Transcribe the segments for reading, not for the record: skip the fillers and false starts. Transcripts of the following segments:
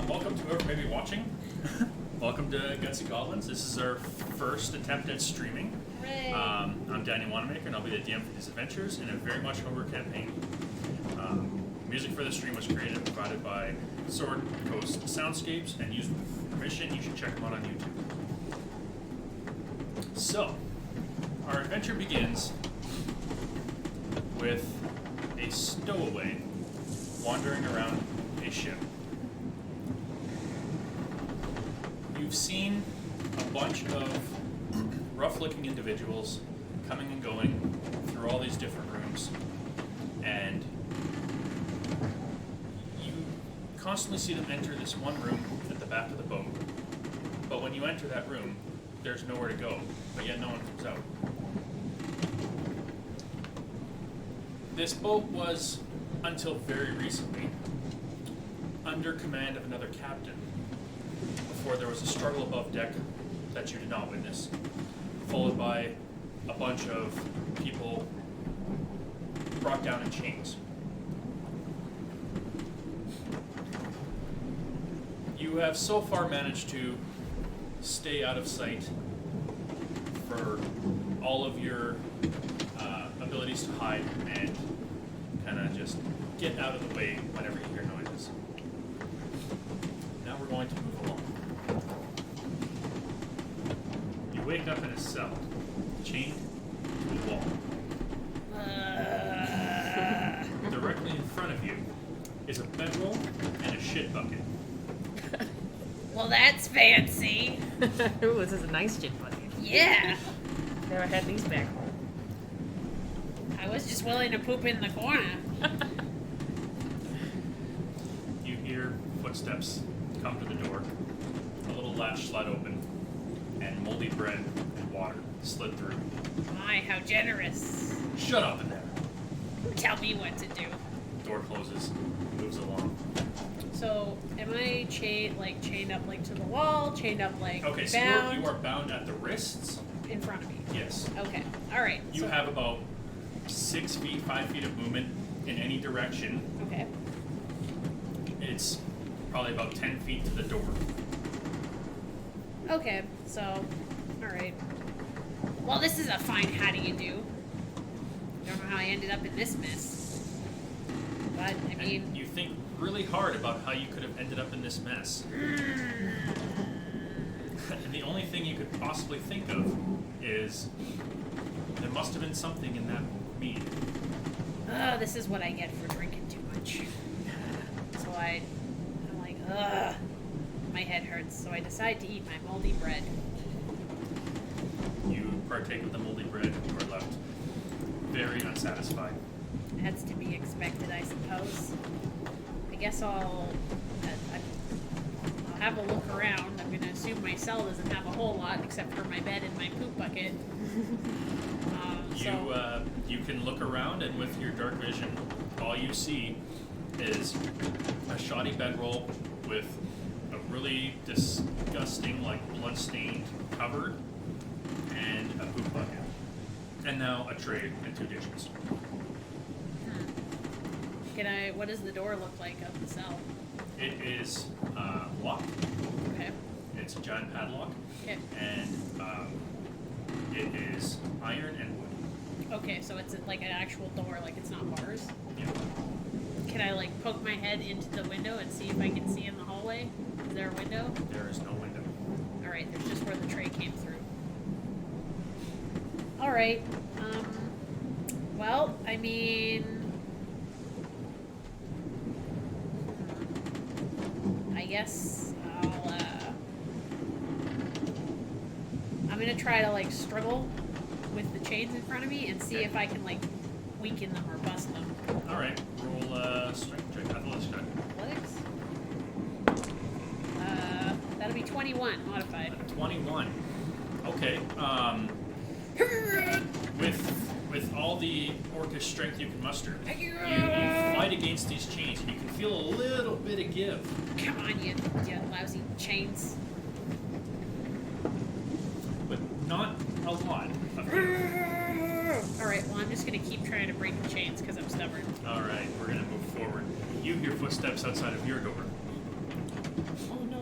Welcome to whoever may be watching. Welcome to Gutsy Goblins. This is our first attempt at streaming. Hooray. I'm Danny Wanamaker, and I'll be the DM for these adventures in a very much homebrew campaign. Music for the stream was created and provided by Sword Coast Soundscapes, and used with permission. You should check them out on YouTube. So, our adventure begins with a stowaway wandering around a ship. You've seen a bunch of rough-looking individuals coming and going through all these different rooms, and you constantly see them enter this one room at the back of the boat. But when you enter that room, there's nowhere to go, but yet no one comes out. This boat was, until very recently, under command of another captain, before there was a struggle above deck that you did not witness, followed by a bunch of people brought down in chains. You have so far managed to stay out of sight for all of your abilities to hide and kind of just get out of the way whenever you hear noises. Now we're going to move along. You wake up in a cell, chained to a wall. Directly in front of you is a bedroll and a shit bucket. Well, that's fancy. Ooh, this is a nice gin bucket. Yeah. Never had these back home. I was just willing to poop in the corner. You hear footsteps come to the door, a little latch slid open, and moldy bread and water slid through. My, how generous. Shut up in there. Tell me what to do. Door closes, moves along. So, am I chained up like to the wall, chained up like Okay, so bound you are bound at the wrists. in front of me? Yes. Okay. All right. You so, have about 6 feet, 5 feet of movement in any direction. Okay. It's probably about 10 feet to the door. Okay. So, all right. Well, this is a fine how do you do. Don't know how I ended up in this mess. But I mean, And you think really hard about how you could have ended up in this mess. And the only thing you could possibly think of is there must have been something in that mead. oh, this is what I get for drinking too much. So I'm like, ugh, my head hurts. So I decide to eat my moldy bread. You partake of the moldy bread and you are left very unsatisfied. That's to be expected, I suppose. I guess I'll have a look around. I'm gonna assume my cell doesn't have a whole lot except for my bed and my poop bucket. You can look around, and with your dark vision, all you see is a shoddy bedroll with a really disgusting, like blood-stained cupboard and a poop bucket, and now a tray and 2 dishes. What does the door look like of the cell? It is locked. Okay. It's a giant padlock, Okay. and it is iron and wood. Okay, so it's like an actual door, like it's not bars. Yeah. Can I like poke my head into the window and see if I can see in the hallway? Is there a window? There is no window. Alright, there's just where the tray came through. Alright, well, I mean, I guess I'm gonna try to like struggle with the chains in front of me and see Okay. if I can like weaken them or bust them. All right, roll strength check, athletics check. Athletics? That'll be 21 modified. 21. Okay. With all the orcish strength you can muster, you fight against these chains, and you can feel a little bit of give. Come on, you lousy chains. But not a lot of give. Alright, well, I'm just gonna keep trying to break the chains because I'm stubborn. All right, we're gonna move forward. You hear footsteps outside of your door. Oh no.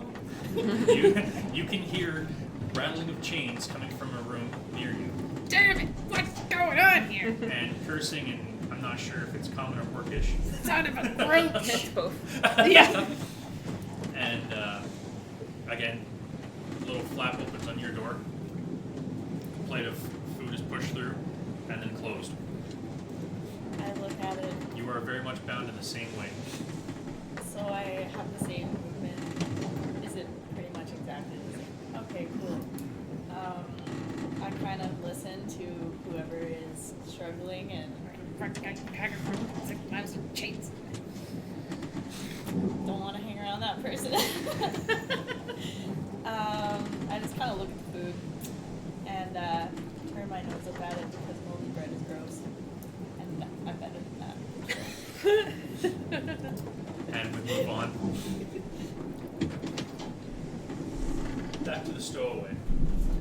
You can hear rattling of chains coming from a room near you, Damn it! What's going on here? and cursing, and I'm not sure if it's common or orcish. Son of a brute! It's both. Yeah. And again, a little flap opens on your door. A plate of food is pushed through, and then closed. I look at it. You are very much bound in the same way. So I have the same movement. Is it pretty much exactly the same? Okay, cool. I kind of listen to whoever is struggling and Chains. don't want to hang around that person. I just kind of look at the food and turn my nose up at it because moldy bread is gross. And I'm better than that. And we move on. Back to the stowaway.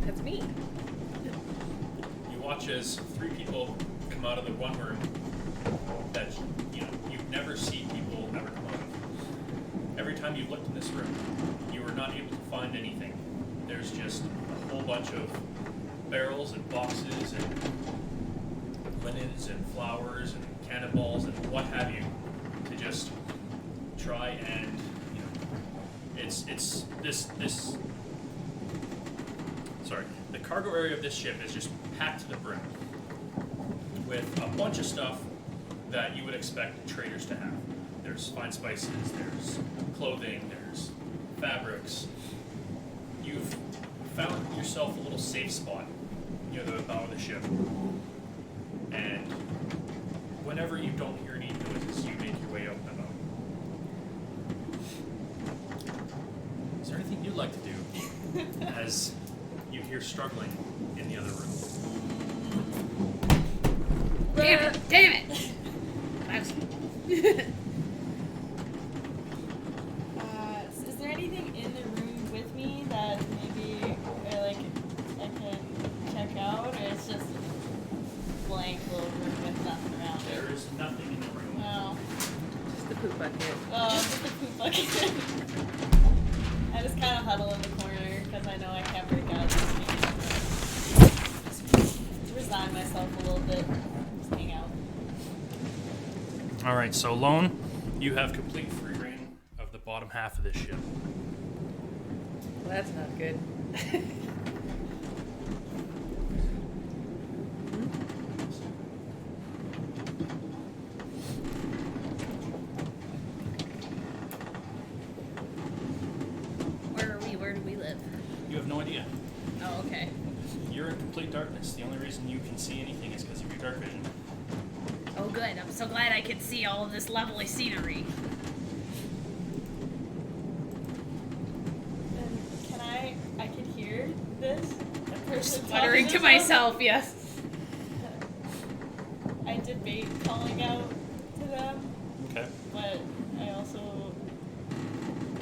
That's me. You watch as 3 people come out of the one room that you've never seen people ever come out of. Every time you've looked in this room, you were not able to find anything. There's just a whole bunch of barrels and boxes and linens and flowers and cannonballs and what have you to just try and it's this sorry, the cargo area of this ship is just packed to the brim with a bunch of stuff that you would expect traders to have. There's fine spices, there's clothing, there's fabrics. You've found yourself a little safe spot near the bow of the ship. And whenever you don't hear any noises, you make your way out and about. Is there anything you'd like to do as you hear struggling in the other room? Damn it! Damn it! Is there anything in the room with me that maybe I can check out, or it's just a blank little room with nothing around it? There is nothing in the room. No. Just the poop bucket. Oh, just a poop bucket. I just kind of huddle in the corner because I know I can't break out of this meeting. Just resign myself a little bit. Just hang out. All right, so Lone, you have complete free reign of the bottom half of this ship. Well, that's not good. Where are we? Where do we live? You have no idea. Oh, okay. You're in complete darkness. The only reason you can see anything is because of your dark vision. Oh, good. I'm so glad I could see all of this lovely scenery. And I can hear this? A person Sputtering to talking myself, yes. I debate calling out to them, Okay. but I also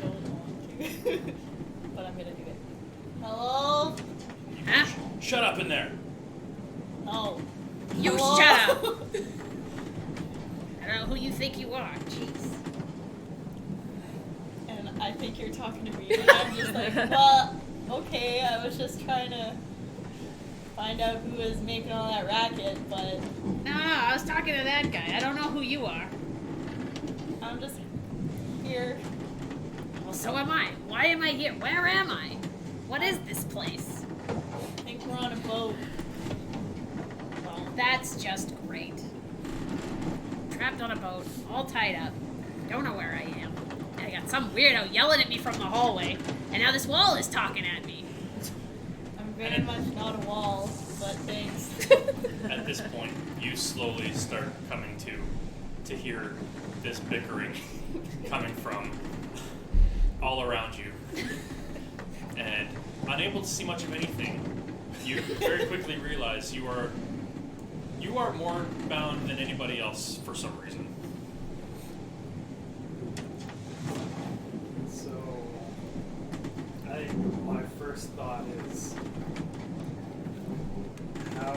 don't want to. But I'm gonna do it. Hello? Huh? Shut up in there. No. You Hello? shut up. I don't know who you think you are. Jeez. And I think you're talking to me, and I'm just like, well, okay, I was just trying to find out who was making all that racket, but No, I was talking to that guy. I don't know who you are. I'm just here. Well, so am I. Why am I here? Where am I? What is this place? I think we're on a boat. Well, that's just great. Trapped on a boat, all tied up. Don't know where I am. I got some weirdo yelling at me from the hallway, and now this wall is talking at me. I'm very much not a wall, but thanks. At this point, you slowly start coming to hear this bickering coming from all around you. And unable to see much of anything, you very quickly realize you are more bound than anybody else for some reason. So, my first thought is, how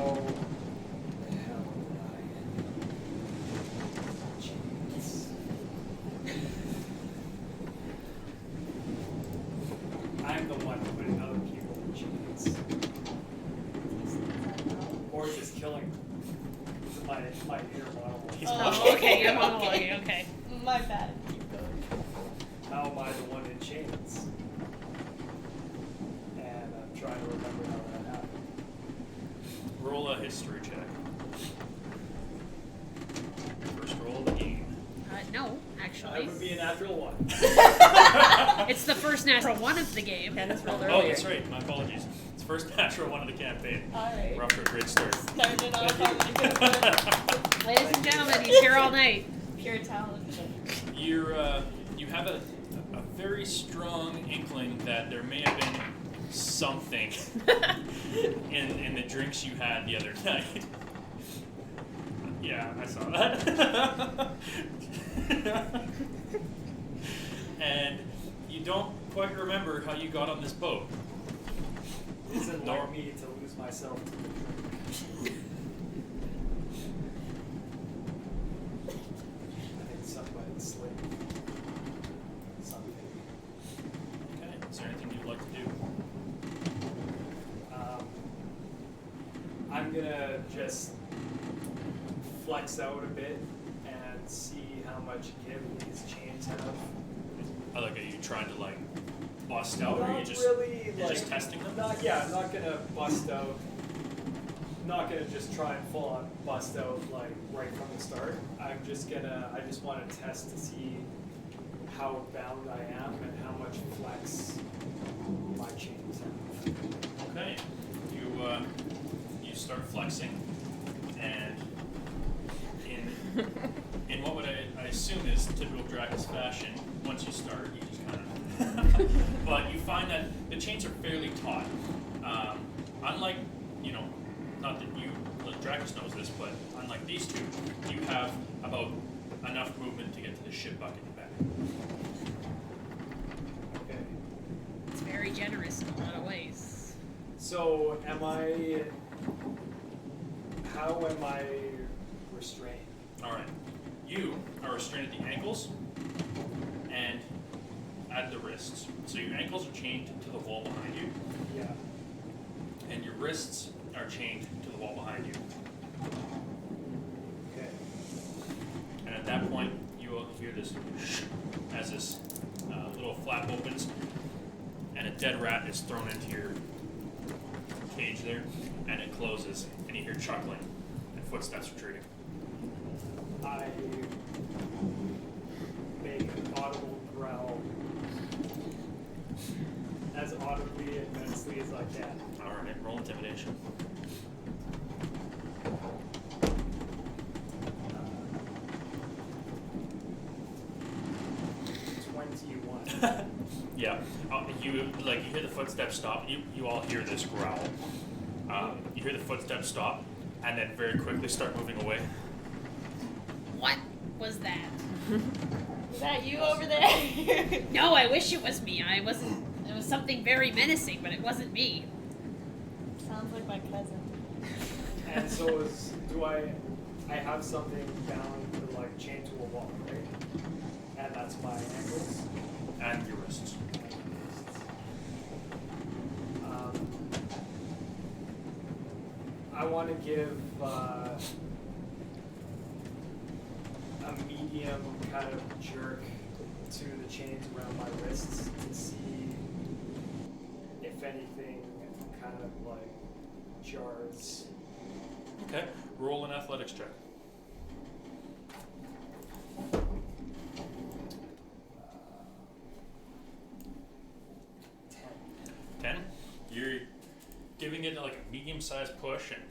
the hell did I end up? Jeez. bad. Keep going. How am I the one in chains? And I'm trying to remember how that happened. Roll a history check. First roll of the game. No, I actually. would be a natural one. It's the first natural one of the game. Dennis rolled Oh, earlier. that's right. My apologies. It's first natural one of the campaign. Alright. We're off to a great start. Started off on a good foot. Ladies and gentlemen, he's here all night. Pure talent. You have a very strong inkling that there may have been something in the drinks you had the other night. Yeah, I saw that. And you don't quite remember how you got on this boat. Isn't Nor- like me to lose myself to the drink. I think somebody slipped. Something. Okay, is there anything you'd like to do? I'm gonna just flex out a bit and see how much give these chains have. I like, are you trying to like bust out, or are you Not just really, you're like, just testing them? I'm not gonna bust out. Not gonna just try and full on bust out like right from the start. I just want to test to see how bound I am and how much flex my chains have. Okay, you start flexing, and in what would I assume is typical Dracus fashion, once you start, you just kind of. But you find that the chains are fairly taut. Unlike, not that Dracus knows this, but unlike these two, you have about enough movement to get to the ship bucket and back. Okay. It's very generous in a lot of ways. So how am I restrained? All right, you are restrained at the ankles and at the wrists. So your ankles are chained to the wall behind you, Yeah. and your wrists are chained to the wall behind you. Okay. And at that point, you will hear this as this little flap opens, and a dead rat is thrown into your cage there, and it closes, and you hear chuckling and footsteps retreating. I make an audible growl as audibly and mentally as I can. All right, roll intimidation. 21. Yeah, you hear the footsteps stop. You all hear this growl. You hear the footsteps stop, and then very quickly start moving away. What was that? Is that you over there? No, I wish it was me. I wasn't. It was something very menacing, but it wasn't me. Sounds like my cousin. And so I have something bound to like chain to a wall, right? And that's my ankles. And your wrists. I want to give a medium kind of jerk to the chains around my wrists to see if anything kind of like jars. Okay, roll an athletics check. 10. You're giving it like a medium-sized push, and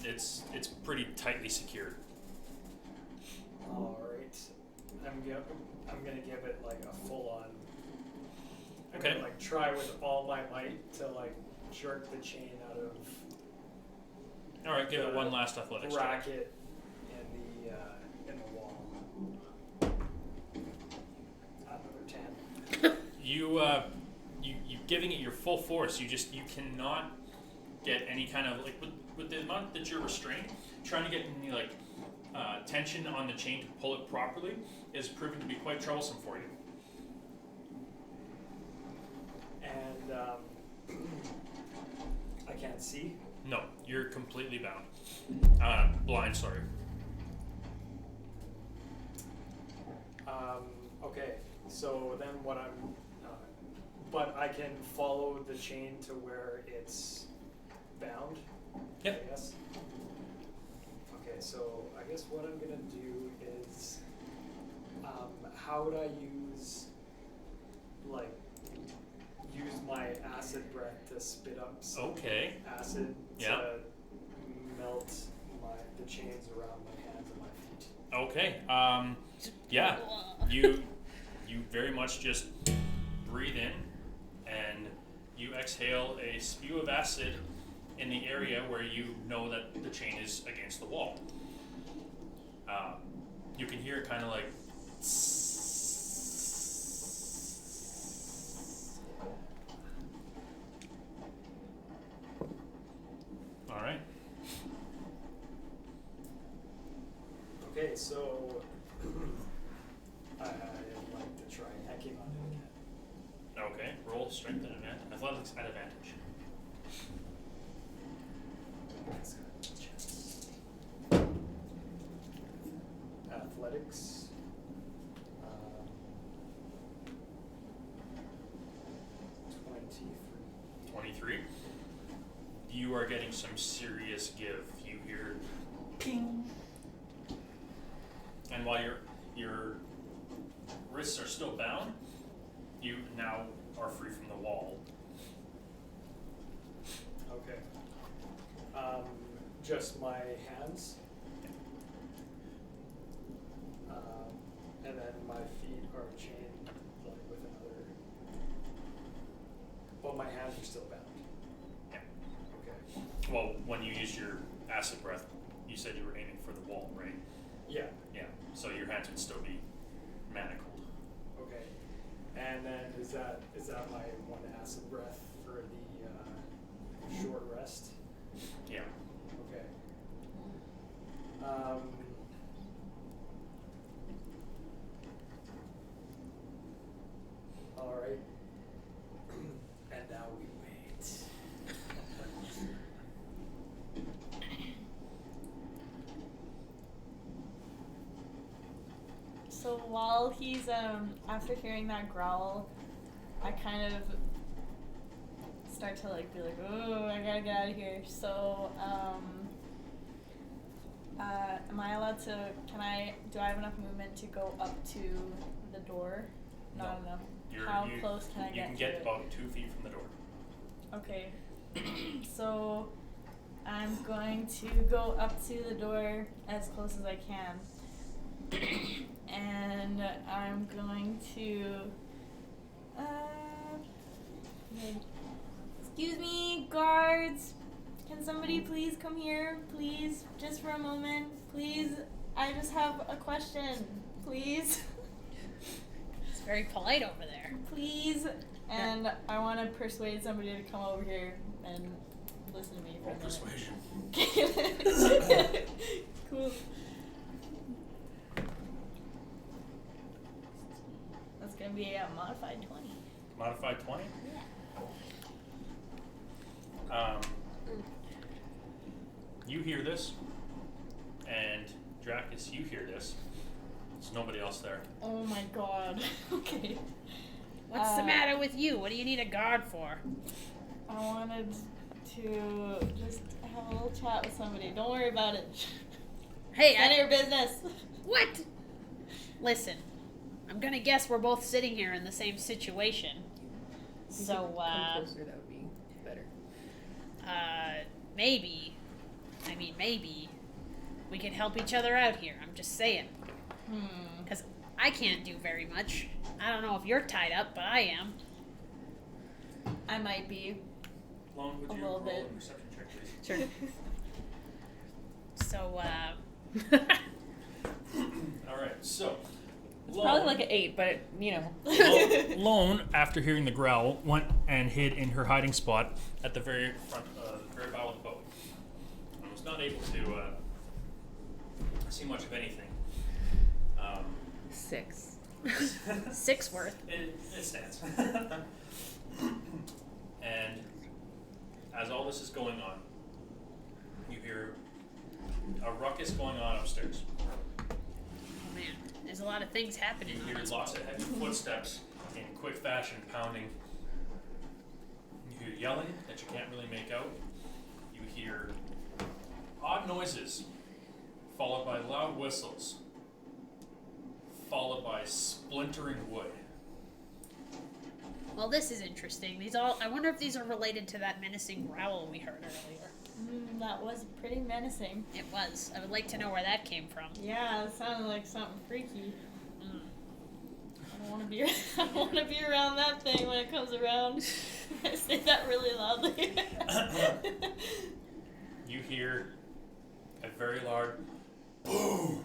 it's pretty tightly secured. All right, I'm gonna give it like a full on. I'm Okay. gonna like try with all my might to like jerk the chain out of All right, give it one last athletics check. bracket in the wall. Another 10. You giving it your full force. You cannot get any kind of like with the amount that you're restrained. Trying to get any like tension on the chain to pull it properly is proving to be quite troublesome for you. And I can't see. No, you're completely bound. Blind, sorry. Okay, so then what but I can follow the chain to where it's bound? Yep. I guess. Okay, so I guess what I'm gonna do is, how would I use my acid breath to spit up some Okay. acid Yeah. to melt the chains around my hands and my feet? Okay. Yeah. You very much just breathe in and you exhale a spew of acid in the area where you know that the chain is against the wall. You can hear it kind of like all right. Okay, so I'd like to try hacking on it again. Okay. Roll strength and athletics at advantage. That's got a chance. Athletics. 23. 23. You are getting some serious give. You hear ping. And while your wrists are still bound, you now are free from the wall. Okay. Just my hands. And then my feet are chained with another. But my hands are still bound. Yeah. Okay. Well, when you used your acid breath, you said you were aiming for the wall, right? Yeah. Yeah. So your hands would still be manacled. Okay. And then is that my one acid breath for the short rest? Yeah. Okay. All right. And now we wait. So while he's after hearing that growl, I kind of start to be like, oh, I gotta get out of here. So am I allowed to? Do I have enough movement to go up to the door? Not No. enough. You're- How you- close can I get? You can to get it? about 2 feet from the door. Okay. So I'm going to go up to the door as close as I can. And I'm going to excuse me, guards. Can somebody please come here? Please, just for a moment. Please, I just have a question. Please. It's very polite over there. Please. And I want to persuade somebody to come over here and listen to me for Roll a minute. persuasion. Cool. That's gonna be a modified 20. Modified 20? Yeah. You hear this, and Dracus, you hear this. There's nobody else there. Oh my god. Okay. What's the matter with you? What do you need a guard for? I wanted to just have a little chat with somebody. Don't worry about it. Hey, None of your business. What? Listen, I'm gonna guess we're both sitting here in the same situation. So, Come closer, that would be better. maybe we can help each other out here. I'm just saying. Because I can't do very much. I don't know if you're tied up, but I am. I might be. Lone, would A you little roll bit. a perception check, please? Sure. So, All right, so. It's probably like an 8, but Lone, after hearing the growl, went and hid in her hiding spot at the very front, very bow of the boat. I was not able to see much of anything. 6. 6 worth. It stands. And as all this is going on, you hear a ruckus going on upstairs. man, there's a lot of things happening. You on hear this lots boat. of heavy footsteps in quick fashion pounding. You hear yelling that you can't really make out. You hear odd noises, followed by loud whistles, followed by splintering wood. Well, this is interesting. I wonder if these are related to that menacing growl we heard earlier. That was pretty menacing. It was. I would like to know where that came from. Yeah, it sounded like something freaky. Mm. I don't want to be. I don't want to be around that thing when it comes around. I say that really loudly. You hear a very loud boom.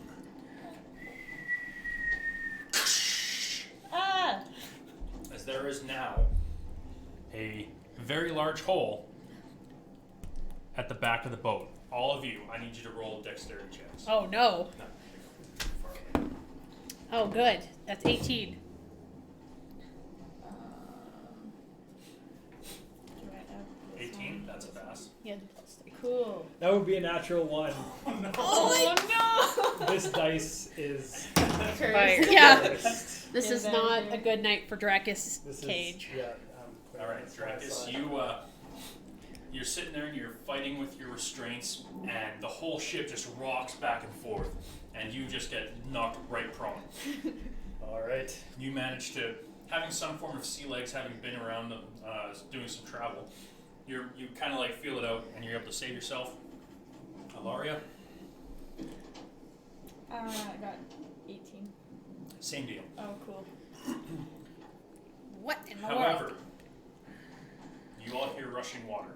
Ah! As there is now a very large hole at the back of the boat. All of you, I need you to roll dexterity checks. Oh no. No, far away. Oh good. That's 18. Do I have this 18, one? that's a pass. Yeah, the plus 3. Cool. That would be a natural 1. Oh no! This dice is Fire. Yeah. cursed. This is Get not out of a here. good night for Dracus This Cage. is, yeah. All right, Dracus, you're sitting there and you're fighting with your restraints, and the whole ship just rocks back and forth, and you just get knocked right prone. All right. You manage to, having some form of sea legs, having been around doing some travel, you kind of like feel it out, and you're able to save yourself. Alaria, I got 18. same deal. Oh, cool. What in the However, world? you all hear rushing water.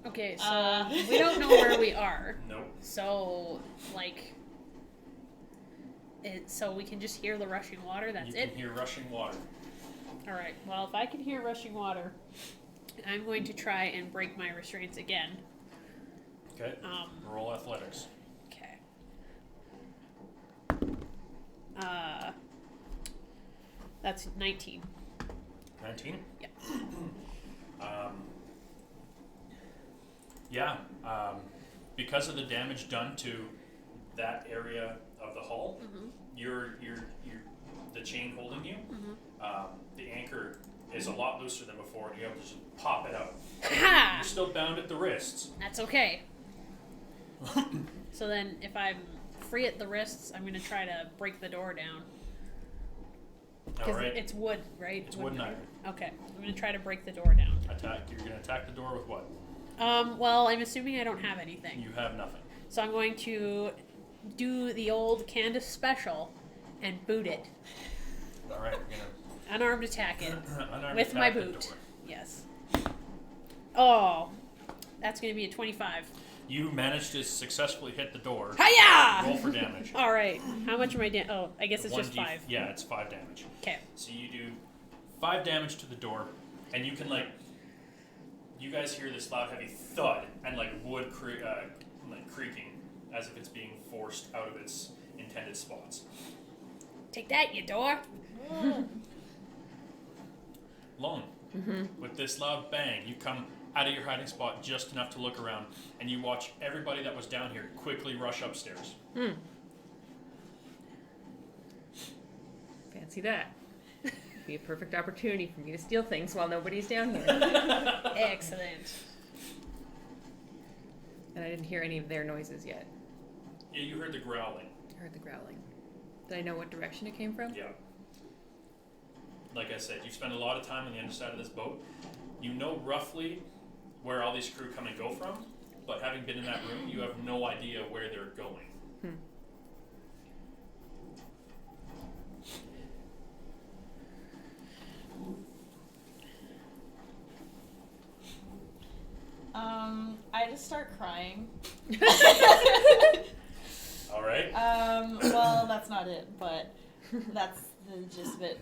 Okay, so we don't know where we are. Nope. So, like, so we can just hear the rushing water. That's You it. can hear rushing water. All right. Well, if I can hear rushing water, I'm going to try and break my restraints again. Okay. Roll athletics. Okay. That's 19. 19? Yeah. Because of the damage done to that area of the hull, you're the chain holding you, the anchor is a lot looser than before, and you're able to just pop it out. Ha! You're still bound at the wrists. That's okay. So then, if I'm free at the wrists, I'm going to try to break the door down. All Because right. it's wood, right? It's wood and iron. Okay. I'm going to try to break the door down. Attack. You're going to attack the door with what? Well, I'm assuming I don't have anything. You have nothing. So I'm going to do the old Candace special and boot it. All right. You're Unarmed attack it. going to With my boot. Yes. Oh. That's going to be a 25. You managed to successfully hit the door. Hiya! Roll for damage. All right. How much am I doing? Oh, I guess it's just 1d 5. Yeah, it's 5 damage. Okay. So you do 5 damage to the door, and you can you guys hear this loud, heavy thud and like wood creaking as if it's being forced out of its intended spots. Take that, you door. Lone, with this loud bang, you come out of your hiding spot just enough to look around, and you watch everybody that was down here quickly rush upstairs. Fancy that. Be a perfect opportunity for me to steal things while nobody's down here. Excellent. And I didn't hear any of their noises yet. Yeah, you heard the growling. I heard the growling. Did I know what direction it came from? Yeah. Like I said, you spend a lot of time on the underside of this boat. You know roughly where all these crew come and go from, but having been in that room, you have no idea where they're going. I just start crying. All right. Well, that's not it, but that's the gist of it.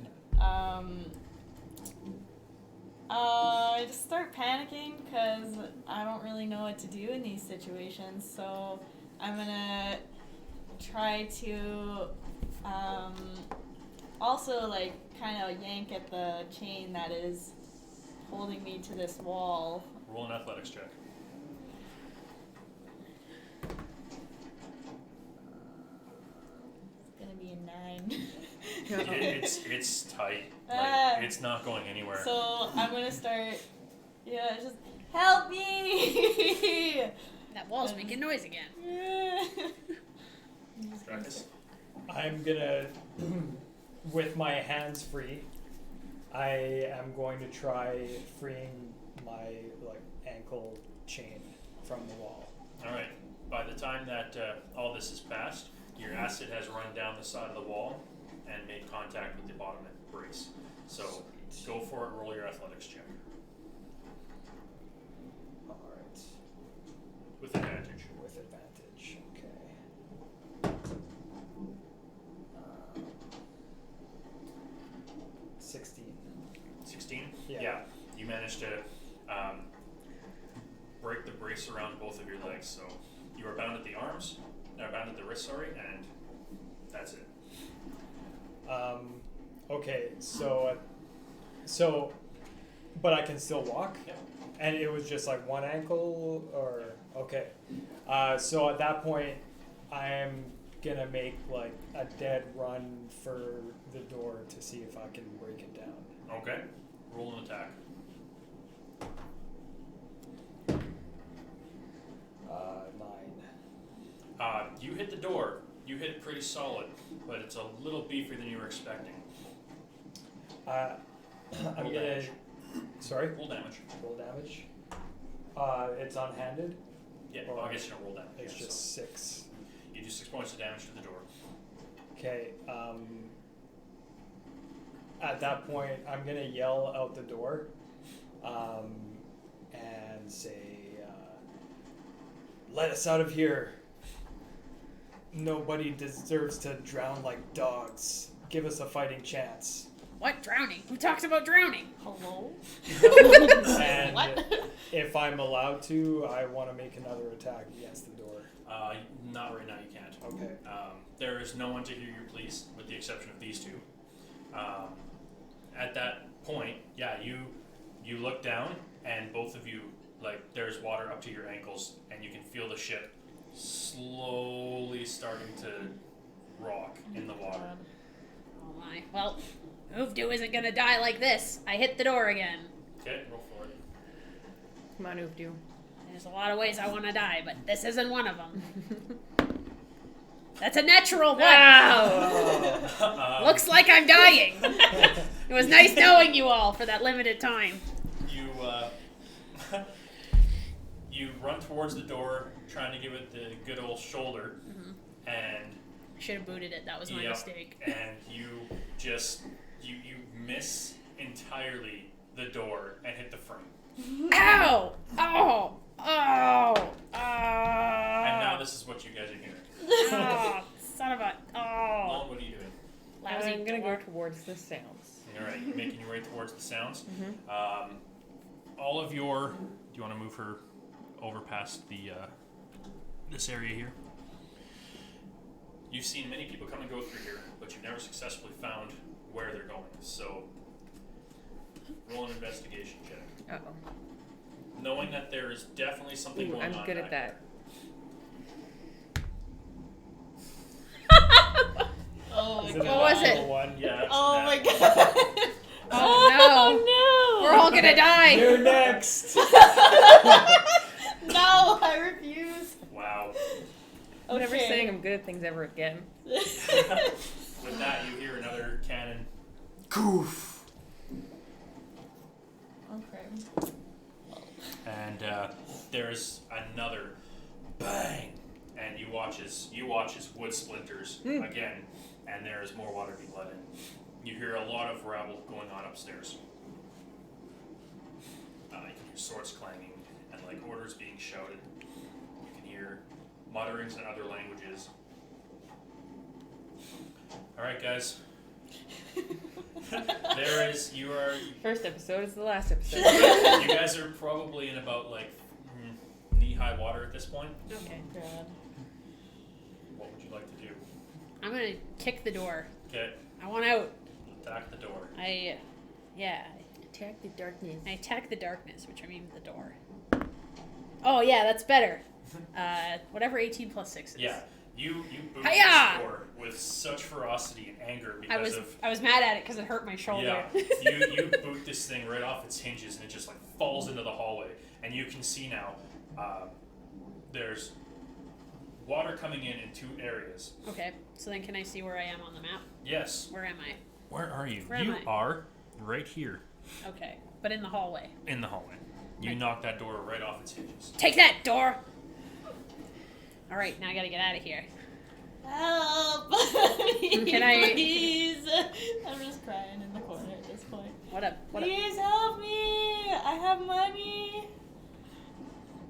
I just start panicking because I don't really know what to do in these situations. So I'm gonna try to also like kind of yank at the chain that is holding me to this wall. Roll an athletics check. It's gonna be a 9. It's tight. Ah. Like, it's not going anywhere. So I'm gonna start. Yeah, just help me. That wall's making noise again. Dracus? I'm gonna, with my hands free, I am going to try freeing my ankle chain from the wall. All right. By the time that all this is passed, your acid has run down the side of the wall and made contact with the bottom of the brace. So go for it. Roll your athletics check All right. with advantage. With advantage. Okay. 16. 16? Yeah. You managed to break the brace around both of your legs. So you are bound at the arms, bound at the wrist, sorry, and that's it. Okay, so, but I can still walk? Yep. And it was just like one ankle, or, okay. So at that point, I am gonna make like a dead run for the door to see if I can break it down. Okay. Roll an attack. 9. You hit the door. You hit it pretty solid, but it's a little beefier than you were expecting. I'm Roll gonna, damage. sorry? Roll damage. Roll damage. It's unhanded. Yeah, Or well, I guess you don't roll damage. It's yeah, just so 6. you do 6 points of damage to the door. Okay, at that point, I'm gonna yell out the door, and say, "Let us out of here. Nobody deserves to drown like dogs. Give us a fighting chance." What drowning? Who talks about drowning? Hello? And What? if I'm allowed to, I want to make another attack against the door. Not right now, you can't. Okay. There is no one to hear your pleas, with the exception of these two. At that point, yeah, you look down, and both of you, like, there's water up to your ankles, and you can feel the ship slowly starting to rock in the water. Oh my. Well, Oofdo isn't gonna die like this. I hit the door again. Okay, roll for it. Come on, Oofdo. There's a lot of ways I want to die, but this isn't one of them. That's a natural one. Wow! Looks like I'm dying. It was nice knowing you all for that limited time. You you run towards the door, trying to give it the good old shoulder, and I should have booted it. That was my yep, mistake. and you just you miss entirely the door and hit the frame. Ow! Oh! Oh! And now this is what you guys are hearing. Oh! Son of a... Oh! Lon, what are you doing? Lousy I'm gonna door. go towards the sounds. All right, you're making your way towards the sounds. All of your... Do you want to move her over past the this area here? You've seen many people come and go through here, but you've never successfully found where they're going. So, roll an investigation check. Uh-oh. Knowing that there is definitely something Ooh, going on. I'm good at back that. Oh my Is god. What was it? natural one? there. Yeah. it's Oh that. my god. Oh no! We're all gonna die! You're next. No, I refuse. Wow. I'm never Okay. saying I'm good at things ever again. With that, you hear another cannon. Goof. Okay. And there's another bang, and you watch as wood splinters again, and there is more water being let in. You hear a lot of rabble going on upstairs. You can hear swords clanging and like orders being shouted. You can hear mutterings in other languages. All right, guys. You are. First episode is the last episode. You guys are probably in about like knee-high water at this point. Okay. God. What would you like to do? I'm gonna kick the door. Okay, I want out. attack the door. Attack the darkness. I attack the darkness, which I mean the door. Oh yeah, that's better. Whatever 18 plus 6 is. Yeah, You boot Hiya! this door with such ferocity and anger because I was mad at it because it hurt my shoulder. yeah, you boot this thing right off its hinges and it just like falls into the hallway. And you can see now there's water coming in two areas. Okay, so then can I see where I am on the map? Yes. Where am I? Where are you? Where am You I? are right here Okay, but in the hallway. in the hallway. You Right. knock that door right off its hinges. Take that door! Alright, now I gotta get out of here. Help! Can I- Please! I'm just crying in the corner at this point. What a. Please help me! I have money!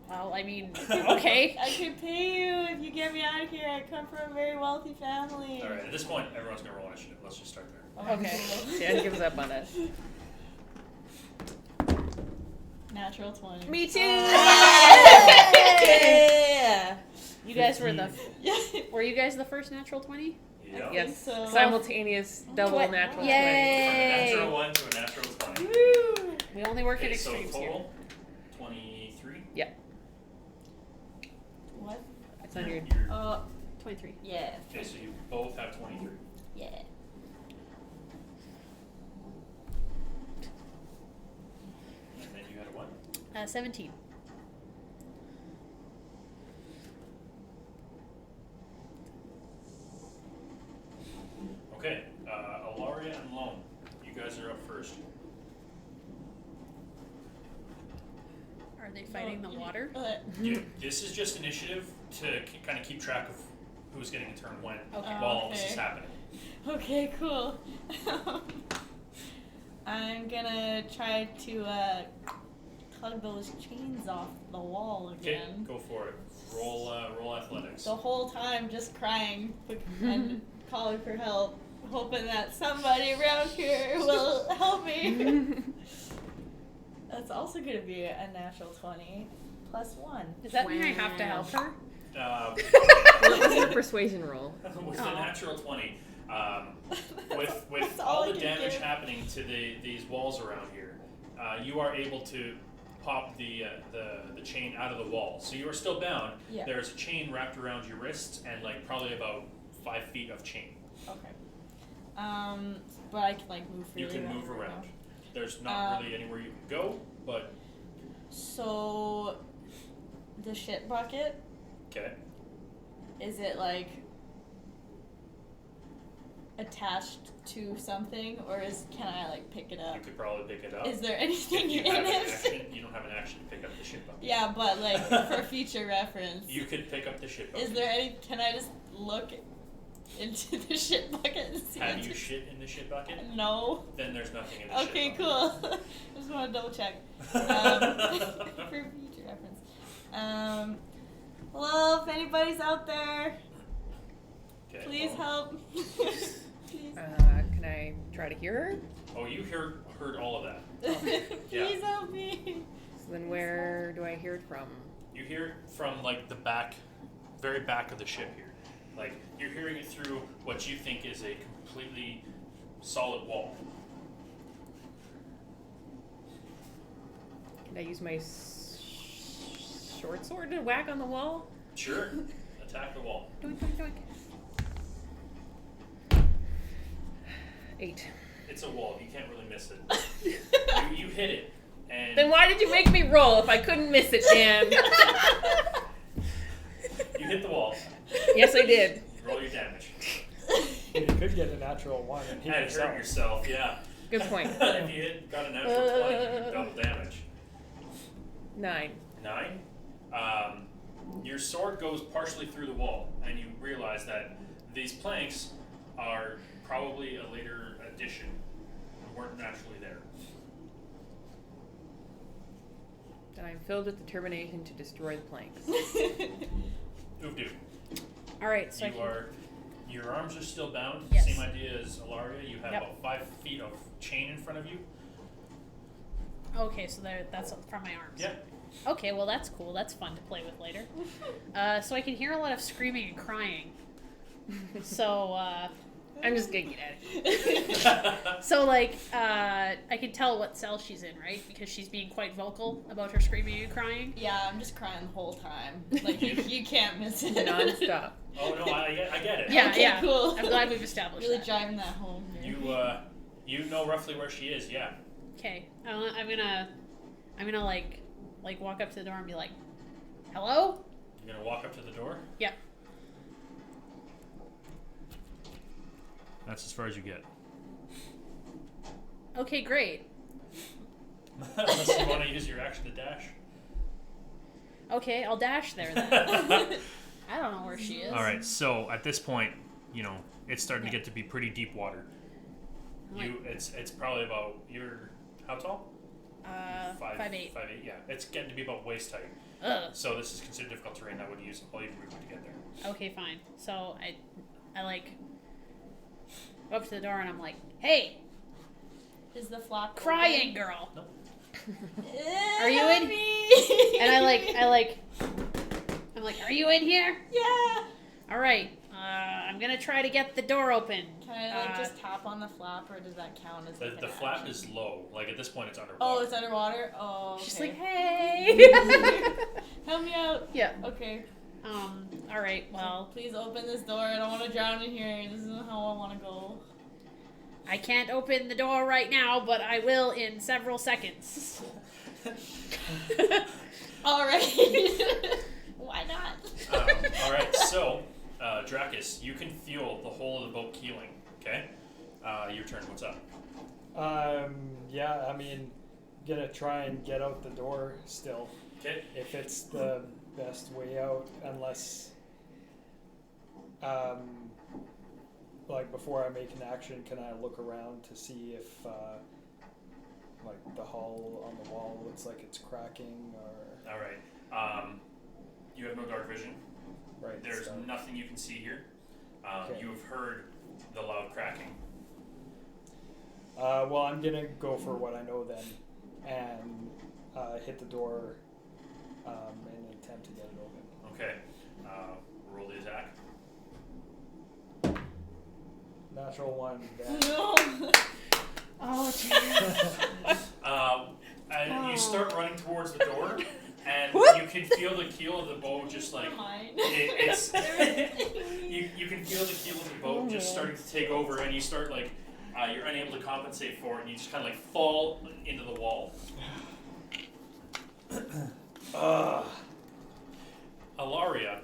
Well, I mean, okay. I could pay you if you get me out of here. I come from a very wealthy family. All right. At this point, everyone's gonna roll initiative. Let's just start there. Okay. Dan gives up on us. Natural 20. Me too. Yeah! You guys were the. Yeah. Were you guys the first natural 20? Yep. Yes. So- Simultaneous double What? natural Yay. From a natural 1 to a natural 20. Woo! We only work in Okay, so extremes here. total 23. What? 20. It's on your. Oh, 23. yeah. Okay, so you both have 23. Yeah. And then you had a 1. 17. Okay, Alaria and Lone, you guys are up first. Are they fighting the water? This is just initiative to kind of keep track of who's getting a turn when Okay. while all this is Okay. happening. Okay, cool. I'm gonna try to tug those chains off the wall Okay, again. go for it. Roll athletics. The whole time just crying and calling for help, hoping that somebody around here will help me. That's also gonna be a natural 20 plus 1. Does that mean I have to help her? What was your persuasion roll? With the natural 20, with That's all all I the can damage give. happening to these walls around here, you are able to pop the chain out of the wall. So you are still bound. Yeah. There's a chain wrapped around your wrists and like probably about 5 feet of chain. Okay. But I can like move freely. You can move right around. now. There's not really anywhere you can go, but So, the shit bucket, okay. is it like attached to something, or can I like pick it up? You could probably pick it up. Is there If anything you in have an it? action, you don't have an action to pick up the shit bucket. Yeah, but like for future reference, You could pick up the shit bucket. is there any? Can I just look into the shit bucket and see? Have what's you shit in the shit bucket? No. Then there's nothing in the shit Okay, bucket. cool. Just want to double check for future reference. Hello, if anybody's out there, Okay, please well, help. Please. Can I try to hear her? Oh, you heard all of that. Please help me. So then where do I hear it from? You hear it from like the back, very back of the ship here. Like you're hearing it through what you think is a completely solid wall. Can I use my short sword to whack on the wall? Sure. Attack the wall. Doink, doink, doink. 8. It's a wall. You can't really miss it. you hit it, and Then why did you make me roll if I couldn't miss it, Dan? you hit the wall. Yes, I did. Roll your damage. You could get a natural 1 and hit And yourself. hurt yourself. Yeah. Good point. If you got a natural 20, you can double damage. 9. 9. Your sword goes partially through the wall, and you realize that these planks are probably a later addition. Weren't naturally there. And I'm filled with determination to destroy the planks. Oofdo. Alright, so I You can. are. Your arms are still bound. Yes. Same idea as Alaria. You have Yep. about 5 feet of chain in front of you. Okay, so that's from my arms. Yep. Okay, well that's cool. That's fun to play with later. So I can hear a lot of screaming and crying. So I'm just gonna get out of here. So, like, I can tell what cell she's in, right? Because she's being quite vocal about her screaming and crying. Yeah, I'm just crying the whole time. Like, you can't miss it. Non-stop. Oh no, I get it. Yeah, Okay, yeah. cool. I'm glad we've established Really that. driving that home here. You know roughly where she is, yeah. Okay, I'm gonna like walk up to the door and be like, "Hello?" You're gonna walk up to the door. Yep. That's as far as you get. Okay, great. Unless you want to use your action to dash. Okay, I'll dash there then. I don't know where she is. All right. So at this point, you know it's starting to get to be pretty deep water. It's probably about how tall? 5'8". 5'8". Yeah, it's getting to be about waist height. Ugh. So this is considered difficult terrain. That would use all your movement to get there. Okay, fine. So I like go up to the door and I'm like, "Hey, Is the flap crying girl." Nope. Are you in? Me? And I'm like, "Are you in here?" Yeah. All right. I'm gonna try to get the door open. Can I just tap on the flap, or does that count as like The an flap action? is low. Like at this point, it's underwater. Oh, it's underwater. Oh, okay. She's like, "Hey." Help me out. Yeah. Okay. All right. Well, Please open this door. I don't want to drown in here. This isn't how I want to go. I can't open the door right now, but I will in several seconds. All right. Why not? All right. So, Dracus, you can feel the whole of the boat keeling. Okay. Your turn. What's up? Yeah, I mean, gonna try and get out the door still. Okay. If it's the best way out, unless, like before I make an action, can I look around to see if, like the hull on the wall looks like it's cracking or? All right. You have no dark vision. Right. There's so- nothing you can see here. Okay. You have heard the loud cracking. Well, I'm gonna go for what I know then, and hit the door, in an attempt to get it open. Okay. Roll the attack. Natural one. No. Oh, jeez. And you start running towards the door, and you can feel the keel of the boat just like Never mind. it's. you can feel the keel of the boat just starting to take over, and you start like you're unable to compensate for it, and you just kind of like fall into the wall. Alaria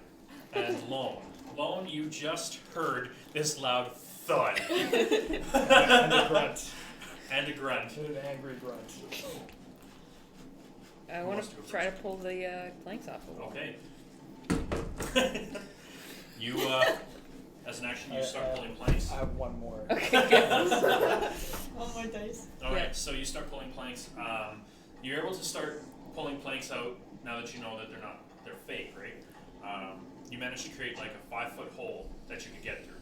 and Lone, you just heard this loud thud And a grunt. and a grunt. An angry grunt. I want to try to pull the planks off the wall. Okay. You, as an action, you start pulling planks. I have one more. Okay. One more dice. All right, Yeah. so you start pulling planks. You're able to start pulling planks out now that you know that they're fake, right? You managed to create like a 5-foot hole that you could get through.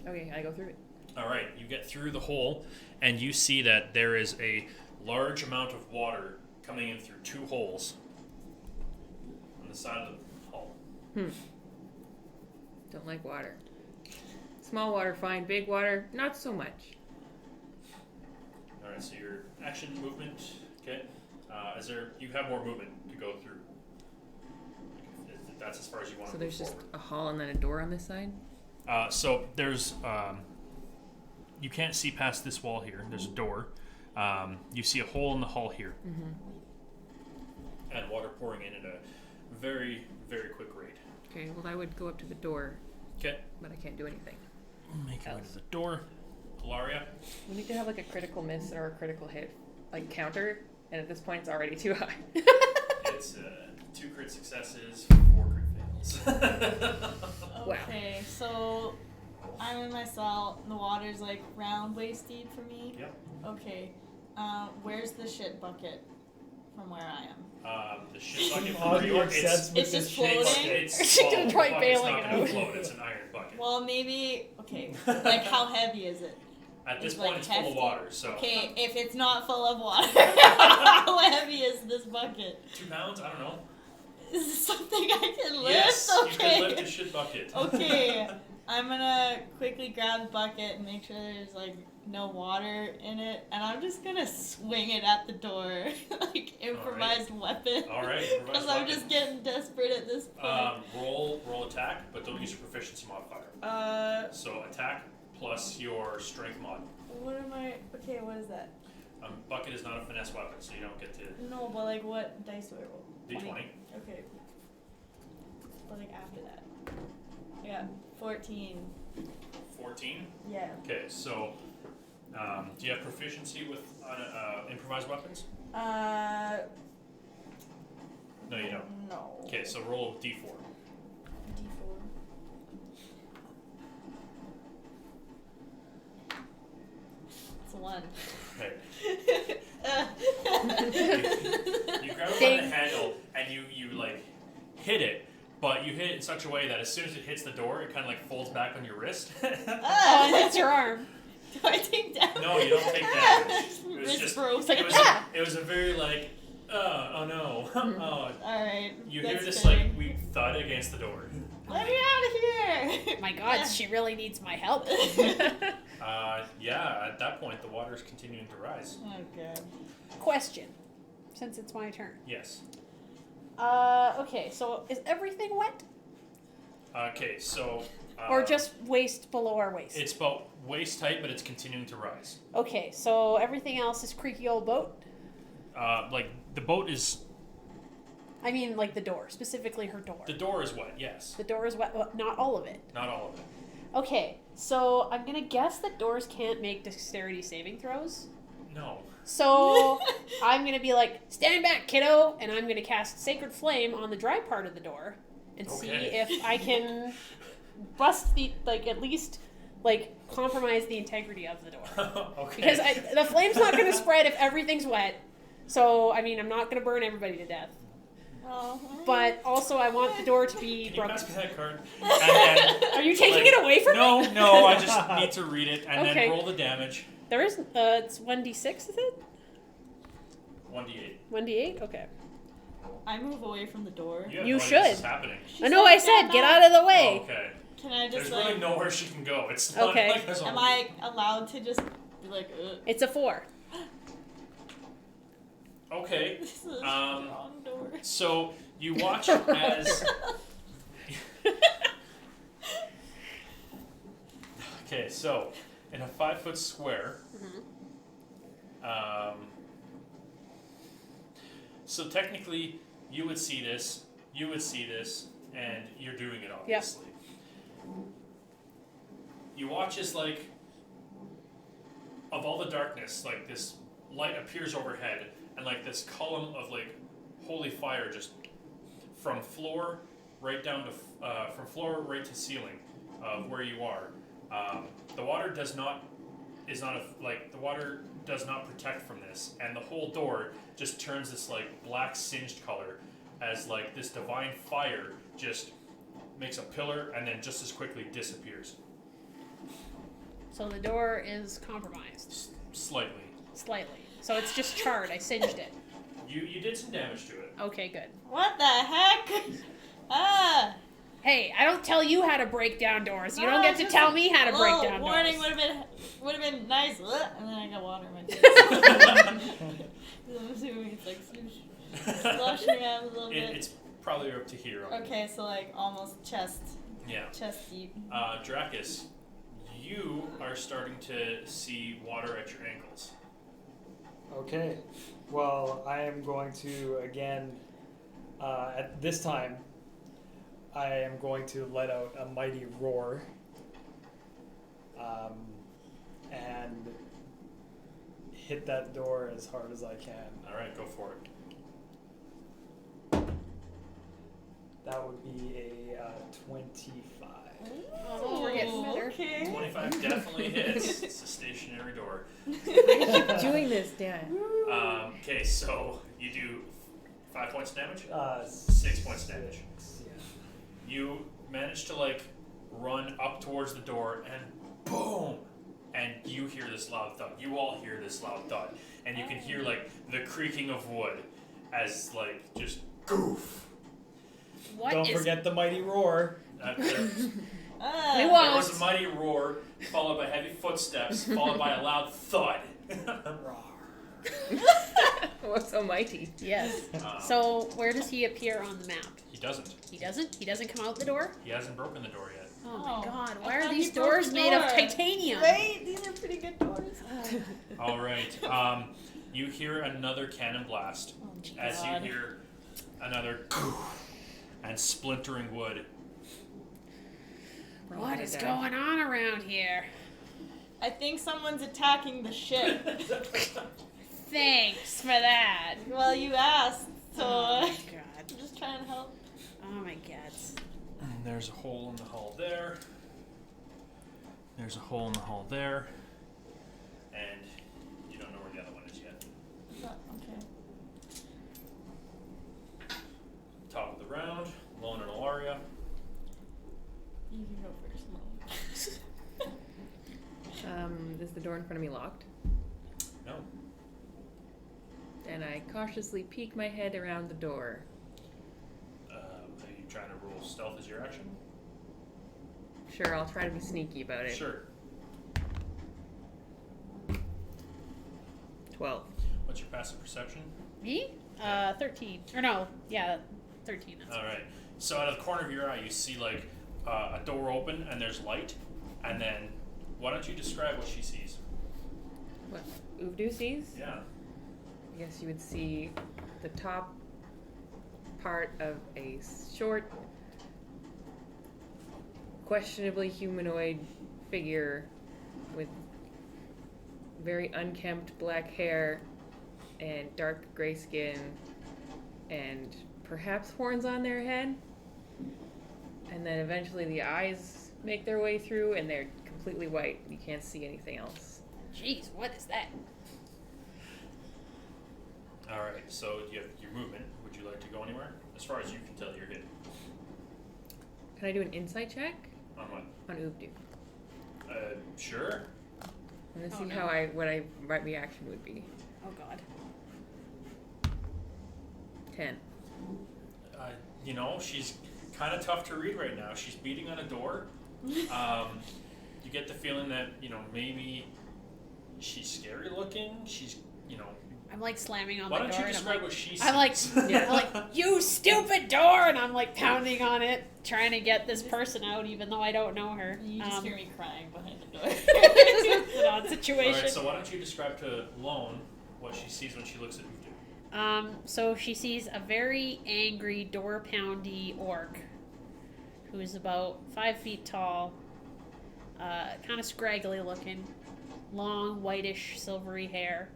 Okay, I go through it. All right, you get through the hole, and you see that there is a large amount of water coming in through 2 holes on the side of the hull. Don't like water. Small water, fine. Big water, not so much. All right, so your action movement. Okay, you have more movement to go through. If that's as far as you want So to move there's just forward. a hall and then a door on this side? So there's you can't see past this wall here. There's a door. You see a hole in the hull here, and water pouring in at a very, very quick rate. Okay, well I would go up to the door, Okay, but I can't do anything. make your way to the door. Alaria. We need to have like a critical miss or a critical hit, like counter, and at this point it's already too high. It's 2 crit successes, 4 crit fails. Wow. Okay, so I'm in my cell. The water's like round waist deep for me. Yep. Okay. Where's the shit bucket from where I am? The shit bucket Oh, for you you, are obsessed with It's this just shit floating? bucket. It's She's gonna well, try the bucket's bailing not it gonna out. float. It's an iron bucket. Well, maybe. Okay. Like, how heavy is it? At this it's point, like it's full of hefty. water. So Okay, if it's not full of water, how heavy is this bucket? 2 pounds. I don't know. Is this something I can lift? Yes, okay. you can lift a shit bucket. Okay. I'm gonna quickly grab the bucket and make sure there's like no water in it, and I'm just gonna swing it at the door, like improvised weapon. All right, Because improvised I'm weapon. just getting desperate at this point. Roll attack, but don't use your proficiency modifier. So attack plus your strength mod. What am I? Okay, what is that? Bucket is not a finesse weapon, so you don't get to No, but like what dice do I roll? d20. Okay. But like after that. I got 14. 14. Yeah. Okay, so do you have proficiency with improvised weapons? No, you don't. No. Okay, so roll d4. D4. It's a 1. Okay. You You grab it by the handle and you like hit it, but you hit it in such a way that as soon as it hits the door, it kind of like folds back on your wrist. Oh, and it's your arm. Do I take damage? No, you don't take damage. It was Wrist just broke. like, it was ah! it was a very like oh no. Oh, Alright. you that's hear this fitting. like weak thud against the door. Let me out of here! My God, she really needs my help. Yeah, at that point the water is continuing to rise. Oh god. Question, since it's my turn. Yes. Okay, so is everything wet? Okay, so Or just waist below our waist? it's about waist height, but it's continuing to rise. Okay, so everything else is creaky old boat? Like the boat is I mean, like the door, specifically her door. the door is wet. Yes, The door is wet, well, not all of it. not all of it. Okay, so I'm gonna guess that doors can't make dexterity saving throws. No. So I'm gonna be like, stand back, kiddo, and I'm gonna cast Sacred Flame on the dry part of the door and see Okay. if I can bust the, like, at least, like, compromise the integrity of the door. Okay. Because the flame's not gonna spread if everything's wet. So, I mean, I'm not gonna burn everybody to death. Oh. But also, I want the door to be Can you broken. pass me that card? And then, Are you taking like, it away from me? No, I just need to read it and Okay. then roll the damage. There is, it's 1d6, is it? 1d8. 1d8? Okay. I move away from the door. You, have You no idea this should. is happening. I know I said, get out of the way. Oh, okay. Can I just There's like? really nowhere she can go. It's not Okay. like there's a Am I allowed to just be like, ugh? It's a 4. Okay. This is a Um, strong door. So you watch as. Okay, so in a 5-foot square. So technically, you would see this, and you're doing it obviously. You watch as like, of all the darkness, like this light appears overhead, and like this column of like holy fire just from floor right down to from floor right to ceiling of where you are. The water does not protect from this, and the whole door just turns this like black singed color as like this divine fire just makes a pillar and then just as quickly disappears. So the door is compromised. Slightly. Slightly. So it's just charred. I singed it. You did some damage to it. Okay, good. What the heck? Ah! Hey, I don't tell you how to break down doors. You No, don't get to just tell me how to break Oh, down warning doors. would have been nice. Ugh, and then I got water in my face. I'm assuming it's like sloshing out a little bit. It's probably up to here. On Okay, so like almost chest Yeah. deep. Dracus, you are starting to see water at your ankles. Okay. Well, I am going to again. At this time, I am going to let out a mighty roar. And hit that door as hard as I can. Alright, go for it. That would be a 25. Oh, we're getting better. Okay. 25 definitely hits. It's a stationary door. Keep doing this, Dan. Okay, so you do 5 points of damage? 6 points of damage. Yeah. You manage to like run up towards the door and boom! And you hear this loud thud. You all hear this loud thud. And you can hear like the creaking of wood as like just goof. What Don't is- forget the mighty roar. There. We There won't. was a mighty roar, followed by heavy footsteps, followed by a loud thud. What's so mighty? Yes. Um, So where does he appear on the map? he doesn't. He doesn't? He doesn't come out the door? He hasn't broken the door yet. Oh my god, I why are thought these he broke doors the made of door. titanium? Right? These are pretty good doors. All right. You hear another cannon blast as you God. hear another and splintering wood. We're all What gonna is die. going on around here? I think someone's attacking the ship. Thanks for that. Well, you asked, so Oh my I'm god. just trying to help. Oh my god. And there's a hole in the hull there. There's a hole in the hull there. And you don't know where the other one is yet. Okay. Top of the round, Lone and Ilaria. You can go first, Mom. Is the door in front of me locked? No. And I cautiously peek my head around the door. Are you trying to roll stealth as your action? Sure, I'll try to be sneaky about it. Sure. 12. What's your passive perception? Me? 13. Or no, yeah, 13. That's All right. So out of the corner of your eye, you see like a door open and there's light, and then why don't you describe what she sees? What Uvdu sees? Yeah. I guess you would see the top part of a short, questionably humanoid figure with very unkempt black hair and dark gray skin and perhaps horns on their head. And then eventually the eyes make their way through and they're completely white. You can't see anything else. Jeez, what is that? All right. So you have your movement. Would you like to go anywhere? As far as you can tell, you're hidden. Can I do an insight check On what? on Uvdu? Sure. I'm gonna Oh, see no. how my reaction would be. Oh god. 10. You know, she's kind of tough to read right now. She's beating on a door. You get the feeling that, you know, maybe she's scary looking. She's, you know. I'm like slamming on Why the don't door you and describe what she sees? I'm like, I'm like, you stupid door, and I'm like pounding on it, trying to get this person out, even though I don't know her. You just hear me crying behind the door. It's an odd situation. All right, so why don't you describe to Lone what she sees when she looks at Uvdu? So she sees a very angry, door-poundy orc who is about 5 feet tall, kind of scraggly looking, long, whitish, silvery hair.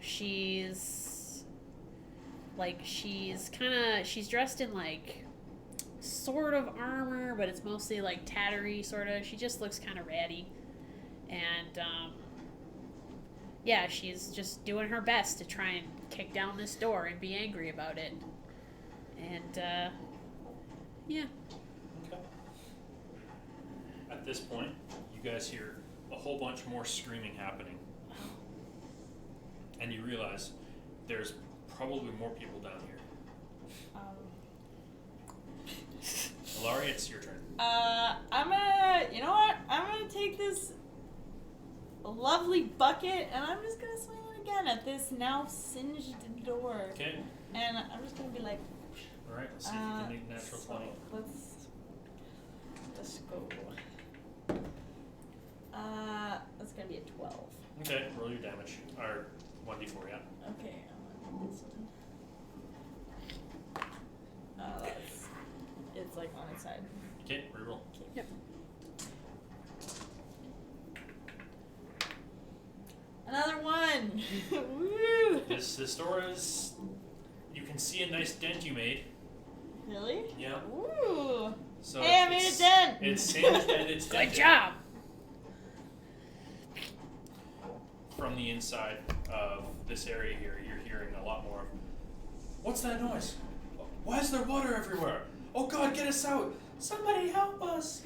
She's dressed in like sort of armor, but it's mostly like tattery sort of. She just looks kind of ratty. And, yeah, she's just doing her best to try and kick down this door and be angry about it. And, yeah. Okay. At this point, you guys hear a whole bunch more screaming happening. And you realize there's probably more people down here. Ilaria, it's your turn. You know what? I'm gonna take this lovely bucket and I'm just gonna swing it again at this now singed door. Okay. And I'm just gonna be like, Alright, let's see if you can make natural 20. Let's go. That's gonna be a 12. Okay, roll your damage. Or 1d4, yeah. Okay, I'm gonna do this one. It's like on its side. Okay, reroll. Yep. Another one! Woo! This door is. You can see a nice dent you made. Really? Yeah. Ooh! So Hey, I made a dent! It's singed and it's Good dented. job! From the inside of this area here, you're hearing a lot more. What's that noise? Why is there water everywhere? Oh God, get us out! Somebody help us!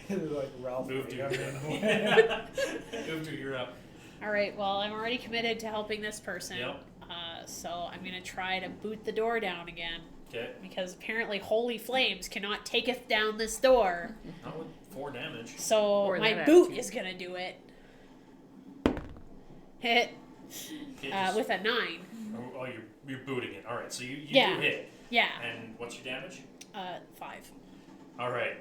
Like Ralph. Move to Wiggum. Move to you're up. Alright, well, I'm already committed to helping this person. Yep. so I'm gonna try to boot the door down again. Okay. Because apparently holy flames cannot taketh down this door. Not with 4 damage. So Or my that boot attitude. is gonna do it. Hit Okay, just- with a 9. Oh, you're booting it. All right, so you Yeah. do hit. Yeah. And what's your damage? 5. All right.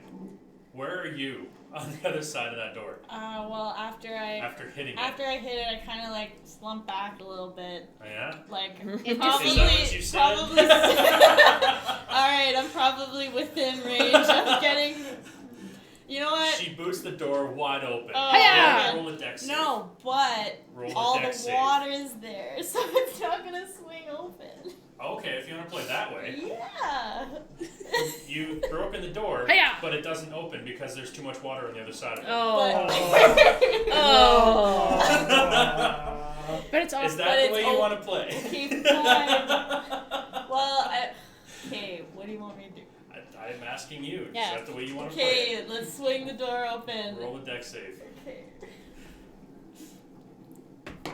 Where are you on the other side of that door Well, after I hitting it? hit it, I kind of like slump back a little bit, Oh, yeah? like It probably, Is that what you said? probably. All right, I'm probably within range of getting. You know what? She boots the door wide open. Oh, Hiya! Roll a dex save. No, but Roll a all the dex save. water is there, so it's not gonna swing open. Okay, if you want to play that way. Yeah. You broken the door, Hiya! but it doesn't open because there's too much water on the other side of it. Oh. Oh. But it's Is awesome. that But the it's way you o- want to play? Keep going. Well, okay, what do you want me to do? I'm asking you. Yeah. Is that the way you want to play? Okay, let's swing the door open. Roll a dex save. Okay.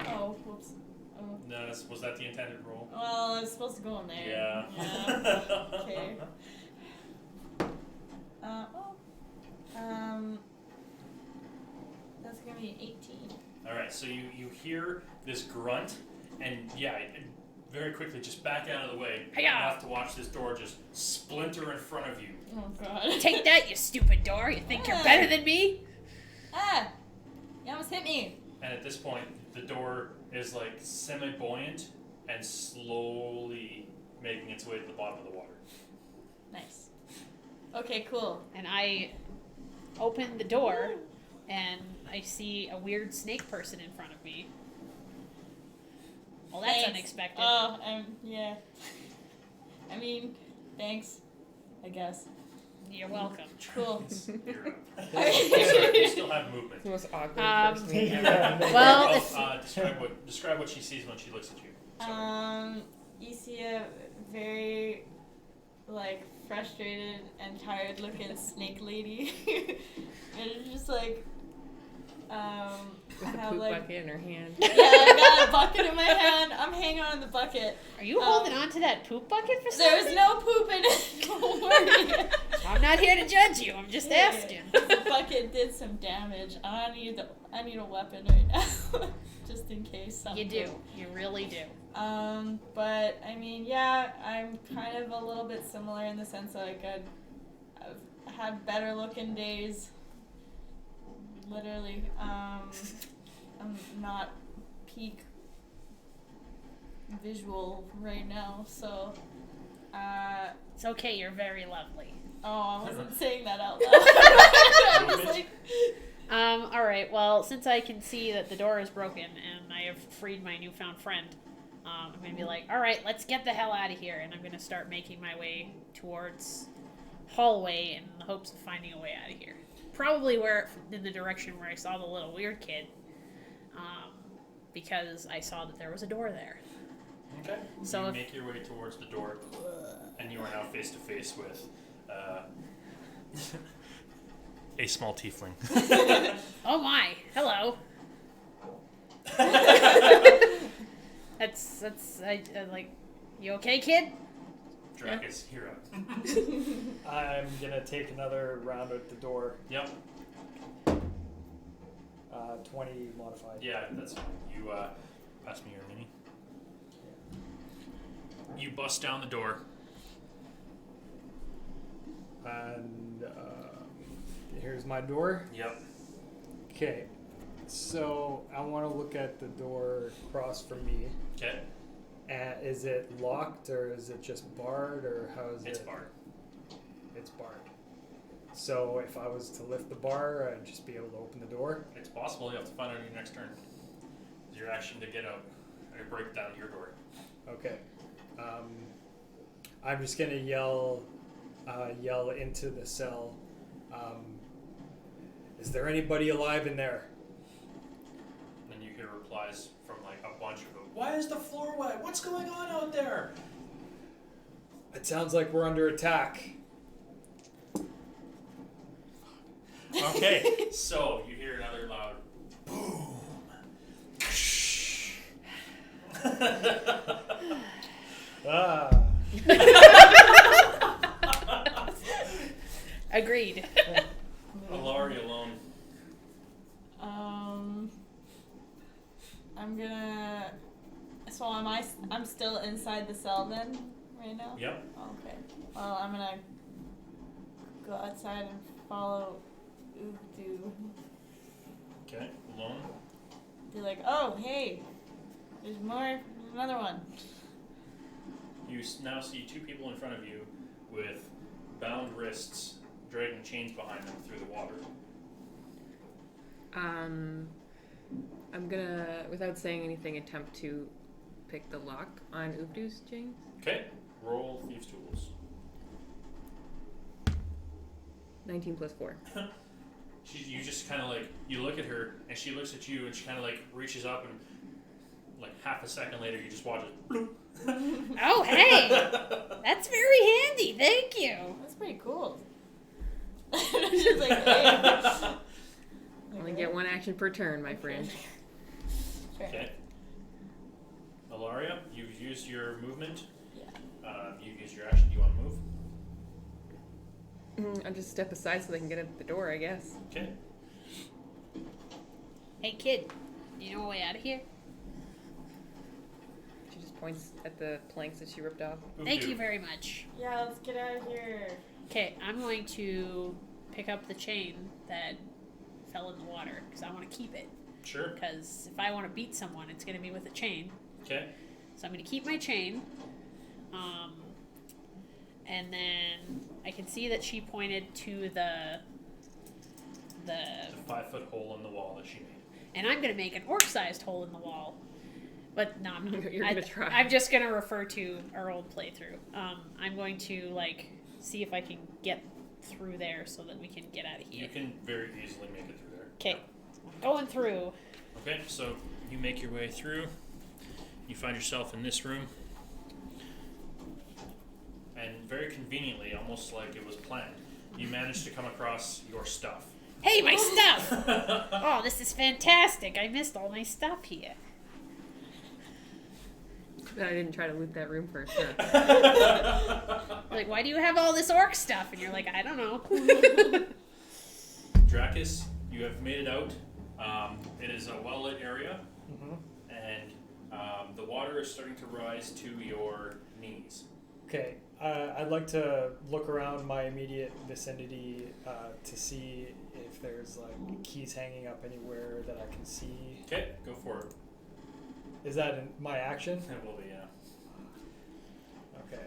Oh, whoops. Oh. No, was that the intended roll? Well, I was supposed to go in there. Yeah. Yeah. Okay. That's gonna be 18. All right, so you hear this grunt, and yeah, very quickly just back out of the way. Hiya! You have to watch this door just splinter in front of you. Oh god. Take that, you stupid door. You think you're better than me? Ah! You almost hit me. And at this point, the door is like semi-buoyant and slowly making its way to the bottom of the water. Nice. Okay, cool. And I open the door, and I see a weird snake person in front of me. Well, that's Thanks. unexpected. Oh, yeah. I mean, thanks. I guess. You're welcome. Cool. You're up. Sorry, you still have movement. It's the most awkward Um, first name Yeah. ever. Well, Oh, it's- describe what she sees when she looks at you. Sorry. You see a very, like, frustrated and tired looking snake lady. And it's just like, I With a have poop like, bucket in her hand. yeah, I got a bucket in my hand. I'm hanging on to the bucket. Are you holding on to that poop bucket for There was something? no poop in it. Don't worry. I'm not here to judge you. I'm just asking. The bucket did some damage. I need a weapon right now, just in case something. You do. You really do. But I mean, yeah, I'm kind of a little bit similar in the sense that like I've had better looking days. Literally, I'm not peak visual right now, so. It's okay. You're very lovely. Oh, I wasn't saying that out loud. I was like, All right. Well, since I can see that the door is broken and I have freed my newfound friend, I'm gonna be like, all right, let's get the hell out of here, and I'm gonna start making my way towards hallway in the hopes of finding a way out of here. Probably in the direction where I saw the little weird kid, because I saw that there was a door there. Okay. So you if- make your way towards the door, and you are now face to face with a small tiefling. Oh my! Hello. That's I like. You okay, kid? Drakus, you're up. I'm gonna take another round at the door. Yep. 20 modified. Yeah, that's fine. You pass me your mini. You bust down the door. And here's my door. Yep. Okay. So I want to look at the door across from me. Okay. Is it locked or is it just barred or how is it? It's barred. It's barred. So if I was to lift the bar, I'd just be able to open the door. It's possible. You have to find out on your next turn. It's your action to get out or break down your door. Okay. I'm just gonna yell into the cell. Is there anybody alive in there? And then you hear replies from like a bunch of them. Why is the floor wet? What's going on out there? It sounds like we're under attack. Okay, so you hear another loud boom. Ah. Agreed. Alari alone. I'm gonna. So I'm still inside the cell then, right now? Yep. Okay. Well, I'm gonna go outside and follow Udu. Okay, alone. Be like, oh, hey, there's another one. You now see two people in front of you with bound wrists, dragging chains behind them through the water. I'm gonna, without saying anything, attempt to pick the lock on Ubdu's chains. Okay, roll thieves' tools. 19 plus 4. You just kind of like, you look at her and she looks at you and she kind of like reaches up and like half a second later you just watch it. Bloop. Oh, hey! That's very handy. Thank you. That's pretty cool. It's just like, hey. Only get one action per turn, my friend. Okay. Alaria, you've used your movement. Yeah. You've used your action. Do you want to move? I'll just step aside so they can get at the door, I guess. Okay. Hey, kid. You know a way out of here? She just points at the planks that she ripped off. Thank you very much. Yeah, let's get out of here. Okay, I'm going to pick up the chain that fell in the water because I want to keep it. Sure. Because if I want to beat someone, it's going to be with a chain. Okay. So I'm going to keep my chain. And then I can see that she pointed to the It's a 5-foot hole in the wall that she made. and I'm going to make an orc-sized hole in the wall. But no, I'm not. You're gonna try. I'm just going to refer to our old playthrough. I'm going to see if I can get through there so that we can get out of here. You can very easily make it through there. Okay, going through. Okay, so you make your way through. You find yourself in this room. And very conveniently, almost like it was planned, you managed to come across your stuff. Hey, my stuff! Oh, this is fantastic. I missed all my stuff here. But I didn't try to loot that room first. Huh? Like, why do you have all this orc stuff? And you're like, I don't know. Dracus, you have made it out. It is a well-lit area, and the water is starting to rise to your knees. Okay, I'd like to look around my immediate vicinity to see if there's like keys hanging up anywhere that I can see. Okay, go for it. Is that in my action? It will be, yeah. Okay.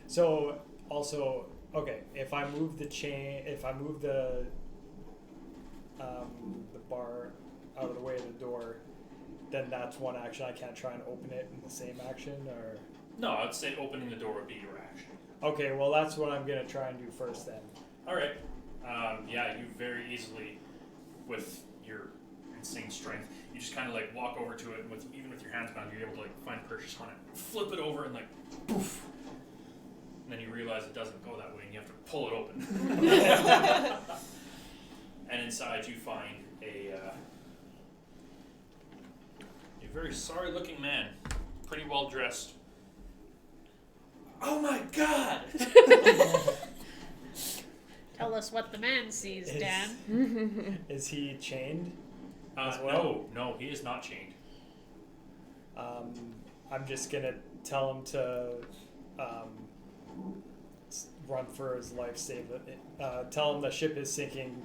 So also, okay, if I move the chain, if I move the bar out of the way of the door, then that's one action. I can't try and open it in the same action, or. No, I'd say opening the door would be your action. Okay, well that's what I'm gonna try and do first then. All right. Yeah, you very easily, with your insane strength, you just kind of like walk over to it, and even with your hands bound, you're able to like find purchase on it, flip it over, and like poof. And then you realize it doesn't go that way, and you have to pull it open. And inside you find a very sorry-looking man, pretty well dressed. Oh my God! Tell us what the man sees, Dan. Is he chained? As well? No, he is not chained. I'm just gonna tell him to run for his life. Save it. Tell him the ship is sinking.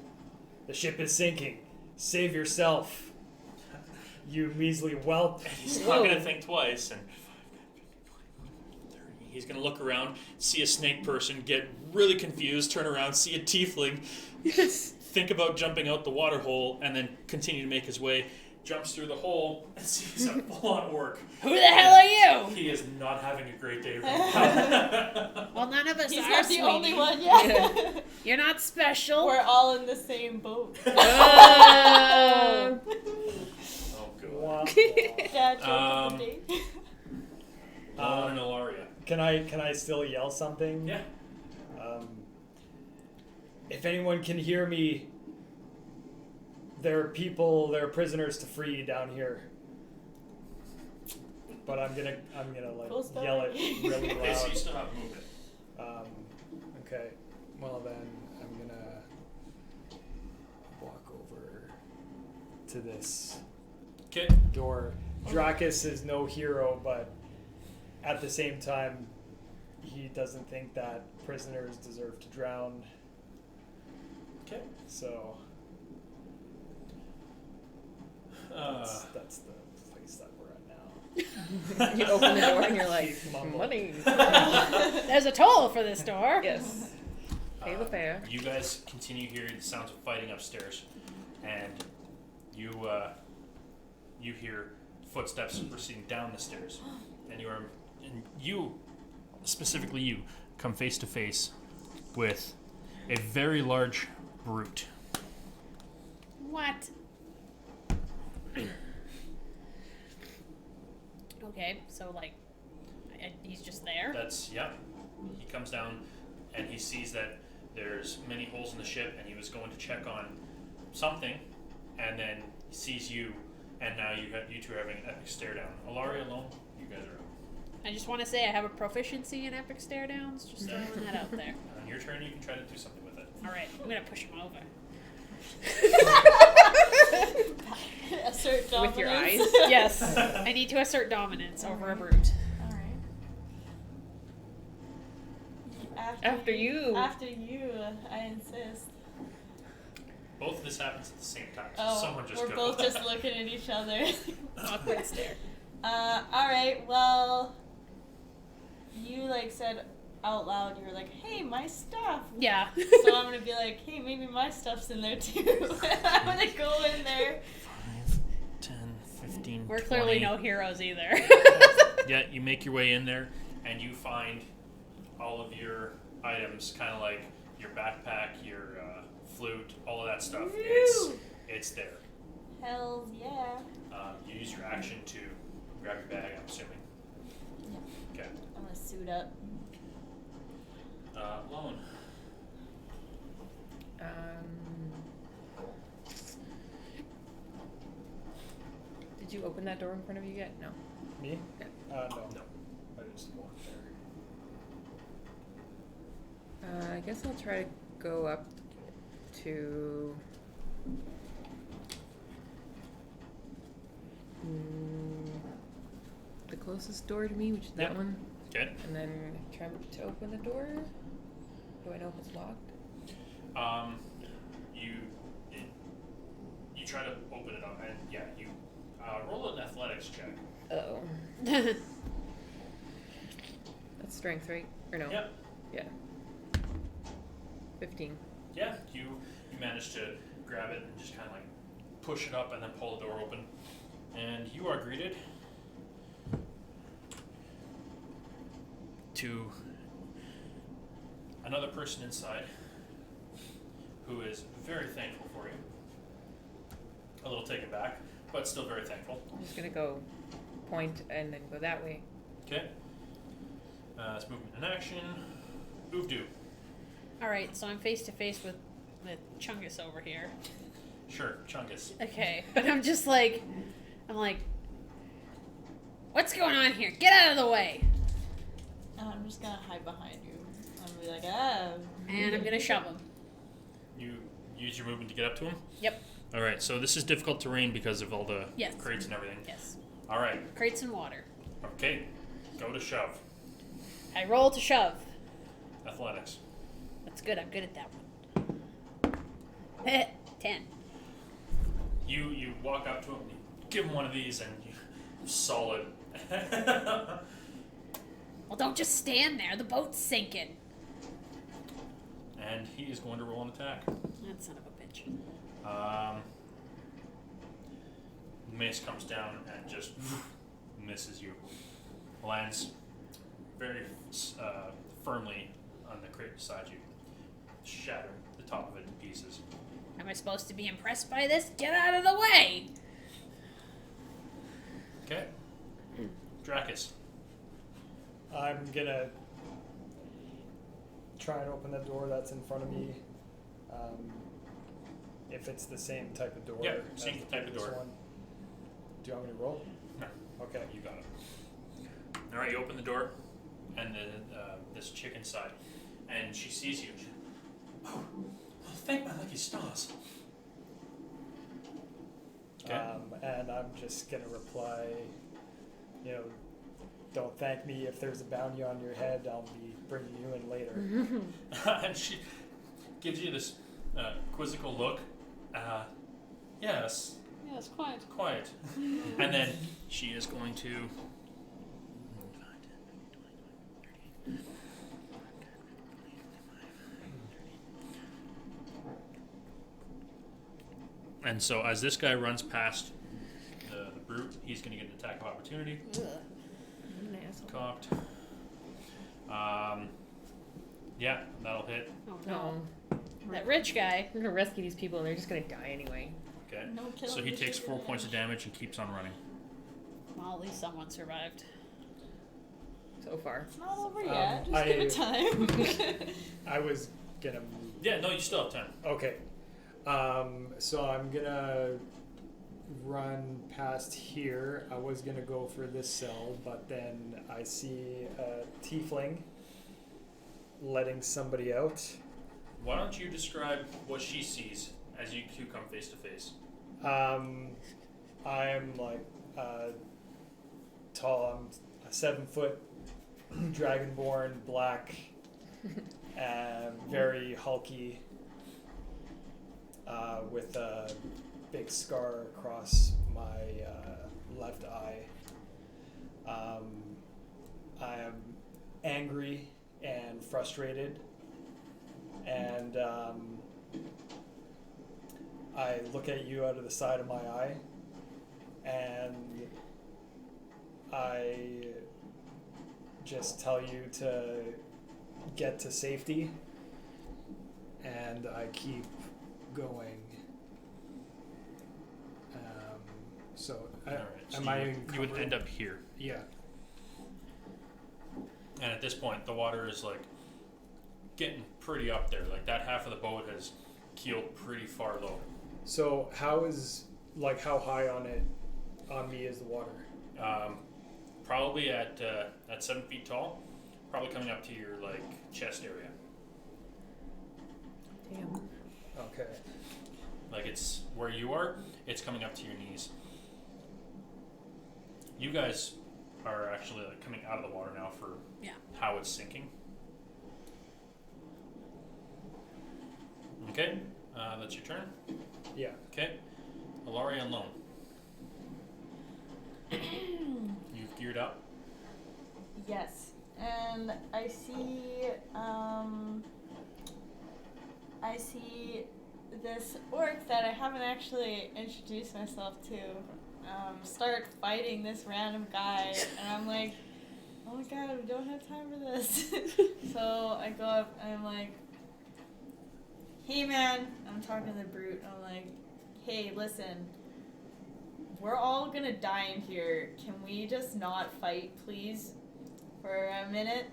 The ship is sinking. Save yourself, you measly whelp. He's not gonna think twice, and he's gonna look around, see a snake person, get really confused, turn around, see a tiefling, think about jumping out the water hole, and then continue to make his way. Jumps through the hole and sees a full-on orc. Who the hell are you? He is not having a great day right now. Well, none of us He's are, not the sweetie. only one, yeah. You're not special. We're all in the same boat. Oh, God. Dad joke of the day. Owen and Ilaria. Can I still yell something? Yeah. If anyone can hear me, there are prisoners to free down here. but I'm gonna like Cool story. yell it really Okay, so you loud. still have movement. Okay, well then I'm gonna walk over to this Okay. door. Dracus is no hero, but at the same time, he doesn't think that prisoners deserve to drown. Okay. So that's the place that we're at now. You open the door and you're like, Keith mumbled. money. There's a toll for this door. Yes. Pay the fare. You guys continue hearing the sounds of fighting upstairs, and you hear footsteps proceeding down the stairs, and you specifically you come face to face with a very large brute. What? Okay, so like, he's just there. That's He comes down, and he sees that there's many holes in the ship, and he was going to check on something, and then he sees you, and now you two are having an epic stare down. Alaria alone, you guys are out. I just want to say I have a proficiency in epic stare downs. Just throwing that out there. On your turn, you can try to do something with it. All right, I'm gonna push him over. Assert dominance. With your eyes. Yes, I need to assert dominance over a brute. Alright. After you. After you, I insist. Both of this happens at the same time. So Oh, someone just we're go. both just looking at each other. Awkward stare. Alright, well, you like said out loud, you were like, hey, my stuff. Yeah. So I'm gonna be like, hey, maybe my stuff's in there too. I'm gonna go in there. 5, 10, 15, We're 20. clearly no heroes either. Yeah, you make your way in there, and you find all of your items, kind of like your backpack, your flute, all of that stuff. Woo! It's there. Hells yeah. You use your action to grab your bag, I'm assuming. Yeah. Okay. I'm gonna suit up. Lone. Did you open that door in front of you yet? No. Me? Yeah. No. No. I just walked there. I guess I'll try to go up to the closest door to me, which is that Yep. one, Okay. and then try to open the door. Do I know if it's locked? You try to open it up, and yeah, you roll an athletics check. Oh. That's strength, right? Or no? Yep. Yeah. 15. Yeah, you manage to grab it and just kind of like push it up and then pull the door open, and you are greeted to another person inside who is very thankful for you. A little taken back, but still very thankful. I'm just gonna go point and then go that way. Okay. It's movement in action. Oovdo. All right, so I'm face to face with Chungus over here. Sure, Chungus. Okay, but I'm like, what's going on here? Get out of the way! I'm just gonna hide behind you. I'm gonna be like, ah. And I'm gonna shove him. You use your movement to get up to him? Yep. Alright, so this is difficult terrain because of all the Yes. crates and everything. Yes. Alright, Crates and water. okay. Go to shove. I roll to shove. Athletics. That's good. I'm good at that one. 10. You walk up to him, you give him one of these, and you solid. Well, don't just stand there. The boat's sinking. And he is going to roll an attack. That son of a bitch. Mace comes down and just misses you. Lands very firmly on the crate beside you, shattering the top of it to pieces. Am I supposed to be impressed by this? Get out of the way! Okay. Dracus. I'm gonna try and open the door that's in front of me. If it's the same type of door. Yeah, as same the type of previous door. one. Do you want me to roll? No. Okay. You got it. All right, you open the door, and this chick inside, and she sees you. Oh, thank my lucky stars. Okay. And I'm just gonna reply, don't thank me if there's a bounty on your head. I'll be bringing you in later. And she gives you this quizzical look. Yes, Yes, quiet. quiet. And then she is going to. And so as this guy runs past the brute, he's going to get an attack of opportunity. Ugh. An asshole. Cocked. Yeah, that'll hit. Oh no. No. That rich guy. We're gonna rescue these people and they're just gonna die anyway. Okay. No killing So he the takes sugar 4 points of rush. damage and keeps on running. Well, at least someone survived. So far. It's not over yet. Just I- give it time. I was gonna move. Yeah, no, you still have time. Okay. So I'm gonna run past here. I was gonna go for this cell, but then I see a tiefling letting somebody out. Why don't you describe what she sees as you two come face to face? I'm like tall. I'm a 7-foot dragonborn, black, very hulky, with a big scar across my left eye. I am angry and frustrated, and I look at you out of the side of my eye, and I just tell you to get to safety, and I keep going. Alright, so am I you would encumbered? end up here. Yeah. And at this point, the water is like getting pretty up there. Like that half of the boat has keeled pretty far low. So how high on me is the water? Probably at 7 feet tall. Probably coming up to your like chest area. Damn. Okay. Like it's where you are. It's coming up to your knees. You guys are actually like coming out of the water now for Yeah. how it's sinking. Okay, that's your turn. Yeah. Okay, Alari on loan. You've geared up. Yes, and I see this orc that I haven't actually introduced myself to start fighting this random guy, and I'm like, oh my god, we don't have time for this. So I go up and I'm like, hey man, I'm talking to the brute, and I'm like, hey, listen, we're all gonna die in here. Can we just not fight, please, for a minute?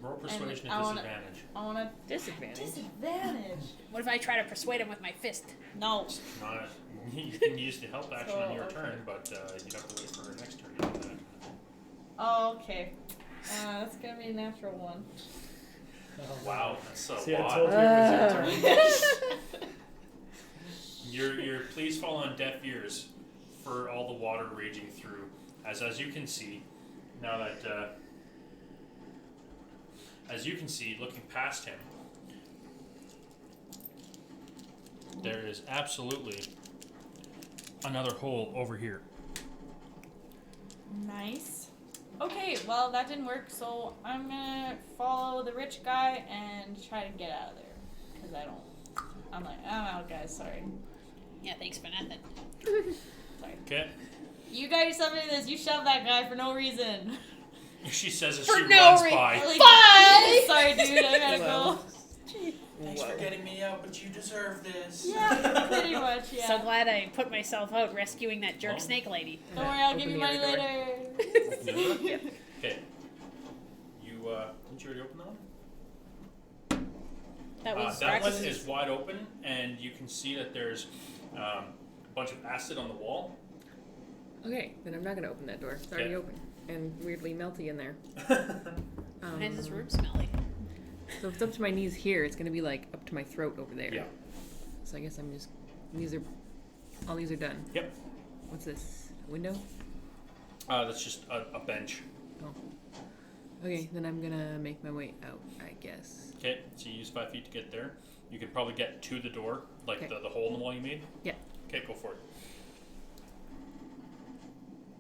Roll persuasion I at wanna- disadvantage. I wanna Disadvantage. disadvantage. What if I try to persuade him with my fist? No. Not, you can use the help action on your okay. turn, but you'd have to wait for next turn to do that. Oh, okay. That's gonna be a natural one. Wow, that's a See, I lot. told you it was your turn. Your pleas fall on deaf ears for all the water raging through. As you can see, now that as you can see, looking past him, there is absolutely another hole over here. Nice. Okay, well that didn't work, so I'm gonna follow the rich guy and try to get out of there. Cause I'm out, guys. Sorry. Yeah, thanks for nothing. Sorry. Okay. You got yourself into this. You shoved that guy for no reason. She says as For she no runs reason. by. Like, Bye! Sorry, dude. I gotta Wow. go. Thanks for getting me out, but you deserve this. Yeah, pretty much. Yeah. So glad I put myself out rescuing that jerk Oh. snake lady. Don't worry, I'll Open give you the money other door. later. Okay. You didn't you already open that one? That was that one Drax's- is wide open, and you can see that there's a bunch of acid on the wall. Okay, then I'm not gonna open that door. It's already Okay. open. and weirdly melty in there. Why is this room smelly? So if it's up to my knees here, it's gonna be like up to my throat over there. Yeah. So I guess I'm just all these are done. Yep. What's this? A window? That's just a bench. Oh. Okay, then I'm gonna make my way out, I guess. Okay, so you use 5 feet to get there. You can probably get to the door, like Okay. the hole in the wall you made. Yeah. Okay, go for it.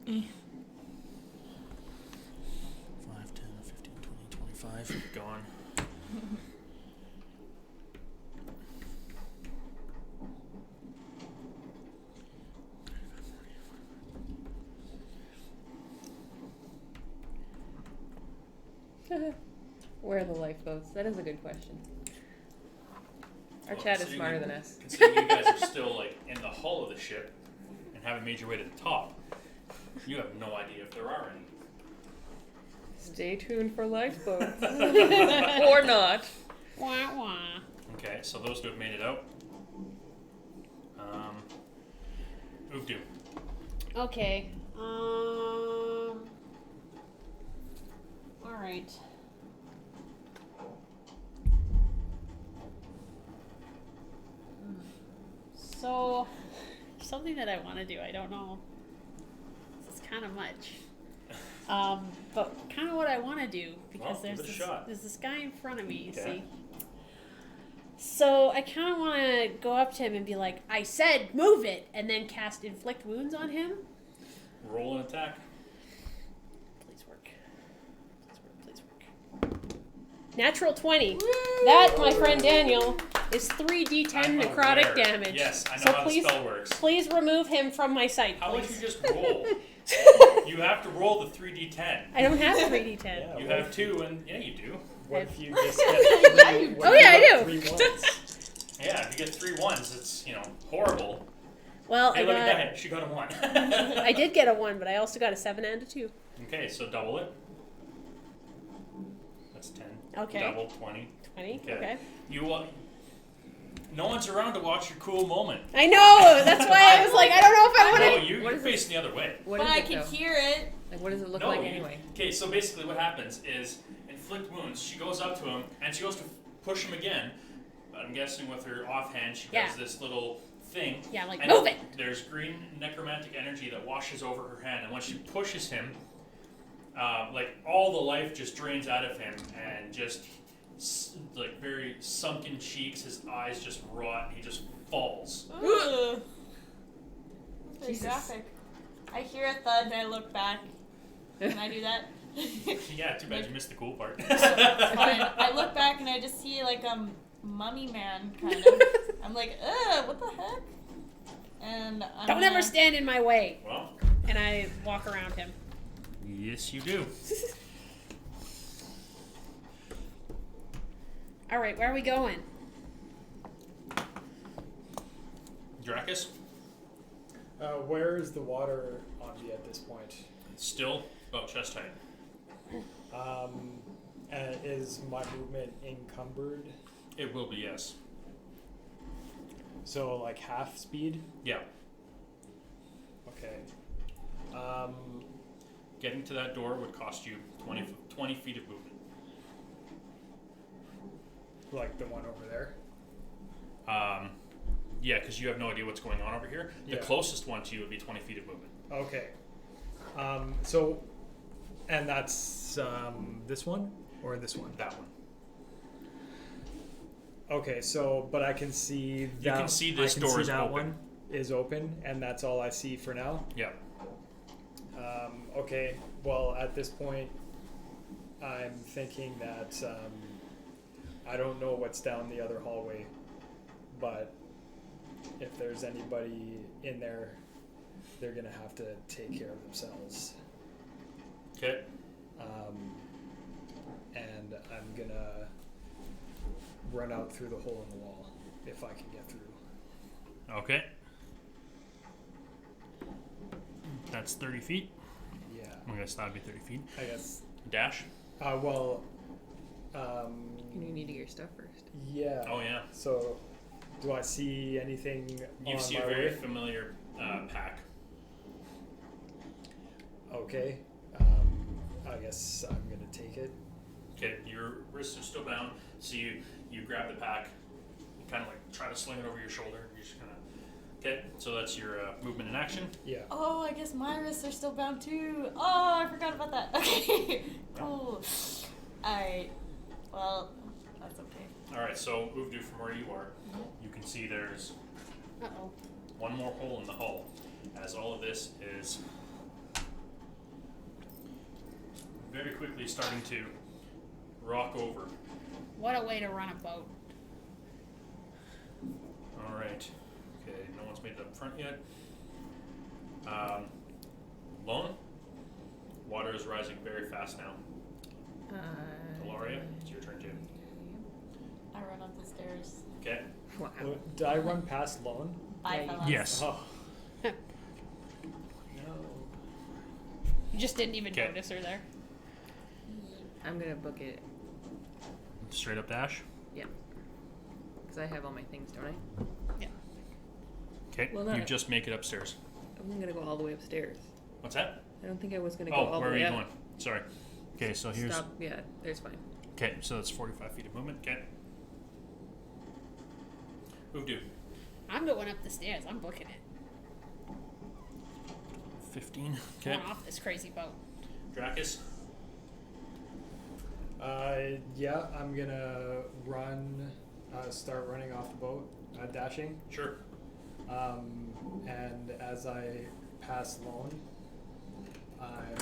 5, 10, 15, 20, 25. Gone. Where are the lifeboats? That is a good question. Our Well, chat is considering smarter you- than us. Considering you guys are still like in the hull of the ship and haven't made your way to the top, you have no idea if there are any. Stay tuned for lifeboats. Or not. Wah wah. Okay, so those two have made it out. Ugdu. Okay. All right. So, something that I want to do. I don't know. This is kind of much. But kind of what I want to do because Well, give it a shot. there's this guy in front of me. You Okay. see. So I kind of want to go up to him and be like, "I said move it," and then cast inflict wounds on him. Roll an attack. Please work. Please work. Natural 20. That, my friend Daniel, is 3d10 I'm necrotic aware. damage. Yes, I know So how please, the spell works. please remove him from my sight, How about please. you just roll? You have to roll the 3d10. I don't have 3d10. Yeah, You what have 2, and yeah, you do. If you just get three, what Oh, if yeah, you I get do. 3 ones? Yeah, if you get 3 ones, it's horrible. Well, Hey, I look got. at that! She got a 1. I did get a 1, but I also got a 7 and a 2. Okay, so double it. That's 10. Okay. Double 20. 20. Okay. Okay. You. No one's around to watch your cool moment. I know. That's why I was like, I don't know if I No, want to. What you're is facing the other way. What But is I it, can though? hear it. Like, what does it look No, like you- anyway? Okay, so basically what happens is inflict wounds. She goes up to him and she goes to push him again. But I'm guessing with her offhand, she Yeah. does this little thing. Yeah, like, and move it. There's green necromantic energy that washes over her hand, and when she pushes him, like all the life just drains out of him, and just like very sunken cheeks, his eyes just rot, and he just falls. Ugh. Very Jesus. graphic. I hear a thud and I look back. Can I do that? Yeah, too bad you missed the cool part. Fine. I look back and I just see like a mummy man kind of. I'm like, ugh, what the heck? And I'm Don't ever stand in my way. Well, And I walk around him. yes, you do. All right, where are we going? Dracus, Where is the water on me at this point? still about chest height. And is my movement encumbered? It will be, yes. So like half speed? Yeah. Okay. Getting to that door would cost you 20 feet of movement. Like the one over there? Yeah, because you have no idea what's going on over here. The Yeah. closest one to you would be 20 feet of movement. Okay. And that's this one or this one? That one. Okay, so but I can see that. You can see this I can door see is that open. one is open, and that's all I see for now. Yeah. Okay. Well, at this point, I'm thinking that I don't know what's down the other hallway, but if there's anybody in there, they're gonna have to take care of themselves. Okay. And I'm gonna run out through the hole in the wall if I can get through. Okay. That's 30 feet. Yeah, I guess that'd be 30 feet. I guess. Dash. Well, You need to get your stuff first. yeah. Oh, yeah. So, do I see anything You on see my a very way? familiar pack. Okay. I guess I'm gonna take it. Okay, your wrists are still bound, so you grab the pack, you kind of like try to sling it over your shoulder. You're just gonna. Okay, so that's your movement in action. Yeah. Oh, I guess my wrists are still bound too. Oh, I forgot about that. Okay, cool. Alright, well, that's okay. All right, so move from where you are. You can see there's Uh-oh. one more hole in the hull, as all of this is very quickly starting to rock over. What a way to run a boat. All right. Okay, no one's made it up front yet. Lone, water is rising very fast now. Ilaria, it's your turn too. I run up the stairs. Okay. Wow. Did I run past Lone? I Yeah, fell off. Yes. Oh. No. You just didn't even Okay. notice her there. I'm gonna book it. Straight up dash. Yeah. Because I have all my things, don't I? Okay. Well, you not- just make it upstairs. I'm gonna go all the way upstairs. What's that? I don't think I was gonna go Oh, all where the are way you up. going? Sorry. Okay, so here's. Stop. Yeah, there's fine. Okay, so that's 45 feet of movement. Okay. Move do. I'm going up the stairs. I'm booking it. 15. Okay. Going off this crazy boat. Dracus. Yeah, I'm gonna run, start running off the boat, dashing. Sure. And as I pass Lone, I'm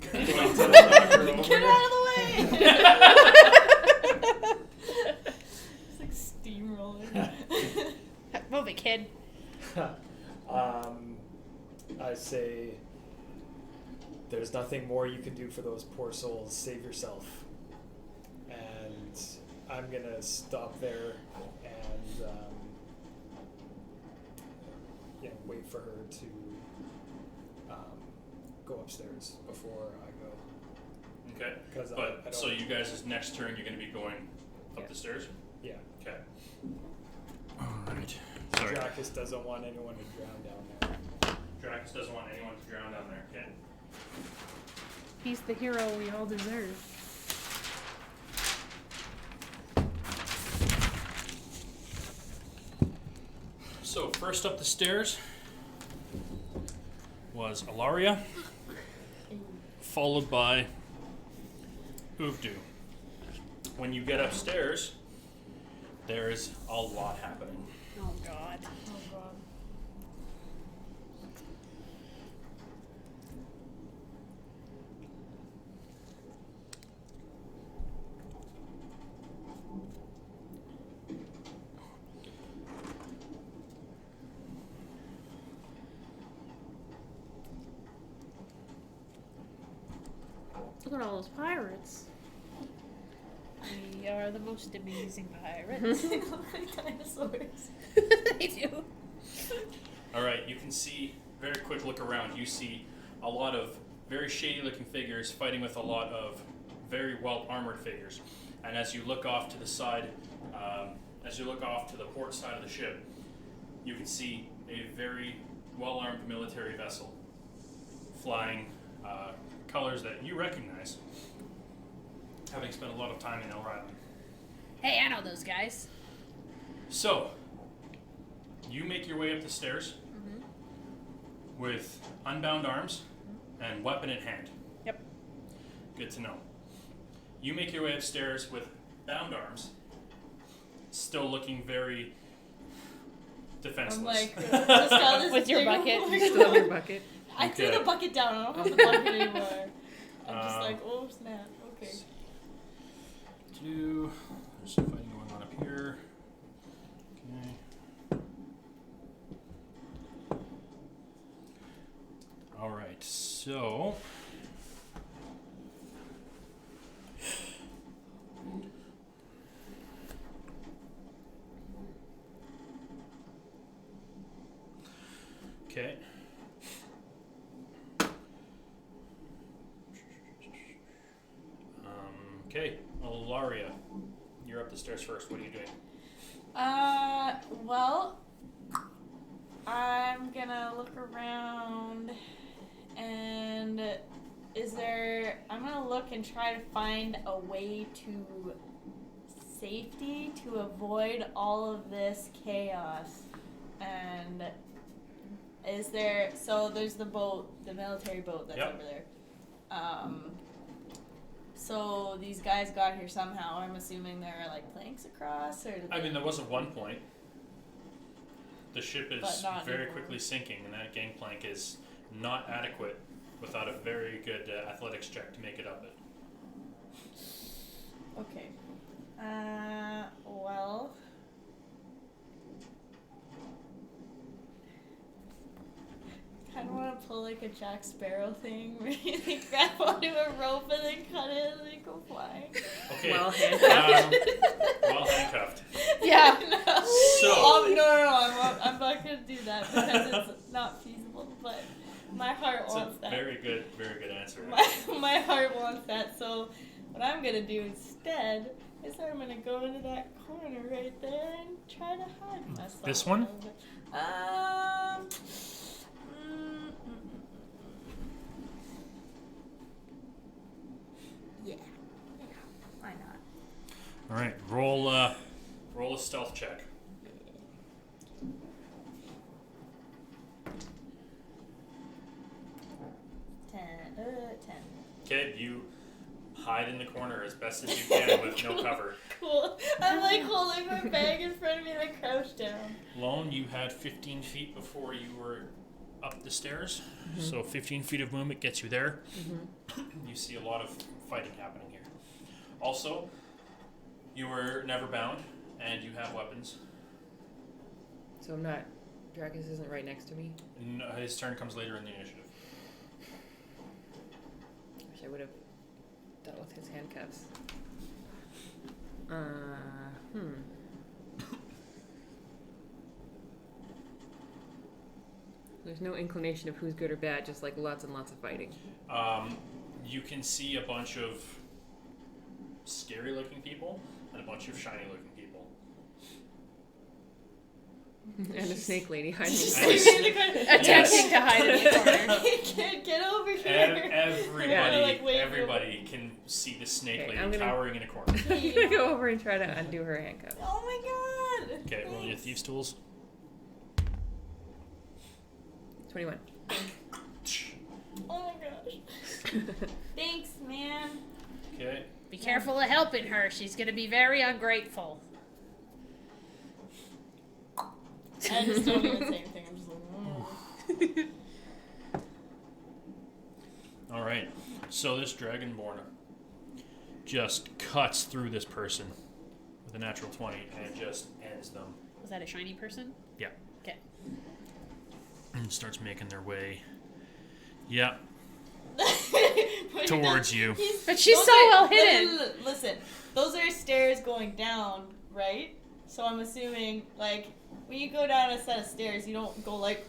going to knock her over. Get out of the way! It's like steamrolling. Move it, kid. I say, there's nothing more you can do for those poor souls. Save yourself. And I'm gonna stop there and wait for her to go upstairs before I go. Okay. 'Cause I But don't- so you guys' next turn, you're going to be going up Yeah. the stairs. Yeah. Okay. All right. Sorry. Dracus doesn't want anyone to drown down there. Dracus doesn't want anyone to drown down there. Okay. He's the hero we all deserve. So first up the stairs was Ilaria, followed by Uvdu. When you get upstairs, there is a lot happening. Oh, God. Oh god. Look at all those pirates. We are the most amazing pirates. They look like dinosaurs. They do. All right, you can see, very quick look around, you see a lot of very shady looking figures fighting with a lot of very well armored figures. And as you look off to the side, as you look off to the port side of the ship, you can see a very well armed military vessel flying colors that you recognize, having spent a lot of time in El Riley. Hey, I know those guys. So, you make your way up the stairs with unbound arms and weapon in hand. Yep. Good to know. You make your way upstairs with bound arms, still looking very defenseless. I'm like, just got this With your thing. bucket. Oh my You still have your God. bucket? I threw Okay. the bucket down. I don't have the bucket anymore. I'm just like, oh snap. Okay. There's some fighting going on up here. Okay. All right, so. Okay. Okay, Ilaria, you're up the stairs first. What are you doing? Well, I'm gonna look around and is there? I'm gonna look and try to find a way to safety to avoid all of this chaos. And is there? So there's the boat, the military boat that's Yep. over there. So these guys got here somehow. I'm assuming there are like planks across, or did I they- mean, there was at one point. The ship But is not very anymore. quickly sinking, and that gangplank is not adequate without a very good athletics check to make it up it. Okay. Well. Kind of want to pull like a Jack Sparrow thing where you like grab onto a rope and then cut it and then go flying. Okay. Well handcuffed. Well handcuffed. Yeah. So- No, I'm not gonna do that because it's not feasible. But my heart It's wants a that. very good answer. My heart wants that. So what I'm gonna do instead is I'm gonna go into that corner right there and try to hide myself. This one? a little bit. Yeah. Why not? All right, roll a stealth check. Ten. Okay, you hide in the corner as best as you can with no cover. Cool. I'm like holding my bag in front of me and I crouch down. Lone, you had 15 feet before you were up the stairs, so 15 feet of movement gets you there. You see a lot of fighting happening here. Also, you were never bound, and you have weapons. So I'm not. Dracus isn't right next to me. No, his turn comes later in the initiative. Wish I would have dealt with his handcuffs. There's no inclination of who's good or bad, just like lots and lots of fighting. You can see a bunch of scary-looking people and a bunch of shiny-looking people. And a snake lady hiding. Just And- leave me in the corner. Attempting to hide in the corner. Get over here. Everybody, Yeah, like, wait, everybody can see the snake Okay, lady I'm gonna- cowering in a corner. I'm gonna go over and try to undo her handcuffs. Oh my god. Okay, roll your Thanks. thieves' tools. 21. Oh my gosh. Thanks, man. Okay. Be careful of helping her. She's gonna be very ungrateful. I just don't even say anything. I'm just like, All right. So this dragonborn just cuts through this person with a natural 20 and just ends them. Was that a shiny person? Yeah. Okay. And starts making their way. Yeah. But Towards you. But she's those so are- well hidden. Listen, those are stairs going down, right? So I'm assuming, like, when you go down a set of stairs, you don't go like,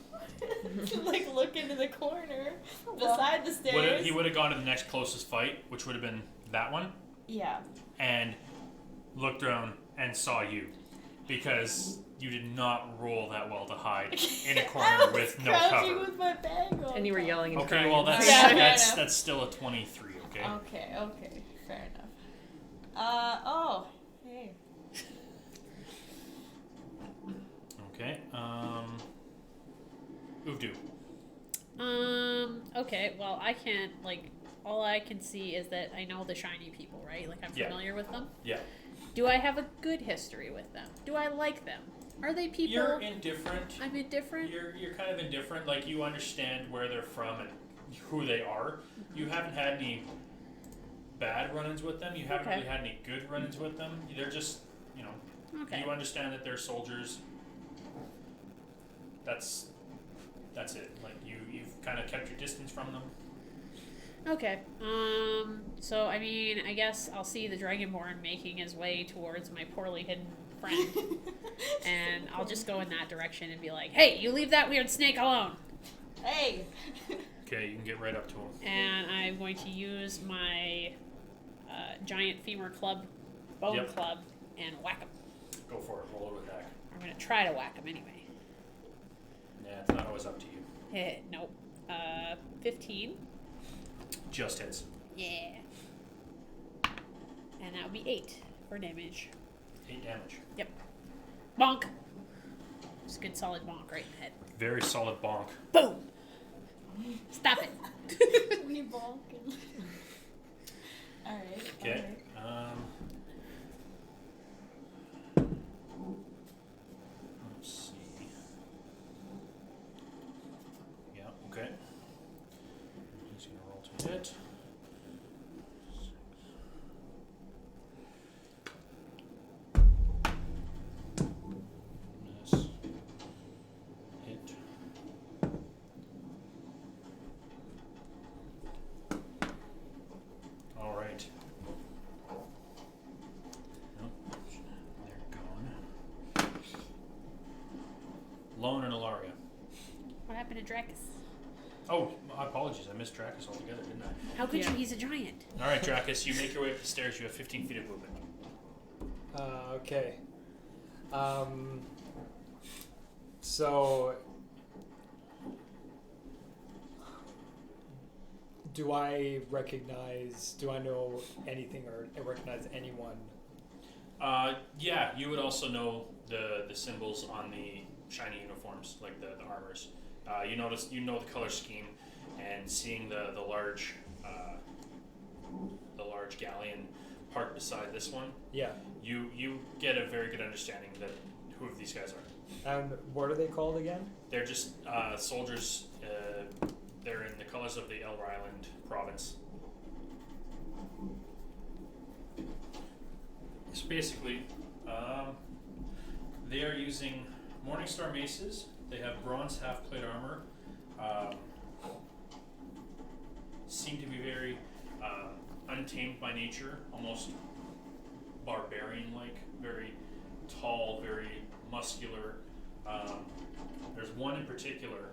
like look into the corner beside the stairs. He would have gone to the next closest fight, which would have been that one, Yeah. and looked around and saw you, because you did not roll that well to hide in a I corner was with no crouching cover. with my bag on. And you were yelling and Okay, crying. well that's Yeah, fair that's enough. that's still a 23. Okay. Okay, fair enough. Oh, hey. Okay. Uvdu. Okay, well, I can't, like, all I can see is that I know the shiny people, right? Like, I'm Yeah. familiar with them. Yeah. Do I have a good history with them? Do I like them? Are they people? You're indifferent. I'm indifferent? You're kind of indifferent. Like you understand where they're from and who they are. You haven't had any bad run-ins with them. You haven't Okay. really had any good run-ins with them. They're just, you know, Okay. you understand that they're soldiers. That's it. Like you've kind of kept your distance from them. Okay. So, I mean, I guess I'll see the Dragonborn making his way towards my poorly hidden friend. And I'll just go in that direction and be like, hey, you leave that weird snake alone. Hey. Okay, you can get right up to him. And I'm going to use my giant femur club, bone Yep. club, and whack him. Go for it. Roll it attack. I'm going to try to whack him anyway. Yeah, it's not always up to you. Nope. 15. Just hits. Yeah. And that would be 8 for damage. 8 damage. Yep. Bonk. Just a good solid bonk right in the head. Very solid bonk. Boom. Stop it. We bonk. Alright. Okay. Let's see. Yeah. Okay. He's gonna roll to hit. Miss. Hit. All right. Nope. They're gone. Lone and Ilaria. What happened to Dracus? Oh, my apologies. I missed Dracus altogether, didn't I? How could Yeah. you? He's a giant. All right, Dracus, you make your way up the stairs. You have 15 feet of movement. Okay. So, do I know anything or recognize anyone? Yeah, you would also know the symbols on the shiny uniforms, like the armors. You know the color scheme, and seeing the large galleon parked beside this one, Yeah. you get a very good understanding that who of these guys are. And what are they called again? They're just soldiers. They're in the colors of the Elder Island province. So basically, they are using Morningstar maces. They have bronze half-plate armor. Seem to be very untamed by nature, almost barbarian-like. Very tall, very muscular. There's one in particular.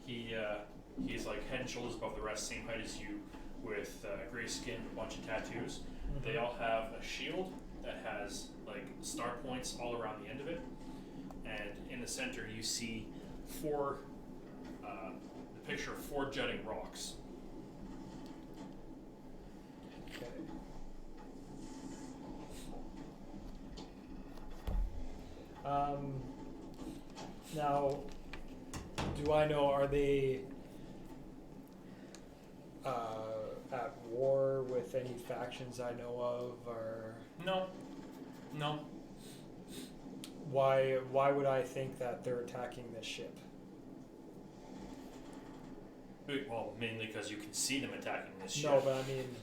He's like head and shoulders above the rest, same height as you, with gray skin, a bunch of tattoos. They all have a shield that has like star points all around the end of it, and in the center you see the picture of 4 jutting rocks. Okay. Now, do I know, are they at war with any factions I know of, or No. why would I think that they're attacking this ship? Well, mainly because you can see them attacking this ship. No, but I mean,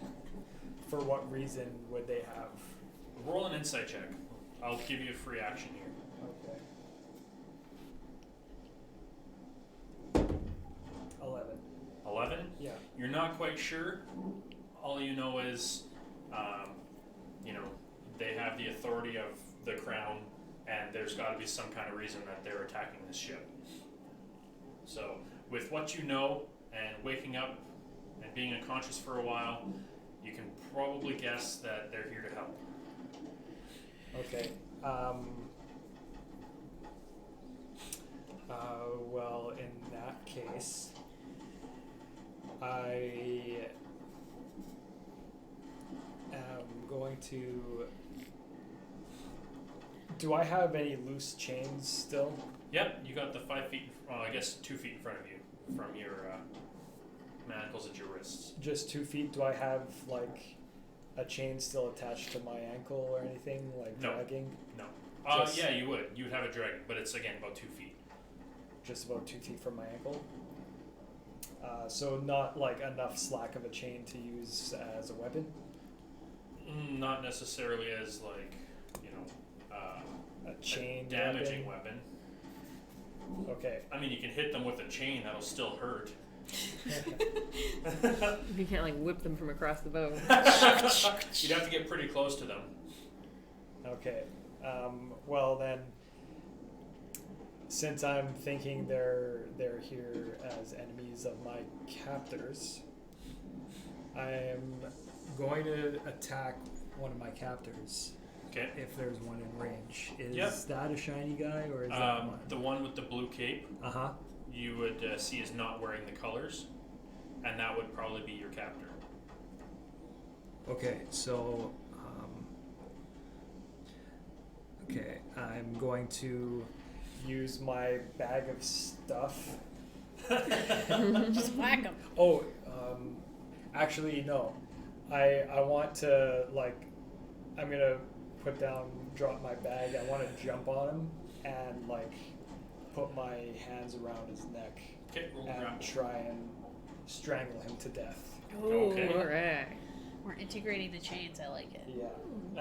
for what reason would they have? Roll an insight check. I'll give you a free action here. Okay. 11. 11? Yeah. You're not quite sure. All you know is, they have the authority of the crown, and there's got to be some kind of reason that they're attacking this ship. So, with what you know, and waking up and being unconscious for a while, you can probably guess that they're here to help. Okay. Well, in that case, I am going to. Do I have any loose chains still? Yep, you got the 5 feet, I guess 2 feet in front of you from your manacles at your wrists. Just 2 feet. Do I have like a chain still attached to my ankle or anything, like No. dragging? No. Just- Yeah, you would. You would have a dragon, but it's again about 2 feet. Just about 2 feet from my ankle. So not like enough slack of a chain to use as a weapon. Not necessarily as like, A chain damaging weapon. Okay. I mean, you can hit them with a chain; that'll still hurt. You can't like whip them from across the boat. You'd have to get pretty close to them. Okay. Well then, since I'm thinking they're here as enemies of my captors, I am going to attack one of my captors. Okay. If there's one in range. Is Yep. that a shiny guy or is that one? The one with the blue cape, Uh-huh. you would see is not wearing the colors. and that would probably be your captor. Okay, so okay, I'm going to use my bag of stuff. Just whack him. Oh, actually no. I want to I'm gonna drop my bag. I want to jump on him and put my hands around his neck Okay, roll the and grapple. try and strangle him to death. Okay. All right. We're integrating the chains. I like it. Yeah,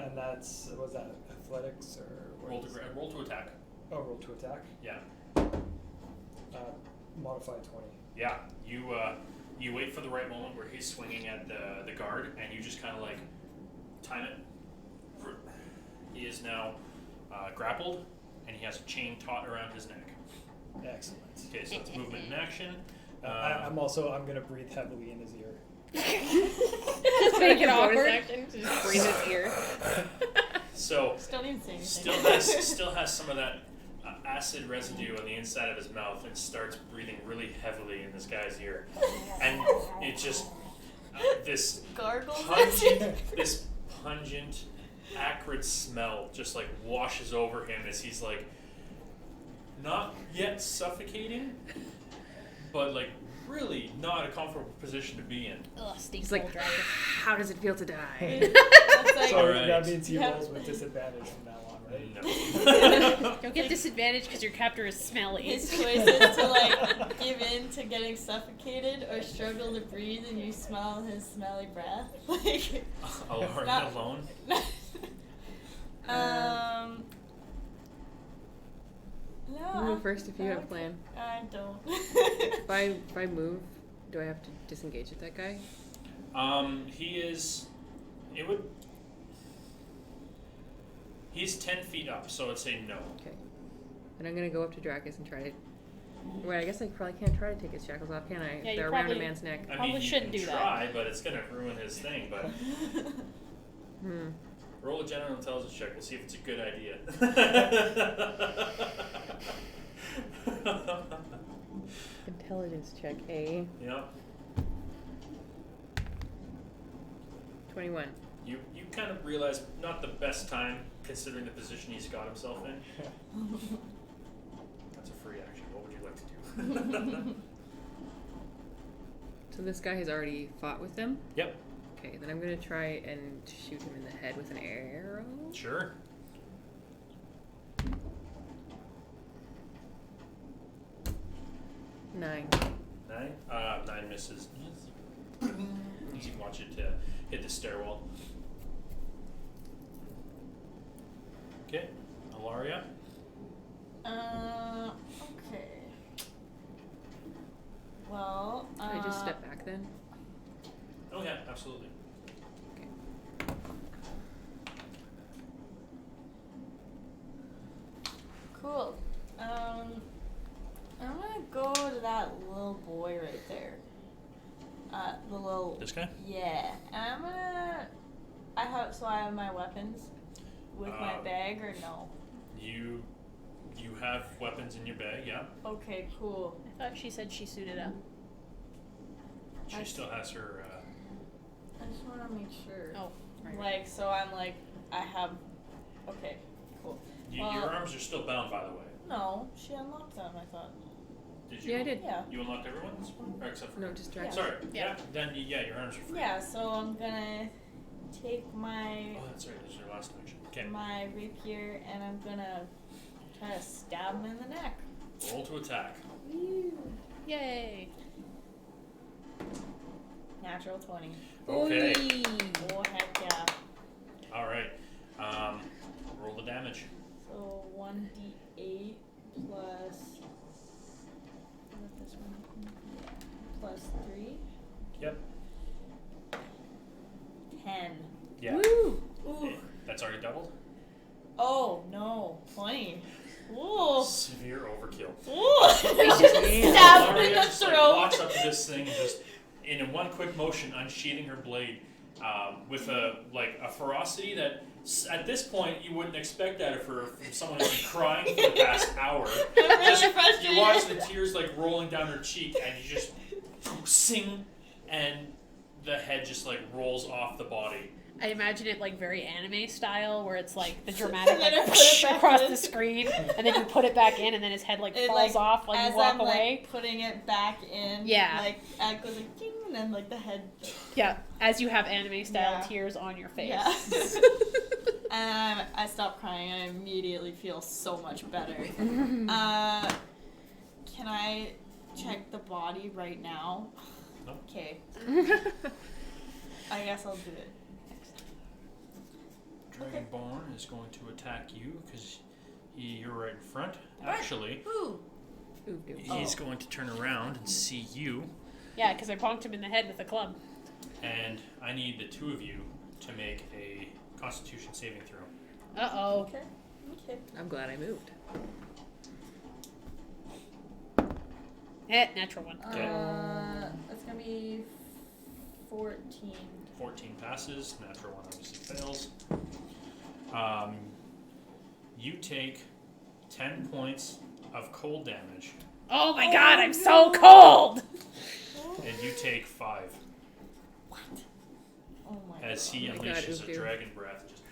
and was that athletics or what Roll is to it? roll to attack. Oh, roll to attack. Yeah. Modified 20. Yeah. You wait for the right moment where he's swinging at the guard, and you just kind of time it. He is now grappled, and he has a chain taut around his neck. Excellent. Okay, so it's movement in action. I'm gonna breathe heavily in his ear. Just make it awkward. Action to just breathe his ear. So Just don't even say anything. still has some of that acid residue on the inside of his mouth, and starts breathing really heavily in this guy's ear, and it just this Gargles. pungent, acrid smell just washes over him as he's not yet suffocating, but really not a comfortable position to be in. Ugh, stinky He's like, old dragon. how does it feel to die? That's like, So Alright. that means he Yeah. rolls with disadvantage from now on, right? No. Don't get disadvantage because your captor is smelly. his choice is to give in to getting suffocated or struggle to breathe, and you smell his smelly breath. Are not- you alone? No. Move first if you have a plan. I don't. If I move, do I have to disengage with that guy? He is. It would. He's 10 feet up, so I'd say no. Okay. And I'm gonna go up to Dracus and try to. Wait, I guess I probably can't try to take his shackles off, can I? Yeah, you They're around a probably- man's neck. I Probably mean, you shouldn't can do that. try, but it's gonna ruin his thing. But Hmm. roll a general intelligence check. We'll see if it's a good idea. Intelligence check A. Yeah. 21. You kind of realize not the best time considering the position he's got himself in. That's a free action. What would you like to do? So this guy has already fought with them? Yep. Okay, then I'm gonna try and shoot him in the head with an arrow. Sure. 9. 9? 9 misses. You can watch it hit the stairwell. Okay. Alaria? Okay. Well, Can I just step back then? Oh yeah, absolutely. Cool. I'm gonna go to that little boy right there. The little. This guy? Yeah, and I'm gonna. I have my weapons with my bag or no? You have weapons in your bag, yeah. Okay, cool. I thought she said she suited up. She still has her I just want to make sure. Oh, right. So I'm I have. Okay, cool. your arms are still bound, by the way. No, she unlocked them. I thought. Did you? Yeah, I did. Yeah. You unlocked everyone's? Or except for No, just Dracus. Sorry. Yeah. Yeah. Then your arms are free. Yeah. So I'm gonna take my Oh, that's right. That's your last action. Okay. my rapier and I'm gonna try to stab him in the neck. Roll to attack. Yay. Natural 20. Okay. Oh heck yeah. All right. Roll the damage. So 1d8 plus. Is that this one? Yeah. Plus 3. Yep. 10. Yeah. Woo! Ooh. That's already doubled. Oh no. 20. Ooh. Severe overkill. Ooh. He just stabbed him in Alaria the just throat. walks up to this thing and just, in one quick motion, unsheathing her blade with a ferocity that at this point you wouldn't expect that of her from someone who's been crying for the past hour. I'm really Just, frustrated. you watch the tears rolling down her cheek, and you just sing, and the head just like rolls off the body. I imagine it like very anime style, where it's like the dramatic And then like, I put it back across in. the screen, and then you put it back in, and then his head like It, falls off like as you walk I'm, away. Like, putting it back in. Yeah. Like it goes like ding, and then like the head. Yeah, as you have anime style Yeah. tears on your face. Yeah. And I stop crying. I immediately feel so much better. Can I check the body right now? No. Okay. I guess I'll do it. Dragonborn is going to attack you because you're right in front. Actually, Ooh. Ooh, dude. he's going to turn around and see you, Yeah, because I bonked him in the head with a club. and I need the two of you to make a Constitution saving throw. Uh-oh. Okay. Okay. I'm glad I moved. Natural one. Okay. That's gonna be 14. 14 passes. Natural one obviously fails. You take 10 points of cold damage, Oh my god, I'm so cold! and you take 5 Oh my as he Oh my God, unleashes a Uku. dragon breath. Just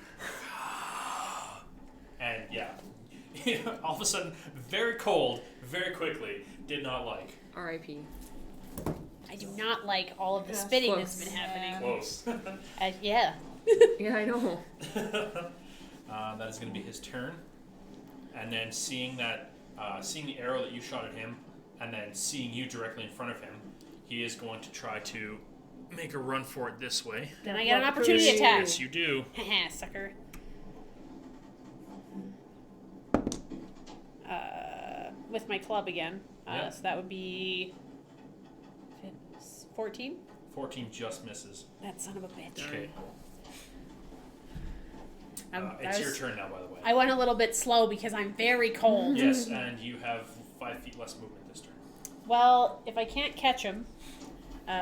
and yeah, all of a sudden, very cold, very quickly. Did not like. R.I.P. I do not like all of the Yes. spitting Close. that's been happening. Close. Yeah. Yeah, I know. That is going to be his turn, and then seeing that, seeing the arrow that you shot at him, and then seeing you directly in front of him, he is going to try to make a run for it this way. Then I get an opportunity Yes, attack. Yes, you do. Haha, sucker. With my club again. Yeah. So that would be 14? 14 just misses. That son of a bitch. Okay. I It's your was- turn now, by the way. I went a little bit slow because I'm very cold. Yes, and you have 5 feet less movement this turn. Well, if I can't catch him,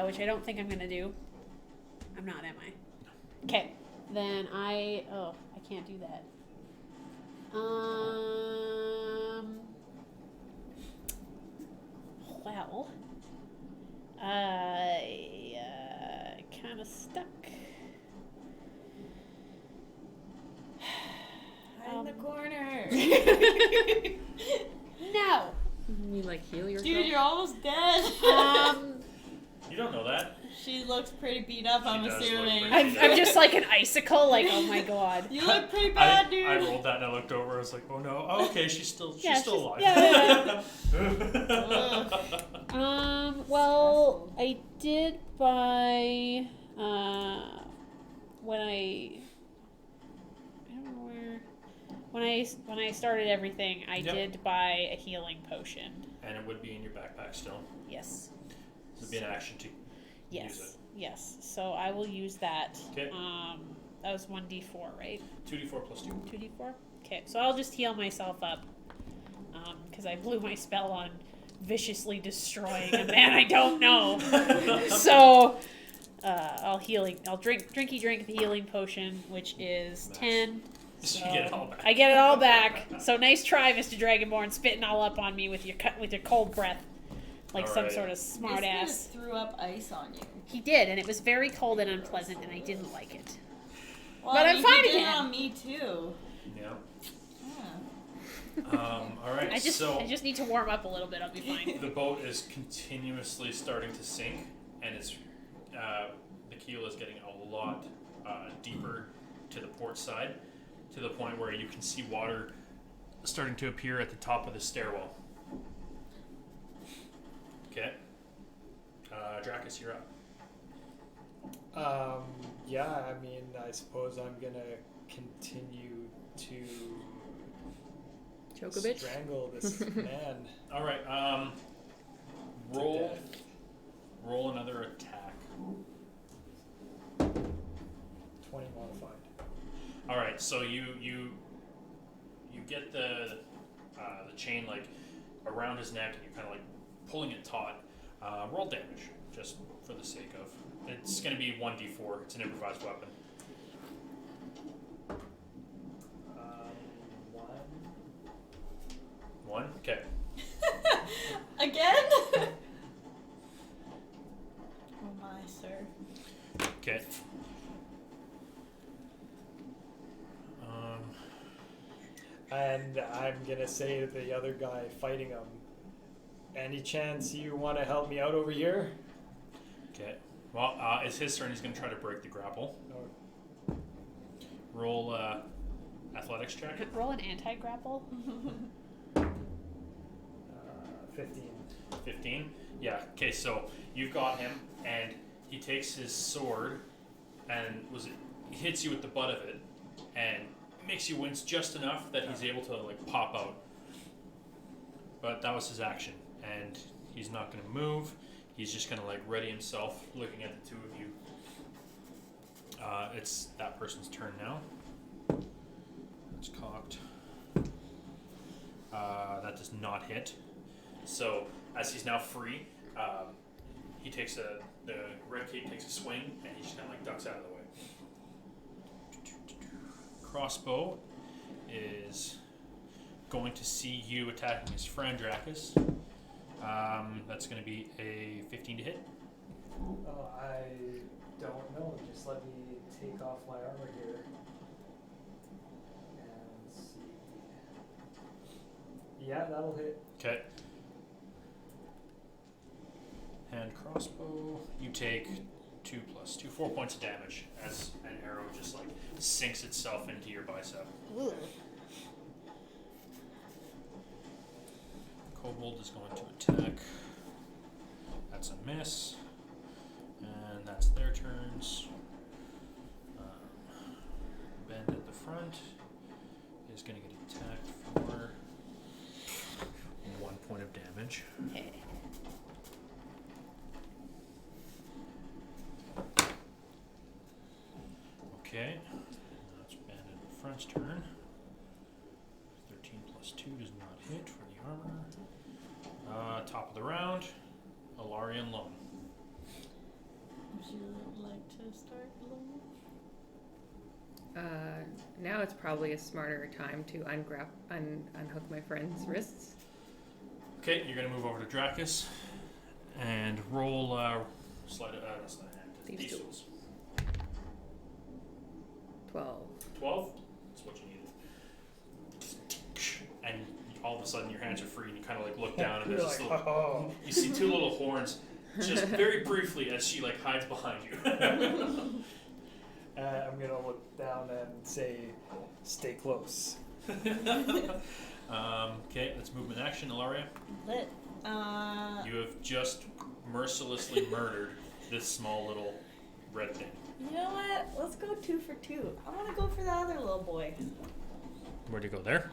which I don't think I'm gonna do, I'm not, am I? Okay, then I can't do that. Well, I kind of stuck. Hide in the corner. No. You like heal yourself? Dude, you're almost dead. You don't know that. She looks pretty beat up, I'm She does look assuming. pretty- I'm just like an icicle. Like, oh my god. You look pretty bad, dude. I rolled that and I looked over. I was like, oh no. Oh, okay, she's still alive. yeah. Ugh. Well, I did buy when I don't know where when I started everything, I Yep. did buy a healing potion. And it would be in your backpack still. Yes. This would be an action to use Yes. it. Yes. So I will use that. 'Kay. That was 1d4, right? 2d4 plus 2. 2d4? Okay, so I'll just heal myself up. Because I blew my spell on viciously destroying a man I don't know. So, I'll drink the healing potion, which is Nice. 10. So you get it all back. I get it all back. So nice try, Mr. Dragonborn, spitting all up on me with your cold breath. Like some Alright. sort of smart This ass. just threw up ice on you. He did, and it was very cold and unpleasant, and I didn't like it. Well, But I I'm mean, fine he did again. it on me too. Yeah. Yeah. All right. I just need to warm up a little bit. I'll be fine. The boat is continuously starting to sink, and it's the keel is getting a lot deeper to the port side, to the point where you can see water starting to appear at the top of the stairwell. Okay. Dracus, you're up. Yeah, I mean, I suppose I'm gonna continue to Choke a bitch? strangle this man All right. to Roll. death. Roll another attack. 20 modified. All right. So you get the chain like around his neck, and you're kind of like pulling it taut. Roll damage, just for the sake of. It's going to be 1d4. It's an improvised weapon. 1. Okay. Again? Oh my, Okay. And I'm gonna say to the other guy fighting him, any chance you want to help me out over here? Okay. Well, it's his turn. He's going to try to break the grapple. Or Roll athletics check. Roll an anti-grapple. 15. 15. Yeah. Okay. So you've got him, and he takes his sword, and he hits you with the butt of it, and makes you wince just enough that he's able to like pop out. But that was his action, and he's not going to move. He's just going to like ready himself, looking at the two of you. It's that person's turn now. It's cocked. That does not hit. So as he's now free, he takes the red cape takes a swing, and he just kind of like ducks out of the way. Crossbow is going to see you attacking his friend Dracus. That's going to be a 15 to hit. Oh, I don't know. Just let me take off my armor here and see. Yeah, that'll hit. Okay. Hand crossbow. You take 2 + 2, 4 points of damage as an arrow just like sinks itself into your bicep. Ooh. Kobold is going to attack. That's a miss. And that's their turns. Bend at the front is going to get attacked for 1 point of damage. Okay. Okay. That's Bandit at the front's turn. 13 + 2 does not hit for the armor. Top of the round, Alarian Lone. Would you like to start, Lone? Now it's probably a smarter time to unhook my friend's wrists. Okay, you're going to move over to Dracus and roll slide hand. Thieves' Thieves' Tools. Tools. 12. 12? That's what you needed. And all of a sudden your hands are free and you kind of like look down and You're there's this like, little, oh. you see 2 little horns just very briefly as she like hides behind you. I'm gonna look down and say, stay close. Okay, let's movement action, Ilaria. Lit. You have just mercilessly murdered this small little red thing. You know what? Let's go 2 for 2. I want to go for the other little boy. Where'd you go there?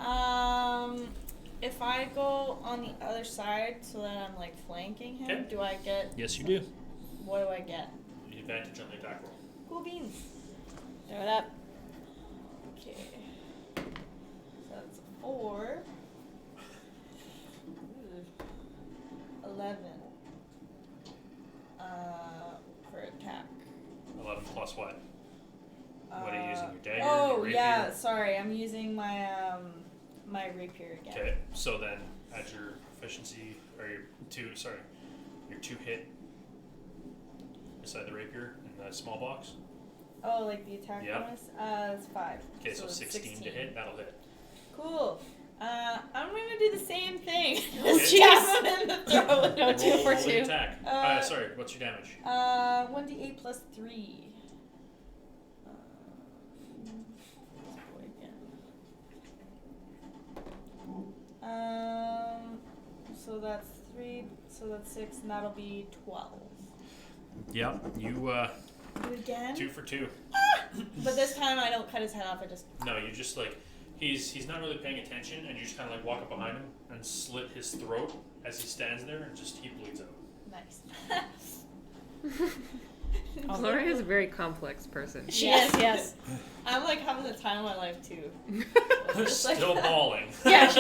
If I go on the other side so that I'm like flanking him, Okay. do I get? Yes, you do. What do I get? The advantage on the attack roll. Cool beans. Throw it up. Okay. So that's 4. 11. For attack. 11 plus what? What are you using? Your dagger? Oh your rapier? yeah, sorry. I'm using my my rapier again. Okay, so then add your efficiency, or your 2 hit beside the rapier in the small box. Oh, like the attack Yep. bonus? It's 5. Okay, so 16 to hit, that'll hit. Cool. I'm gonna do the same thing. Okay. Stab him in the throat. Go 2 for Roll the 2. attack. Sorry, what's your damage? 1d8 plus 3. So that's 3, so that's 6, and that'll be 12. Yep, you Do it again? 2 for 2. But this time I don't cut his head off, I just... No, you just like he's not really paying attention, and you just kind of like walk up behind him and slit his throat as he stands there, and just he bleeds out. Nice. Gloria is a very complex person. She is, yes. I'm like having the time of my life too. Still bawling. Yeah,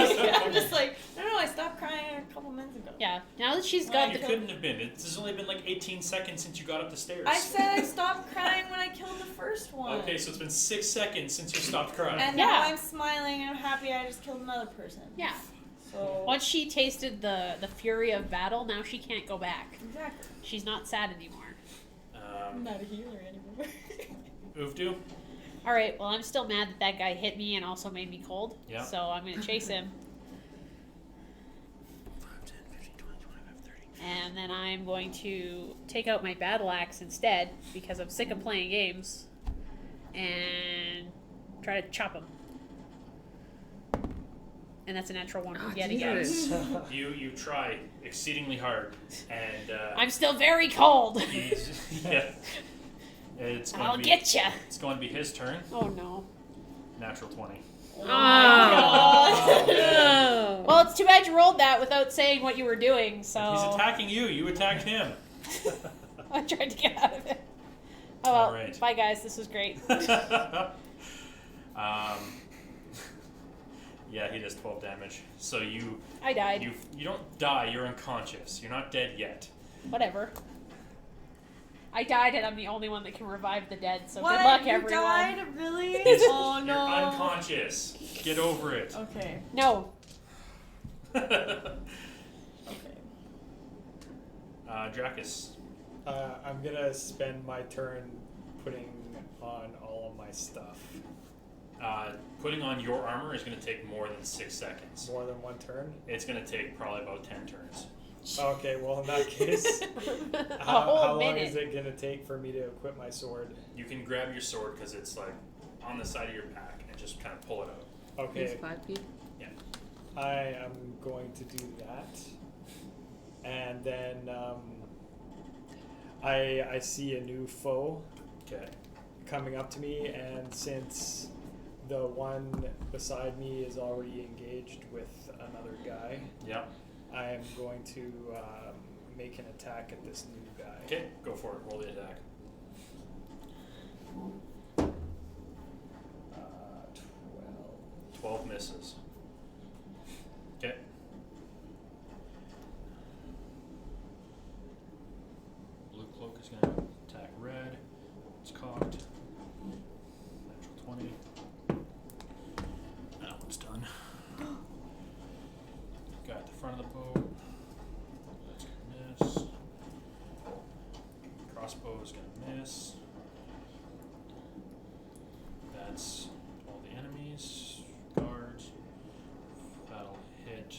I'm just like, no, I stopped crying a couple minutes ago. Yeah. Now that she's Well, got you the couldn't have been. It's only been like 18 seconds since you got up the stairs. I said I stopped crying when I killed the first one. Okay, so it's been 6 seconds since you stopped crying. And Yeah. now I'm smiling and I'm happy I just killed another person. Yeah. So Once she tasted the fury of battle, now she can't go back. exactly. She's not sad anymore. I'm not a healer anymore. Uvdu? All right. Well, I'm still mad that guy hit me and also made me cold. Yeah. So I'm gonna chase him, 5, 10, 15, 20, 25, 30. and then I'm going to take out my battle axe instead because I'm sick of playing games, and try to chop him. And that's a natural one Oh, yet again. Jesus. You try exceedingly hard, and I'm still very cold. yeah. It's going I'll to be, get ya. It's going to be his turn. Oh no. Natural 20. Oh. Oh. Well, it's too bad you rolled that without saying what you were doing. So He's attacking you. You attacked him. I tried to get out of it. Oh well. All right. Bye guys. This was great. Yeah, he does 12 damage. So I died. you don't die. You're unconscious. You're not dead yet. Whatever. I died, and I'm the only one that can revive the dead. So What? good luck, You everyone. died? Really? Oh You're no. unconscious. Get over it. Okay. No. Okay. Dracus. I'm gonna spend my turn putting on all of my stuff. Putting on your armor is going to take more than 6 seconds. More than one turn? It's going to take probably about 10 turns. Okay, well in that case, A how whole long minute. is it gonna take for me to equip my sword? You can grab your sword because it's like on the side of your pack and just kind of pull it out. He's Okay, 5 feet. I am going to do that, and then I see a new foe Okay. coming up to me, and since the one beside me is already engaged with another guy, Yep. I am going to make an attack at this new guy. Okay, go for it. Roll the attack. 12. 12 misses. Okay. Blue cloak is going to attack red. It's cocked. Natural 20. That one's done. Guy at the front of the boat. That's going to miss. Crossbow is going to miss. That's all the enemies. Guards. That'll hit.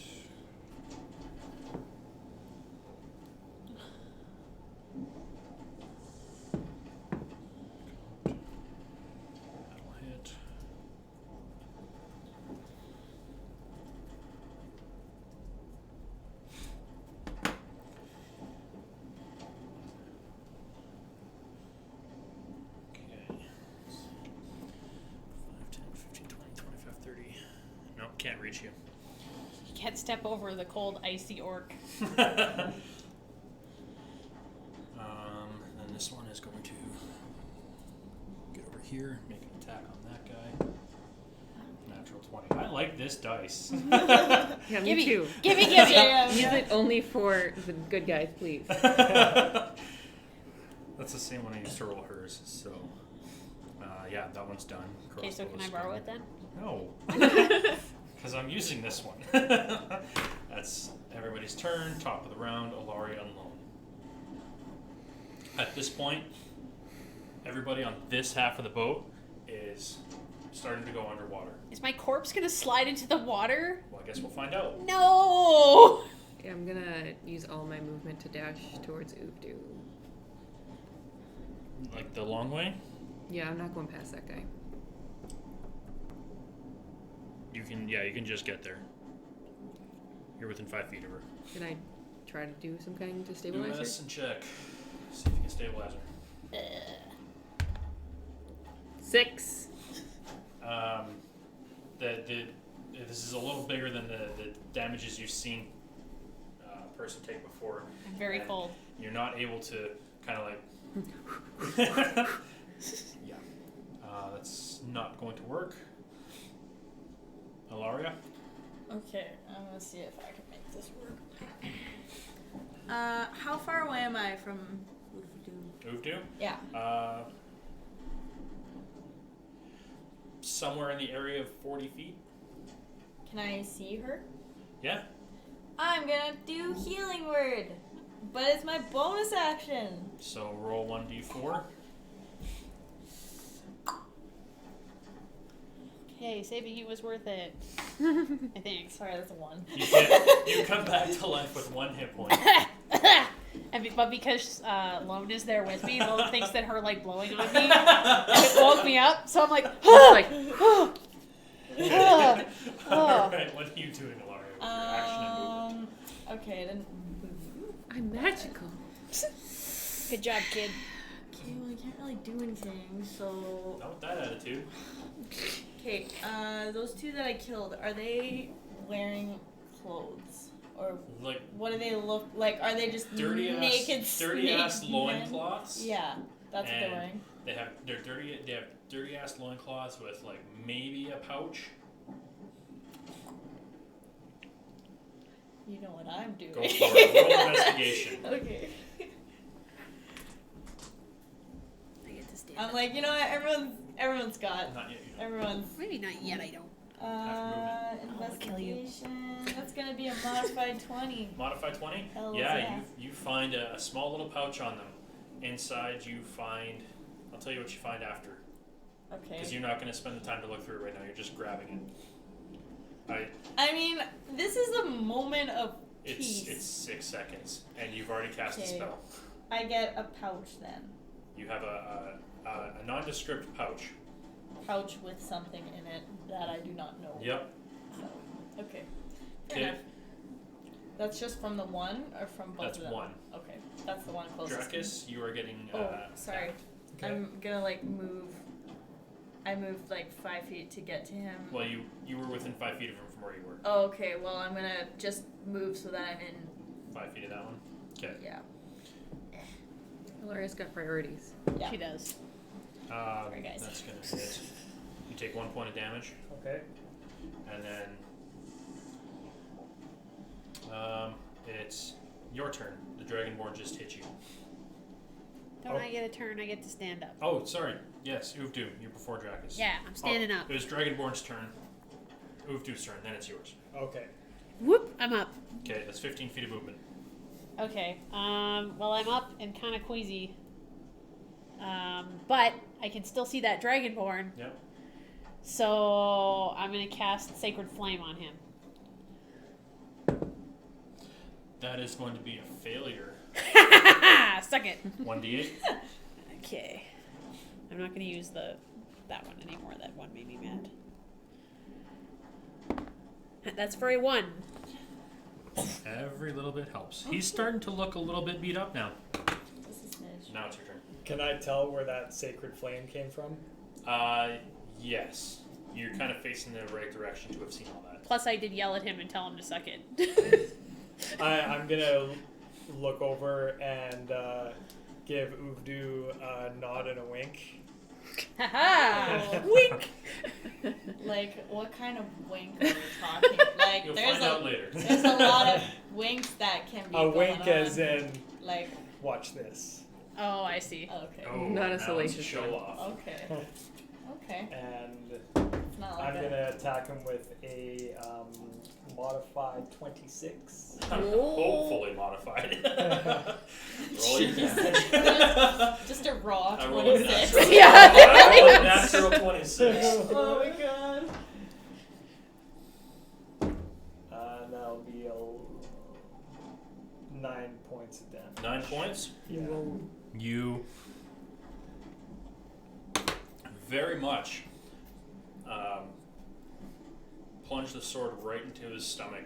That'll hit. Okay. 5, 10, 15, 20, 25, 30. Nope, can't reach you. You can't step over the cold, icy orc. Then this one is going to get over here, make an attack on that guy. Natural 20. I like this dice. Yeah, me Gimme, too. gimme. Use it only for the good guys, please. That's the same one I used to roll hers. So, yeah, that one's done. Okay, so can I Crossbow's borrow done. it then? No. Because I'm using this one. That's everybody's turn. Top of the round, Alari on loan. At this point, everybody on this half of the boat is starting to go underwater. Is my corpse gonna slide into the water? Well, I guess we'll find out. No! Yeah, I'm gonna use all my movement to dash towards Uvdu. Like the long way? Yeah, I'm not going past that guy. You can just get there. You're within 5 feet of her. Can I try to do some kind to Do stabilize a her? medicine check. See if you can stabilize her. 6. This is a little bigger than the damages you've seen a person take before. I'm very And cold. You're not able to kind of like. Yeah. That's not going to work. Alaria? Okay, I'm gonna see if I can make this work. How far away am I from Uvdu? Uvdu? Yeah. Somewhere in the area of 40 feet. Can I see her? Yeah. I'm gonna do healing word. But it's my bonus action. So roll 1d4. Okay, saving you was worth it. I think. Sorry, that's a 1. You come back to life with 1 hit point. But because Lone is there with me, Lone thinks that her like blowing on me it woke me up. So I'm like, Alright, what are you doing, Alara, with your action and movement? Okay, then. I'm magical. good job, kid. Okay, well, I can't really do anything, so. Not with that attitude. Okay, those 2 that I killed, are they wearing clothes? Or Like what do they look like? Are they just dirty naked ass snake loincloths. men? Yeah, that's what they're And wearing. They have dirty ass loincloths with like maybe a pouch. You know what I'm doing. Go for it. Roll investigation. Okay. I get to stand I'm up. like, you know what? Everyone's got. Not yet. You don't. Everyone's. Maybe not yet. I don't. Have I'll kill you. Investigation. That's gonna be a modified 20. Modify 20? Hells Yeah, yeah. you find a small little pouch on them. Inside you find, I'll tell you what you find after. Because Okay. you're not going to spend the time to look through it right now. You're just grabbing it. I mean, this is a moment of It's peace. 6 seconds, and you've already cast a Okay. spell. I get a pouch then. You have a nondescript pouch. Pouch with something in it that I do not know. Yep. So, okay. Fair Okay. enough. That's just from the one or from both That's of them? one. Okay, that's the one closest. to me. Dracus, you are getting. Oh, sorry. Okay. I'm gonna like move. I moved like 5 feet to get to him. Well, you were within 5 feet of him from where you were. Oh, okay. Well, I'm gonna just move so that I'm in. 5 feet of that one. Okay. Yeah. Alaria's got priorities. Yeah. She does. Sorry, guys. That's going to hit. You take 1 point of damage, Okay. and then it's your turn. The Dragonborn just hit you. Don't Oh. I get a turn? I get to stand up. Oh, sorry. Yes, Uvdu. You're before Dracus. Yeah, I'm standing up. It was Dragonborn's turn. Uvdu's turn. Then it's yours. Okay. Whoop! I'm up. Okay, that's 15 feet of movement. Okay. Well, I'm up and kind of queasy. But I can still see that Dragonborn. Yep. So I'm gonna cast Sacred Flame on him. That is going to be a failure. Suck it. 1d8. Okay. I'm not gonna use that one anymore. That one made me mad. That's for a 1. Every little bit helps. He's starting to look a little bit beat up now. Just a smidge. Now it's your turn. Can I tell where that sacred flame came from? Yes. You're kind of facing the right direction to have seen all that. Plus, I did yell at him and tell him to suck it. I'm gonna look over and give Uvdu a nod and a wink. Haha! Wink! Like, what kind of wink are we talking? Like, You'll there's find out later. there's a lot of winks that can be A going wink on. as in, Like, watch this. Oh, I see. okay. Oh, Not a now it's salacious show one. off. Okay. Okay. And It's not like I'm that. gonna attack him with a modified 26. Hopefully modified. Roll your damage. Just a raw I rolled a 26. natural. Yeah. I rolled a natural 26. Oh my god. That'll be 9 points of damage. 9 points. Yeah. You very much plunge the sword right into his stomach,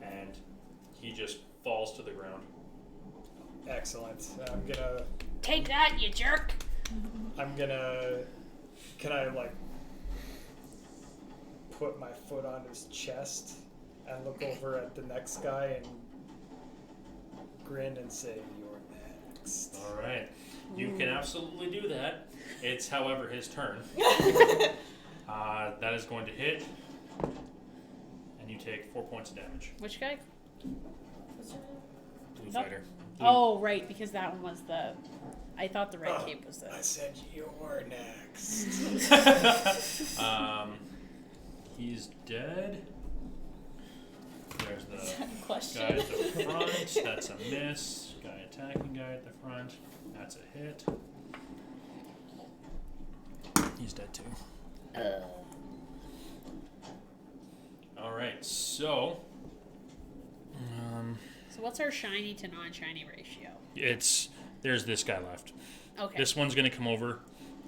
and he just falls to the ground. Excellent. I'm gonna. Take that, you jerk! Can I like put my foot on his chest and look over at the next guy and grin and say, "You're next." All right, you can absolutely do that. It's, however, his turn. That is going to hit, and you take 4 points of damage. Which guy? Blue Nope. fighter. Oh, right, because that one was the. I thought the red Oh, cape was the. I said you're next. He's dead. There's the Is that a question? guy at the front. That's a miss. Guy attacking guy at the front. That's a hit. He's dead too. All right, so So what's our shiny to non-shiny ratio? there's this guy left. Okay. This one's gonna come over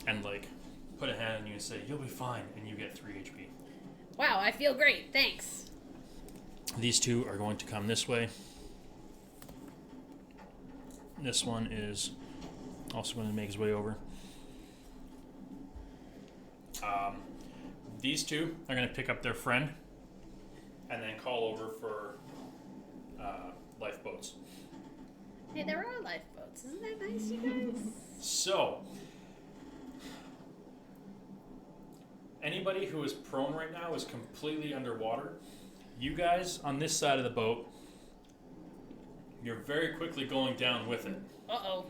and like put a hand on you and say you'll be fine, and you get 3 HP. Wow, I feel great. Thanks. These two are going to come this way. This one is also going to make his way over. These two are going to pick up their friend and then call over for lifeboats. Hey, there are lifeboats. Isn't that nice, you guys? So, anybody who is prone right now is completely underwater. You guys on this side of the boat, you're very quickly going down with it. Uh-oh.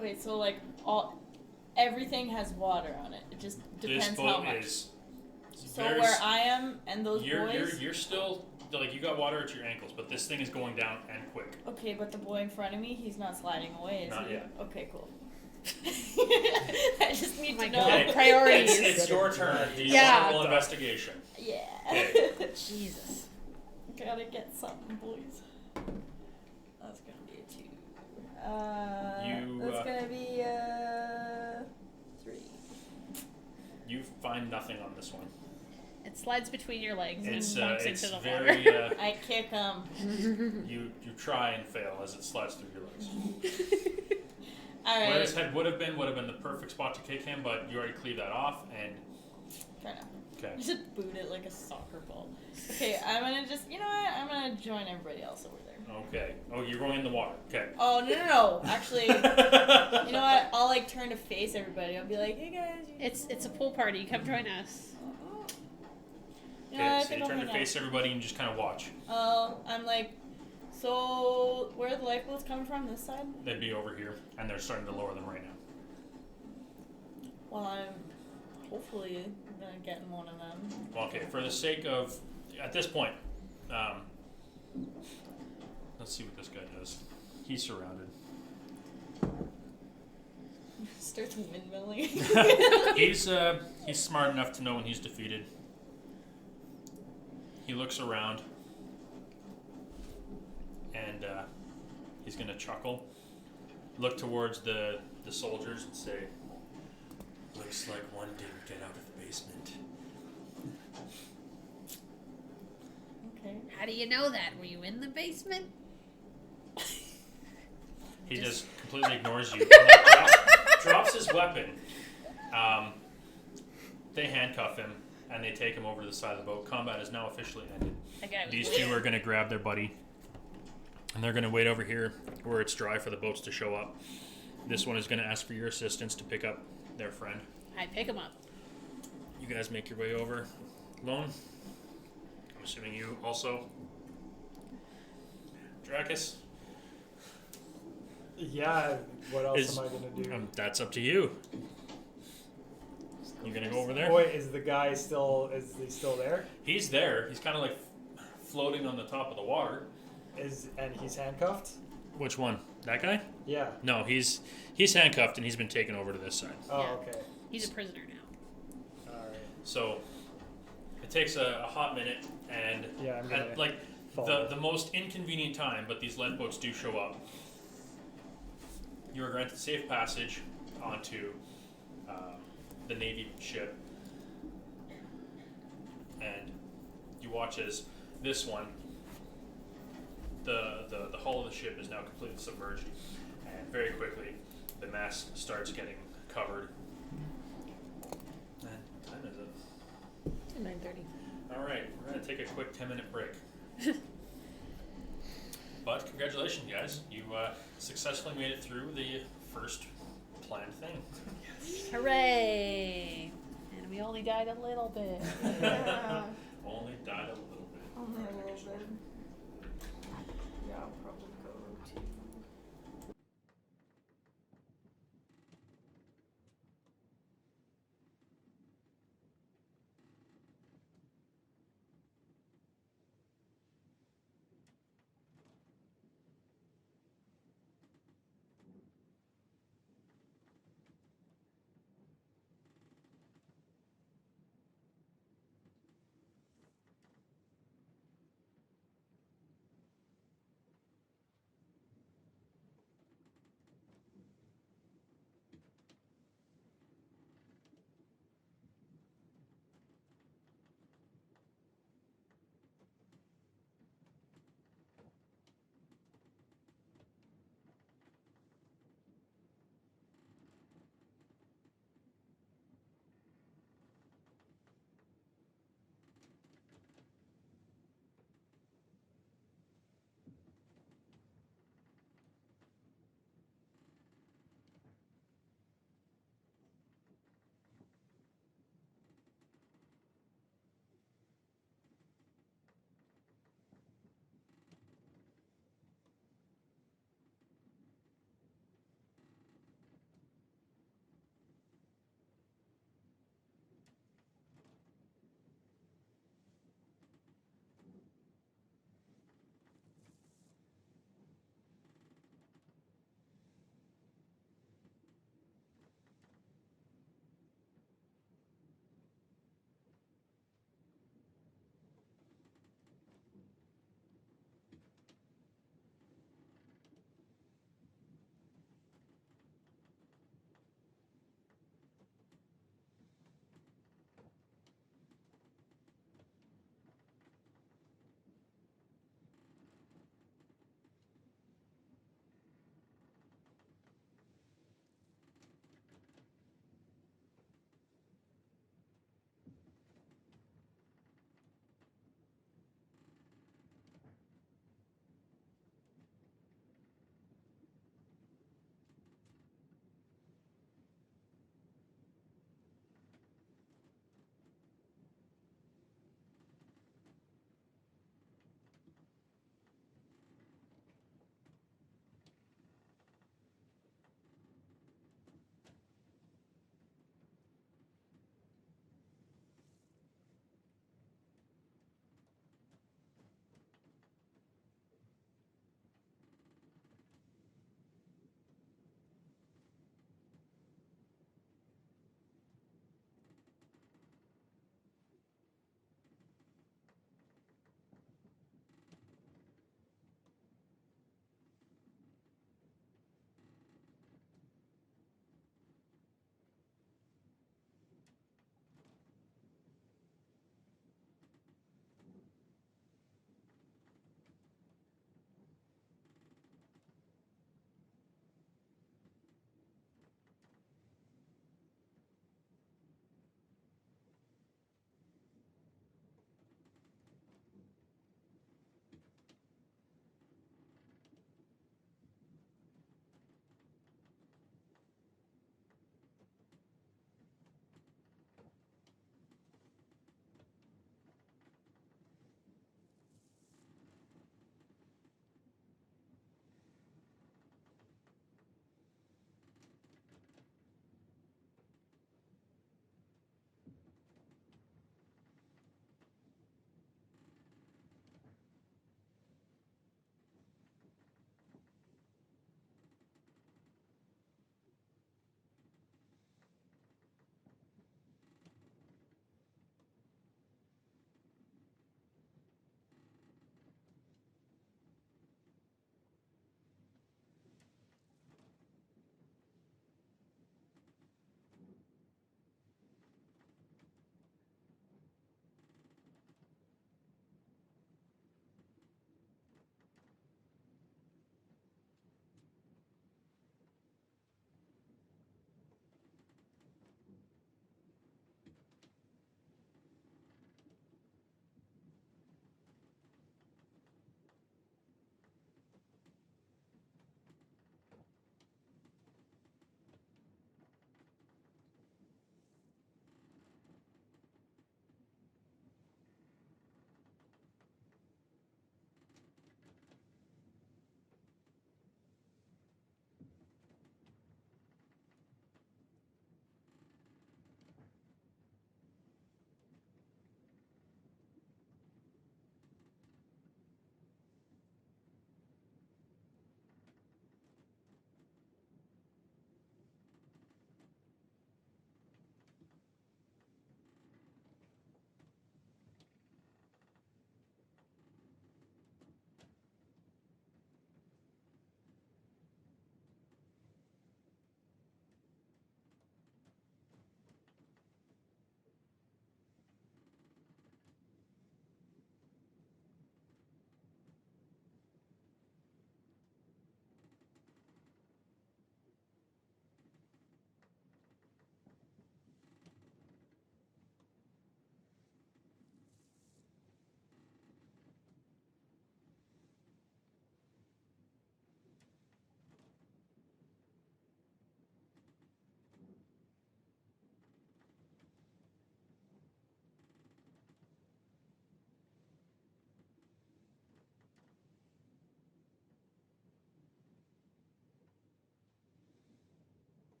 Wait, so like everything has water on it. It just depends This how boat much. is So very where I am and those boys. you're still like you got water at your ankles, but this thing is going down and quick. Okay, but the boy in front of me, he's not sliding away, is Not he? yet. Okay, cool. I just need Oh my to know. God. Priorities. It's your turn. Do you Yeah. want to roll investigation? Yeah. Okay. Jesus. Gotta get something, boys. That's gonna be a 2. That's gonna be 3. You find nothing on this one. It slides between your legs It's and bumps it's into the very water. I kick him. you try and fail as it slides through your legs. All Where right. his head would have been the perfect spot to kick him, but you already cleaved that off and Try now. okay. You should boot it like a soccer ball. Okay, I'm gonna just, you know what? I'm gonna join everybody else over there. Okay. Oh, you're going in the water. Okay. Oh, no. Actually, you know what? I'll like turn to face everybody. I'll be like, hey guys. It's a pool party. Come join us. You know what? I Okay, so think you I'll turn to hang out. face everybody and just kind of watch. I'm like, so where are the lifeboats coming from? This side? They'd be over here, and they're starting to lower them right now. Well, I'm hopefully gonna get in one of them. Well, okay, for the sake of, at this point, let's see what this guy does. He's surrounded. Starts windmilling. He's smart enough to know when he's defeated. He looks around, and he's gonna chuckle, look towards the soldiers, and say, "Looks like one didn't get out of the basement." Okay. How do you know that? Were you in the basement? He just completely ignores you. Drops his weapon. They handcuff him, and they take him over to the side of the boat. Combat is now officially ended. That guy was These weird. two are going to grab their buddy, and they're going to wait over here where it's dry for the boats to show up. This one is going to ask for your assistance to pick up their friend. I pick him up. You guys make your way over. Lone, I'm assuming you also. Dracus, Yeah, what else am I gonna do? that's up to you. You gonna go over there? Oh, wait, is the guy still? Is he still there? He's there. He's kind of like floating on the top of the water. And he's handcuffed? Which one? That guy? Yeah. No, he's handcuffed and he's been taken over to this side. Oh, Yeah. okay. He's a prisoner now. All right. So it takes a hot minute, and Yeah, I'm gonna at like follow. the most inconvenient time, but these lifeboats do show up. You are granted safe passage onto the Navy ship, and you watch as this one, the hull of the ship is now completely submerged, and very quickly the mast starts getting covered. And what time is it? 9:30. All right, we're gonna take a quick 10-minute break. But congratulations, guys! You successfully made it through the first planned thing. Hooray! And we only died a little bit. Only died a little bit. Only a little bit. Yeah, I'll probably go to.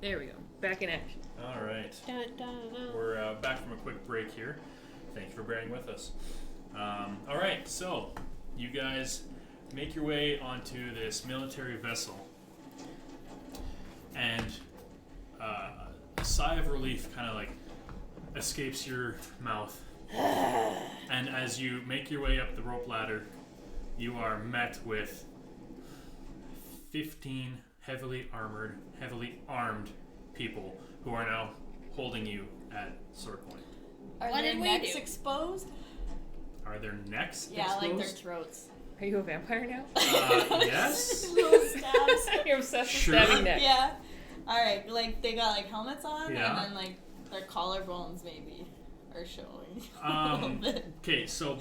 There we go. Back in action. All right. Dun, dun, dun. We're back from a quick break here. Thank you for bearing with us. All right, so you guys make your way onto this military vessel, and a sigh of relief kind of like escapes your mouth. And as you make your way up the rope ladder, you are met with 15 heavily armored, heavily armed people who are now holding you at sword point. Are What their did we necks do? exposed? Are their necks Yeah, exposed? like their throats. Are you a vampire now? Yes. Little stabs. You're obsessed Sure. with stabbing necks. Yeah. Alright, like they got like helmets on Yeah. and then like their collarbones maybe are showing a little bit. Okay, so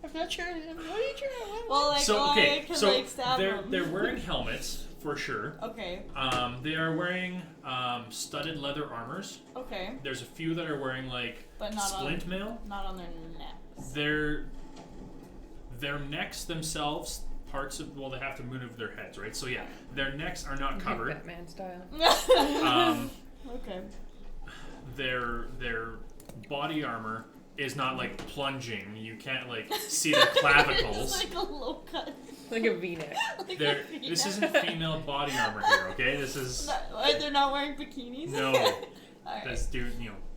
I'm not sure. I'm not sure. Well, like so I okay, can so like stab they're them. they're wearing helmets for sure. Okay, They are wearing studded leather armors. okay. There's a few that are wearing like But not splint mail. not on their necks. Their necks themselves, parts of they have to move their heads, right? So yeah, their necks are not covered. Batman style. Okay. Their body armor is not like plunging. You can't like see their clavicles. It's like a low cut. Like a V-neck. Like There, a this V-neck. isn't female body armor here, okay? This is They're not wearing bikinis? no. Alright. That's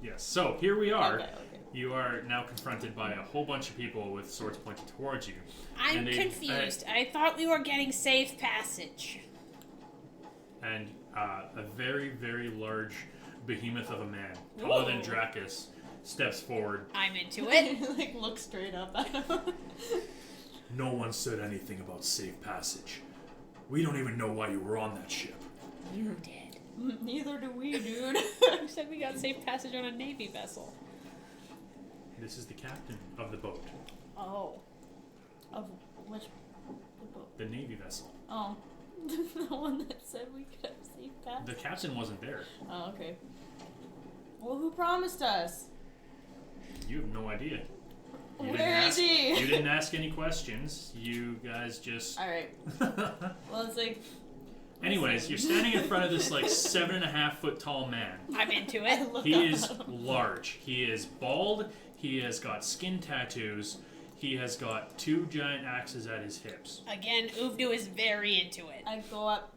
yes. So here we are. Okay. You are now confronted by a whole bunch of people with swords pointed towards you. I'm And they- confused. I thought we were getting safe passage. And a very, very large behemoth of a man, taller than Ooh. Dracus, steps forward. I'm into it. Like look straight up at him. No one said anything about safe passage. We don't even know why you were on that ship. You did. Neither do we, dude. You said we got safe passage on a Navy vessel. This is the captain of the boat, Oh. Of which the boat? the Navy vessel. Oh. The one that said we could have safe pass? The captain wasn't there. Oh, okay. Well, who promised us? You have no idea. You Where is he? You didn't ask any questions. You guys just. Alright. Well, it's like. Anyways, you're standing in front of this like 7.5 foot tall man. I'm into I it. look He up is at him. large. He is bald. He has got skin tattoos. He has got 2 giant axes at his hips. Again, Uvdu is very into it. I go up.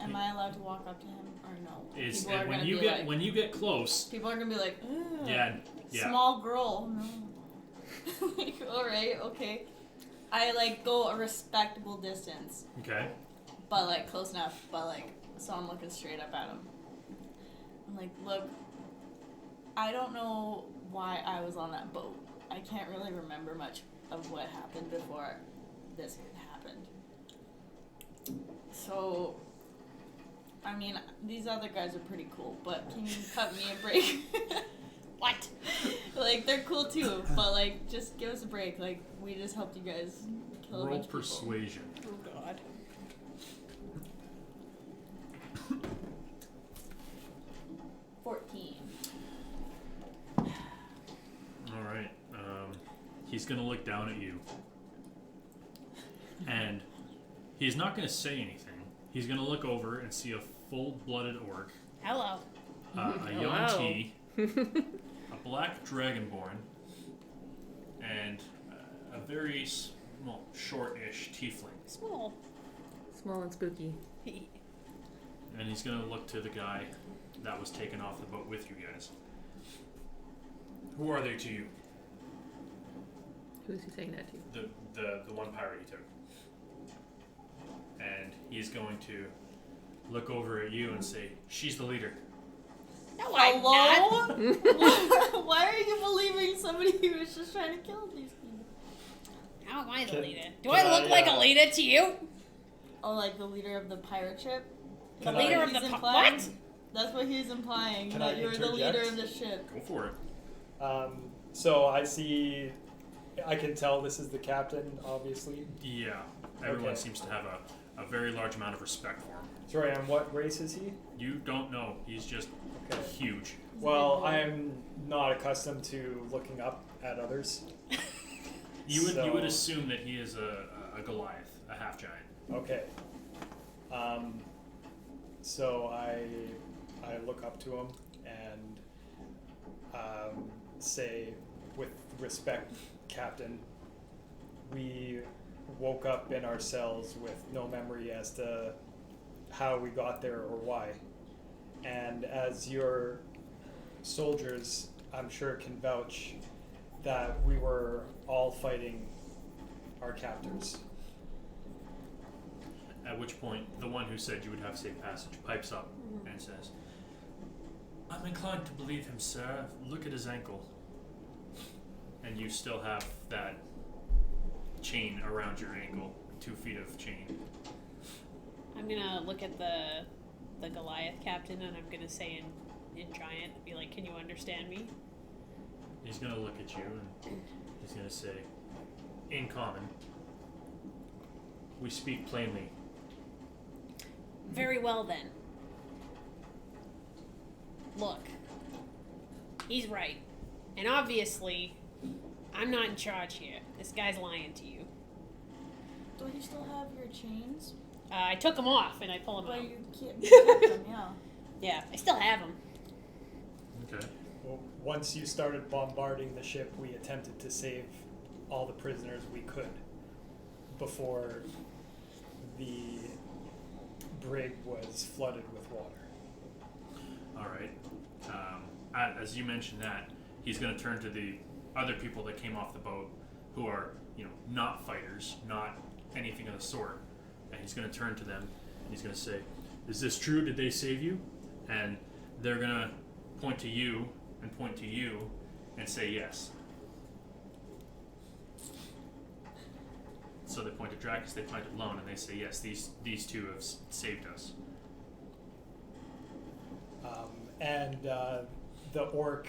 Am I allowed to walk up to him or no? Is People are and when gonna you be get like, when you get close, people are gonna be like, "Ugh, yeah. small girl. No. Like, all right, okay. I like go a respectable distance, Okay. but like close enough. But like, so I'm looking straight up at him. I'm like, look, I don't know why I was on that boat. I can't really remember much of what happened before this happened. So, I mean, these other guys are pretty cool, but can you cut me a break? What? Like, they're cool too, but like, just give us a break. Like, we just helped you guys kill a Roll bunch of people. persuasion. Oh God. All right. He's gonna look down at you, and he's not gonna say anything. He's gonna look over and see a full-blooded orc, Hello. a young Wow. T, a black dragonborn, and a very short-ish tiefling. Small. Small and spooky. And he's gonna look to the guy that was taken off the boat with you guys. Who are they to you? Who's he saying that to? The one pirate he took. And he's going to look over at you and say, "She's the leader." No, I'm not. Hello? Why are you believing somebody who was just trying to kill these people? How am I the Can- leader? Do can I look I, like a leader to you? Oh, like the leader of the pirate ship? The Can leader I- of the He's what? implying? That's what he's implying. Can that I you're the leader interject? of the ship. Go for it. So I can tell this is the captain, obviously. Yeah. Everyone Okay. seems to have a very large amount of respect for him. Sorry, and what race is he? You don't know. He's just Okay. huge. Well, I'm not accustomed to looking up at others. You would So- assume that he is a Goliath, a half giant. Okay. So I look up to him and say, with respect, Captain, we woke up in our cells with no memory as to how we got there or why. And as your soldiers, I'm sure, can vouch that we were all fighting our captors. At which point, the one who said you would have safe passage pipes up and says, I'm inclined to believe him, sir. Look at his ankle. And you still have that chain around your ankle, 2 feet of chain. I'm gonna look at the Goliath captain and I'm gonna say in giant, be like, can you understand me? He's gonna look at you and he's gonna say, in common, we speak plainly. Very well then. Look, he's right. And obviously, I'm not in charge here. This guy's lying to you. Don't you still have your chains? I took them off and I pull them But out. you kept them, yeah. Yeah, I still have them. Okay. Well, once you started bombarding the ship, we attempted to save all the prisoners we could before the brig was flooded with water. All right. As you mentioned that, he's going to turn to the other people that came off the boat who are, not fighters, not anything of the sort. And he's going to turn to them and he's going to say, is this true? Did they save you? And they're going to point to you and say yes. So they point to Dracus, they point at Lone, and they say yes, these two have saved us. And the orc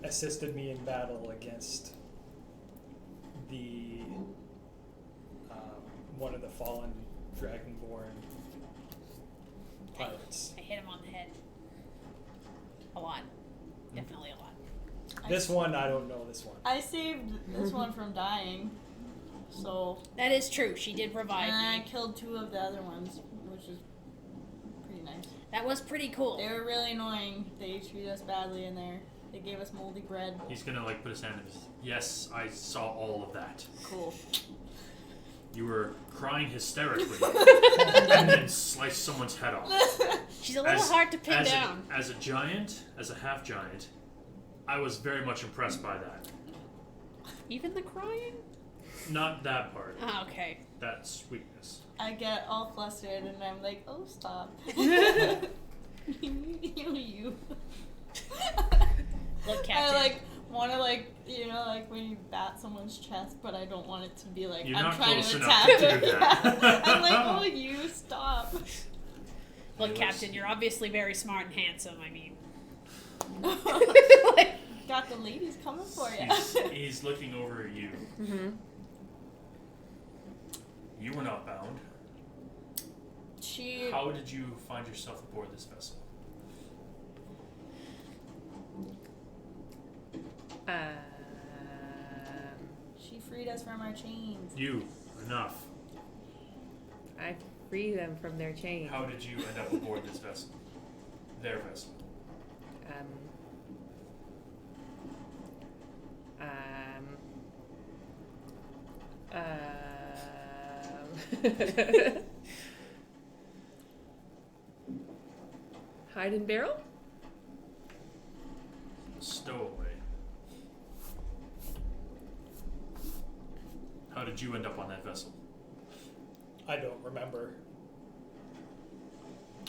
assisted me in battle against the one of the fallen dragonborn pirates. I hit him on the head. A lot. Definitely a lot. This one, I don't know this one. I saved this one from dying, so. That is true. She did revive And I me. killed 2 of the other ones, which is pretty nice. That was pretty cool. They were really annoying. They treated us badly in there. They gave us moldy bread. He's gonna put his hand in his. Yes, I saw all of that. Cool. You were crying hysterically and then sliced someone's head off. She's a little hard to pin down. As a giant, as a half giant, I was very much impressed by that. Even the crying? Not that part. Oh, okay. That's weakness. I get all flustered and I'm like, oh, stop. you. Look, I Captain. want to when you bat someone's chest, but I don't want it to be like You're I'm not trying close to enough attack to her. do that. I'm like, oh, you stop. Look, It was- Captain, you're obviously very smart and handsome. I mean, Got the ladies coming for you. He's looking over at you. Mm-hmm. You were not bound. She. How did you find yourself aboard this vessel? She freed us from our chains. You. Enough. I free them from their chains. How did you end up aboard this vessel? Their vessel. Hide and barrel? Stowaway. How did you end up on that vessel? I don't remember.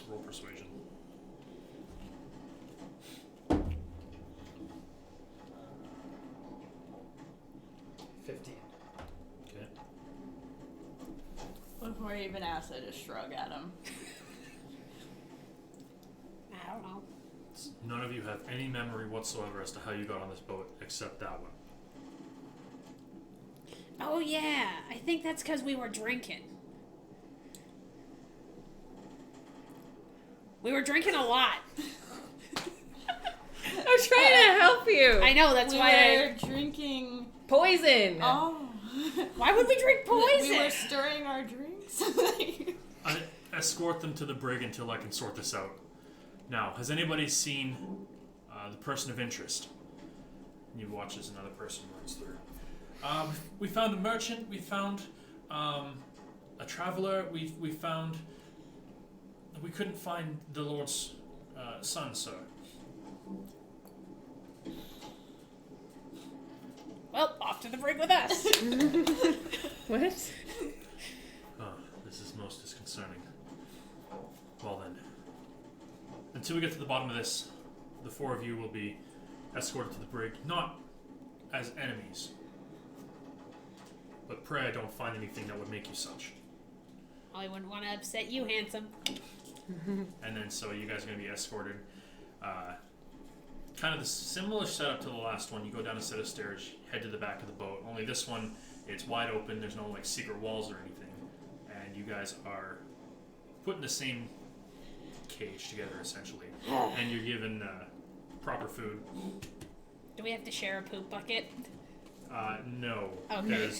Roll persuasion. $15. Okay. Before he even asked, I just shrug at him. I don't know. None of you have any memory whatsoever as to how you got on this boat except that one. Oh, yeah. I think that's because we were drinking. We were drinking a lot. I'm trying to help you. I know, that's we why were drinking. Poison. Oh. Why would we drink poison? We were stirring our drinks. escort them to the brig until I can sort this out. Now, has anybody seen the person of interest? And you watch as another person runs through. We found a merchant. We found a traveler. We found. We couldn't find the Lord's son, sir. Well, off to the brig with us. What? Oh, this is most disconcerting. Well then, until we get to the bottom of this, the four of you will be escorted to the brig, not as enemies, but pray I don't find anything that would make you such. I wouldn't want to upset you, handsome. And then so you guys are going to be escorted. Kind of the similar setup to the last one. You go down a set of stairs, head to the back of the boat. Only this one, it's wide open. There's no like secret walls or anything. And you guys are put in the same cage together essentially. And you're given proper food. Do we have to share a poop bucket? No. Okay. There's,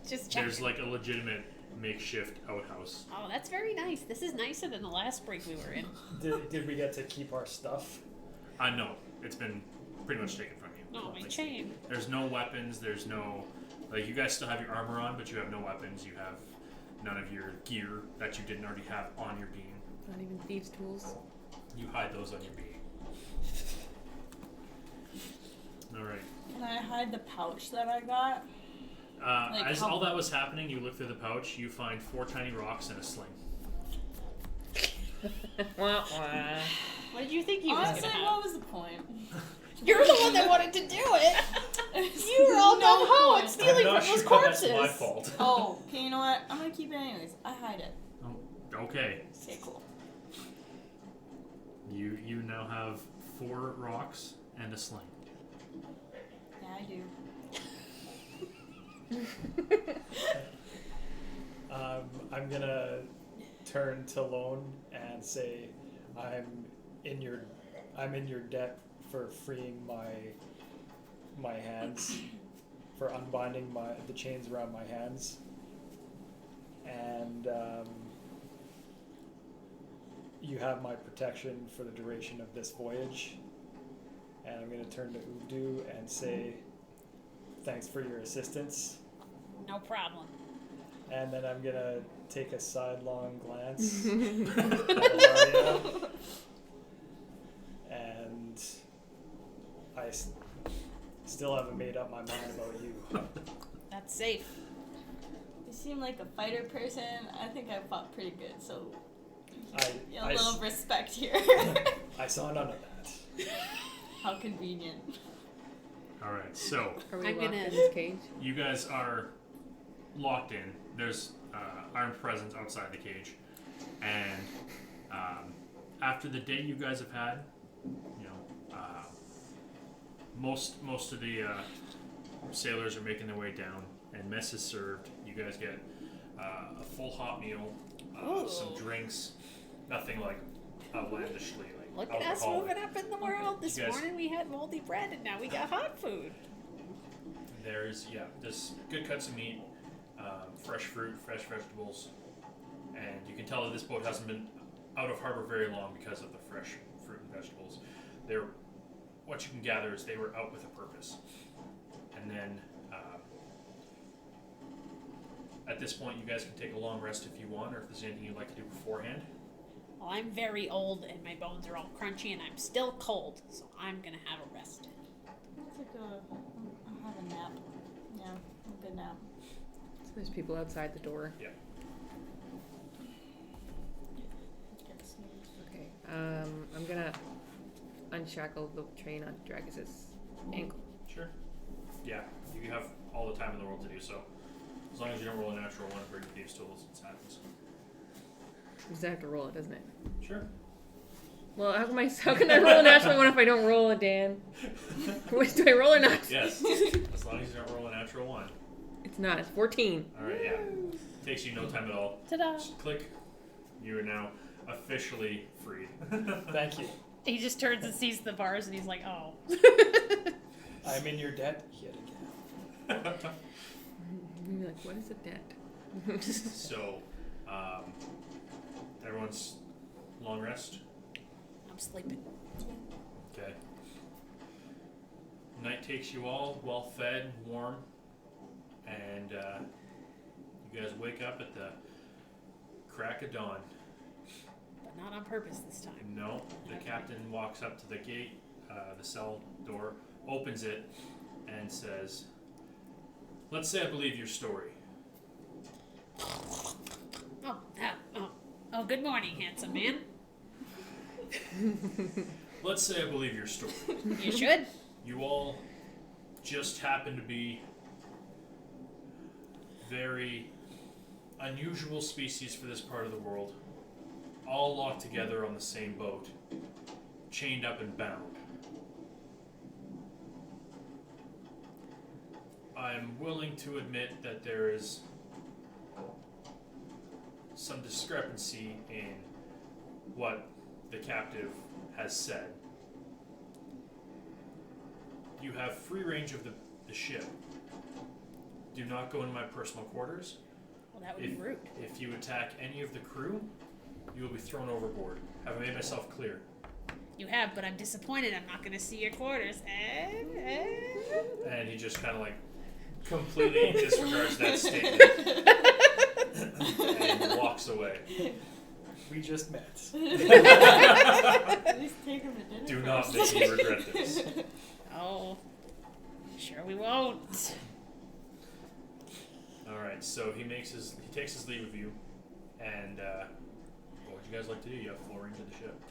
Just check. there's like a legitimate makeshift outhouse. Oh, that's very nice. This is nicer than the last brig we were in. Did we get to keep our stuff? No. It's been pretty much taken from you. Oh, my Like, chain. there's no weapons. There's no... Like, you guys still have your armor on, but you have no weapons. You have none of your gear that you didn't already have on your being. Not even thieves' tools. You hide those on your being. Alright. Can I hide the pouch that I got? Like As how- all that was happening, you look through the pouch, you find 4 tiny rocks and a sling. Wah, wah. What did you think he was Honestly, going to what have? was the point? You're the one that wanted to do it. You were all No gung ho point. and stealing I'm not from those sure that's corpses. my fault. Oh, okay, you know what? I'm gonna keep it anyways. I hide it. Okay. Okay, cool. You now have 4 rocks and a sling. Yeah, I do. I'm gonna turn to Lone and say, I'm in your debt for freeing my hands, for unbinding the chains around my hands, and you have my protection for the duration of this voyage. And I'm gonna turn to Ubdu and say, thanks for your assistance. No problem. And then I'm gonna take a sidelong glance at Ilaria, and I still haven't made up my mind about you. That's safe. You seem like a fighter person. I think I fought pretty good, so a I little respect here. I saw none of that. How convenient. Alright, so Are we I'm locked gonna- in this cage? you guys are locked in. There's armed presence outside the cage. And after the day you guys have had, you know, most of the sailors are making their way down, and mess is served. You guys get a full hot meal, some Ooh. drinks, nothing like outlandishly like Look at us alcoholic. moving up in the world. This You guys- morning we had moldy bread and now we got hot food. There's good cuts of meat, fresh fruit, fresh vegetables, and you can tell that this boat hasn't been out of harbor very long because of the fresh fruit and vegetables. What you can gather is they were out with a purpose. And then at this point, you guys can take a long rest if you want, or if there's anything you'd like to do beforehand. Well, I'm very old and my bones are all crunchy and I'm still cold, so I'm gonna have a rest. I'll have a nap. Yeah, a good nap. So there's people outside the door. Yeah. Get snoozed. Okay. I'm gonna unshackle the train on Dragus's ankle. Sure. Yeah, you have all the time in the world to do so. As long as you don't roll a natural one, break thieves' tools, it happens. You just have to roll it, doesn't it? Sure. Well, how can I roll a natural one if I don't roll a Dan? Wait, do I roll or not? Yes. As long as you don't roll a natural one. It's not. It's 14. Alright, yeah. Takes you no time at all. Ta-da! Just click. You are now officially freed. Thank you. He just turns and sees the bars and he's like, oh. I'm in your debt yet again. You're like, what is a debt? So, Everyone's long rest? I'm sleeping. Okay. Night takes you all well fed, warm, and you guys wake up at the crack of dawn. But not on purpose this time. No, the Okay. captain walks up to the gate, the cell door, opens it, and says, "Let's say I believe your story." Oh, good morning, handsome man. Let's say I believe your story. You should. You all just happen to be very unusual species for this part of the world, all locked together on the same boat, chained up and bound. I'm willing to admit that there is some discrepancy in what the captive has said. You have free range of the ship. Do not go into my personal quarters. Well, that would be rude. If you attack any of the crew, you will be thrown overboard. Have I made myself clear? You have, but I'm disappointed. I'm not going to see your quarters. And he just kind of like completely disregards that statement and walks away. We just met. At least take him to dinner. Do not first. make me regret this. Oh, sure we won't. All right, so he takes his leave of you, and what would you guys like to do? You have full range of the ship.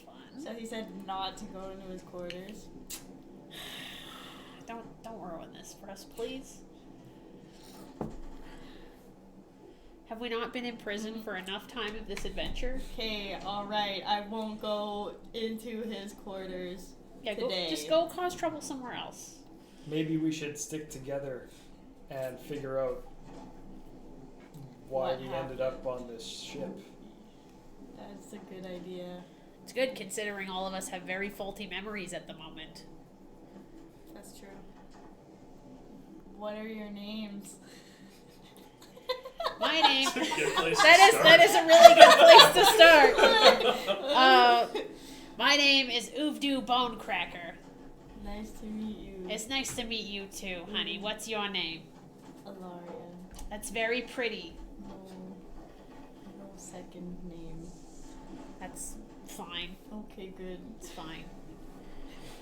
Fun. So he said not to go into his quarters. Don't ruin this for us, please. Have we not been in prison for enough time of this adventure? Okay, alright, I won't go into his quarters Yeah, today. just go cause trouble somewhere else. Maybe we should stick together and figure out why What we happened? ended up on this ship. That's a good idea. It's good considering all of us have very faulty memories at the moment. That's true. What are your names? My name. Good place to That is a really good place to start. My name is Oovdoo Bonecracker. Nice to meet you. It's nice to meet you too, honey. What's your name? Alaria. That's very pretty. No second name. That's fine. Okay, good. It's fine.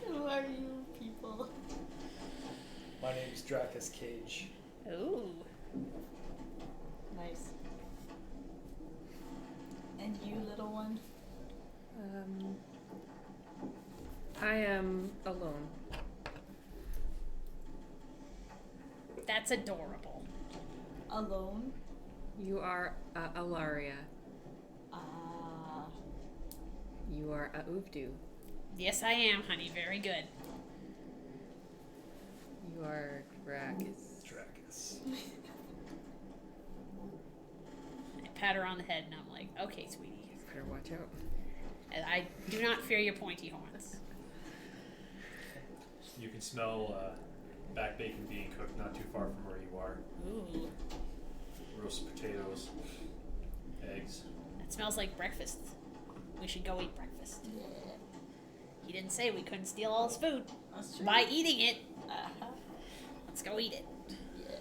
Who are you people? My name's Dracus Cage. Ooh. Nice. And you, little one? I am alone. That's adorable. Alone? You are Alaria. Ah. You are Oovdoo. Yes, I am, honey. Very good. You are Dracus. Dracus. I pat her on the head and I'm like, okay, sweetie. Better watch out. And I do not fear your pointy horns. You can smell back bacon being cooked not too far from where you are. Ooh. Roast potatoes, eggs. That smells like breakfast. We should go eat breakfast. Yeah. He didn't say we couldn't steal all his food. That's true. By eating it, Uh-huh. let's go eat it. Yeah.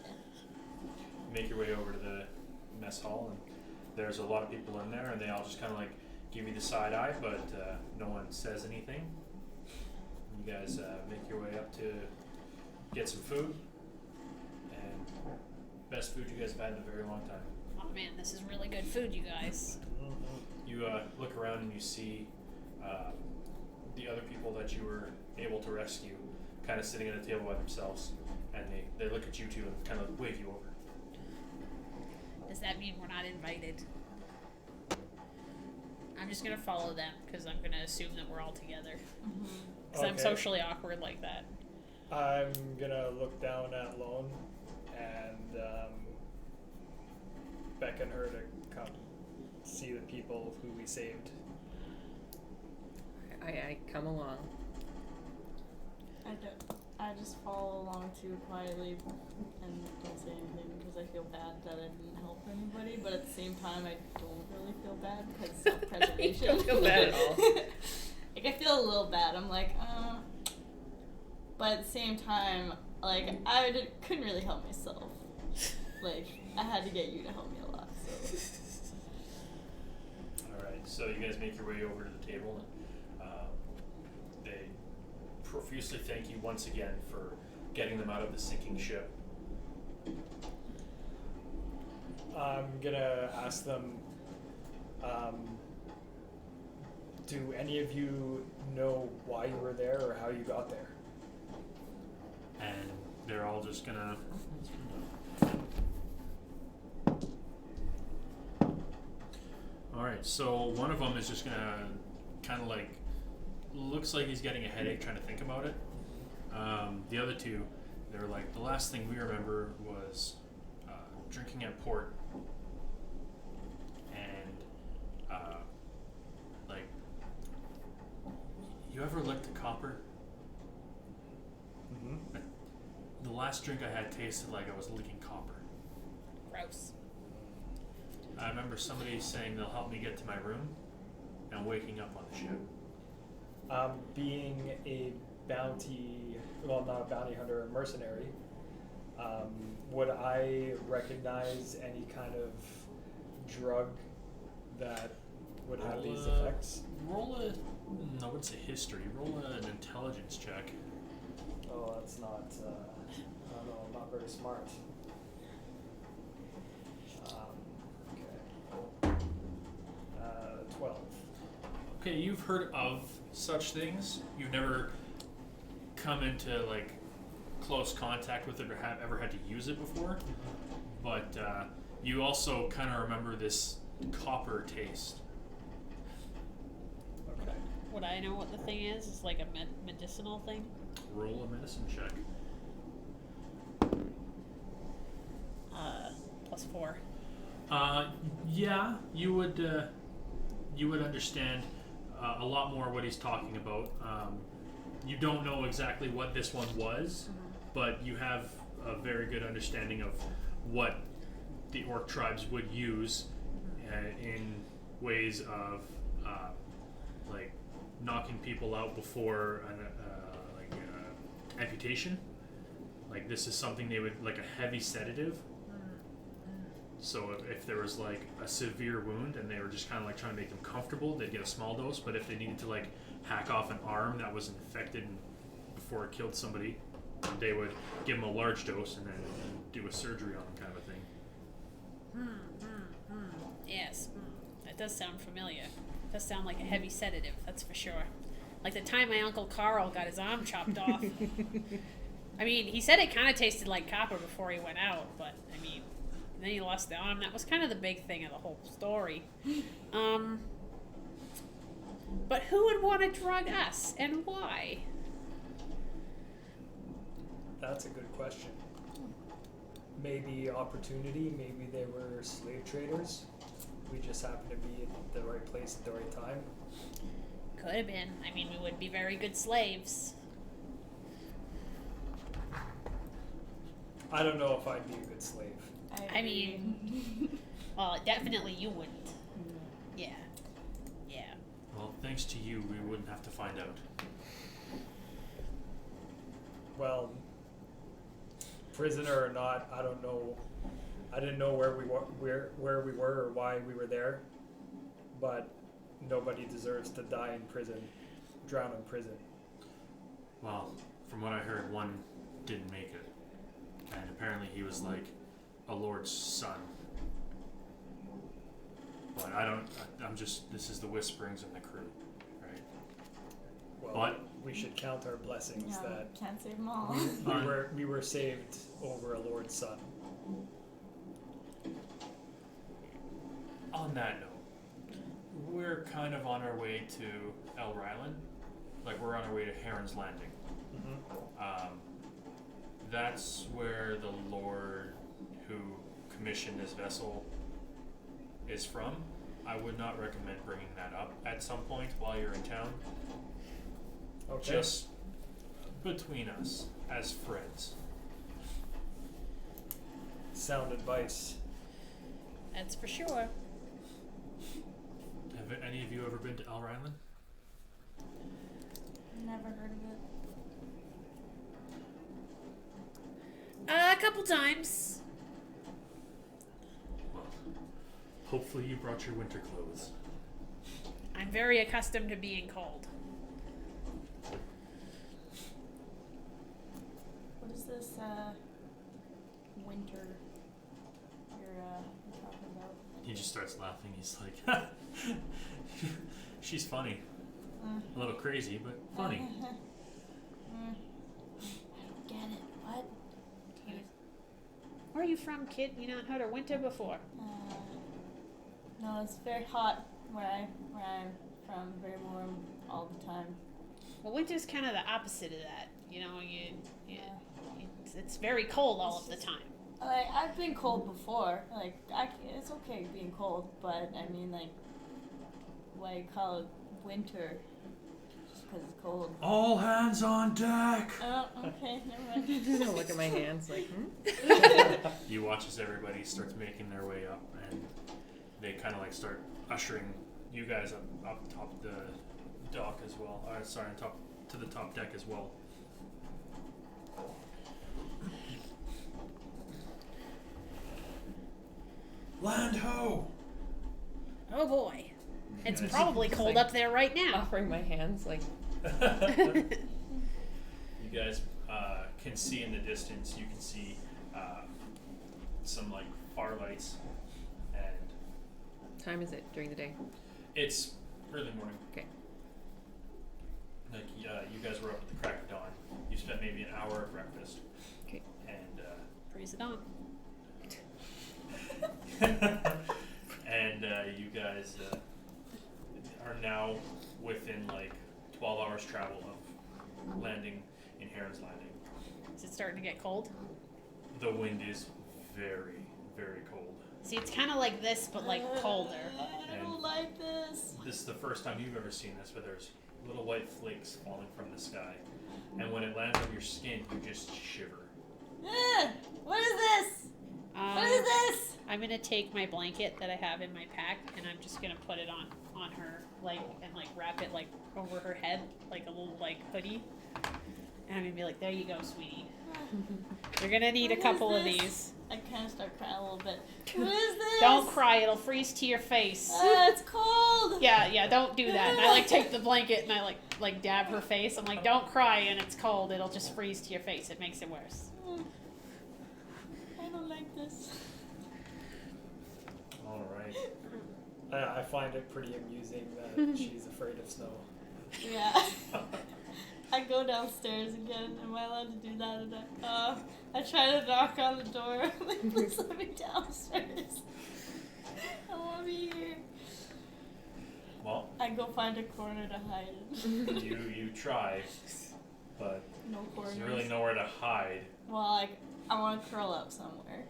Make your way over to the mess hall, and there's a lot of people in there, and they all just kind of like give you the side eye, but no one says anything. You guys make your way up to get some food, and best food you guys have had in a very long time. Oh man, this is really good food, you guys. You look around and you see the other people that you were able to rescue kind of sitting at a table by themselves, and they look at you two and kind of wave you over. Does that mean we're not invited? I'm just gonna follow them because I'm gonna assume that we're all together. Because I'm Okay. socially awkward like that. I'm gonna look down at Lone and beckon her to come see the people who we saved. I come along. I don't. I just follow along too quietly and don't say anything because I feel bad that I didn't help anybody, but at the same time I don't really feel bad because self-preservation. You don't feel bad at all. Like I feel a little bad. I'm like, but at the same time, like couldn't really help myself. Like I had to get you to help me a lot. So Alright, so you guys make your way over to the table and they profusely thank you once again for getting them out of the sinking ship. I'm gonna ask them, do any of you know why you were there or how you got there? And they're all just gonna. Alright, so one of them is just gonna kind of like. Looks like he's getting a headache trying to think about it. The other two, they're like, the last thing we remember was drinking at port and like, you ever licked a copper? Mm-hmm. The last drink I had tasted like I was licking copper. Gross. I remember somebody saying they'll help me get to my room and waking up on the ship. Being a bounty, well, not a bounty hunter, a mercenary, would I recognize any kind of drug that would have these effects? Roll a, I wouldn't say history, roll an intelligence check. Oh, that's not, I don't know, I'm not very smart. Okay. 12. Okay, you've heard of such things. You've never come into like close contact with it or have ever had to use it before. But you also kind of remember this copper taste. Okay. Would I know what the thing is? It's like a medicinal thing? Roll a medicine check. +4. Yeah, you would understand a lot more what he's talking about. You don't know exactly what this one was, but you have a very good understanding of what the orc tribes would use in ways of like knocking people out before an amputation. Like this is something they would, like a heavy sedative. So if there was like a severe wound and they were just kind of like trying to make them comfortable, they'd get a small dose. But if they needed to like hack off an arm that was infected before it killed somebody, they would give them a large dose and then do a surgery on them, kind of a thing. Yes, that does sound familiar. It does sound like a heavy sedative, that's for sure. Like the time my Uncle Carl got his arm chopped off. I mean, he said it kind of tasted like copper before he went out, but I mean, then he lost the arm. That was kind of the big thing of the whole story. But who would want to drug us, and why? That's a good question. Maybe opportunity, maybe they were slave traders. We just happened to be at the right place at the right time. Could have been. I mean, we would be very good slaves. I don't know if I'd be a good slave. I mean, well, definitely you wouldn't. Yeah. Yeah. Well, thanks to you, we wouldn't have to find out. Well, prisoner or not, I don't know. I didn't know where we were or why we were there. But nobody deserves to die in prison, drown in prison. Well, from what I heard, one didn't make it. And apparently he was like a lord's son. But I'm just, this is the whisperings of the crew, right? Well, But we should count our blessings yeah, that can't save them all. we were saved over a lord's son. on that note, we're kind of on our way to Elder Island. Like we're on our way to Heron's Landing. That's where the lord who commissioned this vessel is from. I would not recommend bringing that up at some point while you're in town. Okay. Just between us as friends. Sound advice. That's for sure. Have any of you ever been to Elr Island? Never heard of it. A couple times. Well, hopefully you brought your winter clothes. I'm very accustomed to being cold. What is this winter you're talking about? He just starts laughing. He's like, she's funny. A little crazy, but funny. I don't get it. What? Where are you from, kid? You not heard of winter before? No, it's very hot where I'm from. Very warm all the time. Well, winter's kind of the opposite of that. You know, it's very cold all of the time. Like, I've been cold before. Like, it's okay being cold, but I mean, like, why you call it winter? Just because it's cold. All hands on deck! Oh, okay, never mind. Look at my hands like, You watch as everybody starts making their way up, and they kind of like start ushering you guys up top of the dock as well. Sorry, top to the top deck as well. Land ho! Oh boy. It's Yes. probably It's cold like- up there right now. offering my hands like, You guys can see in the distance. You can see some like far lights, and time is it during the day? it's early morning. Okay. Like you guys were up at the crack of dawn. You spent maybe an hour at breakfast. Okay. And Praise it on. and you guys are now within like 12 hours travel of landing in Heron's Landing. Is it starting to get cold? The wind is very, very cold. See, it's kind of like this, but like colder. I don't like this. This is the first time you've ever seen this, but there's little white flakes falling from the sky. And when it lands on your skin, you just shiver. What is this? What is this? I'm gonna take my blanket that I have in my pack, and I'm just gonna put it on her, like, and like wrap it like over her head, like a little like hoodie. And I'm gonna be like, "There you go, sweetie. You're gonna need a What is couple of this? these. I kind of start crying a little bit. What is this? Don't cry; it'll freeze to your face." It's cold. Yeah, don't do that. And I like take the blanket and I like dab her face. I'm like, "Don't cry, and it's cold. It'll just freeze to your face. It makes it worse." I don't like this. All right. I find it pretty amusing that she's afraid of snow. Yeah. I go downstairs again. Am I allowed to do that? And I try to knock on the door. Like, please let me downstairs. I want to be here. Well, I go find a corner to hide in. you try, but No corners. there's really nowhere to hide. Well, like, I want to curl up somewhere.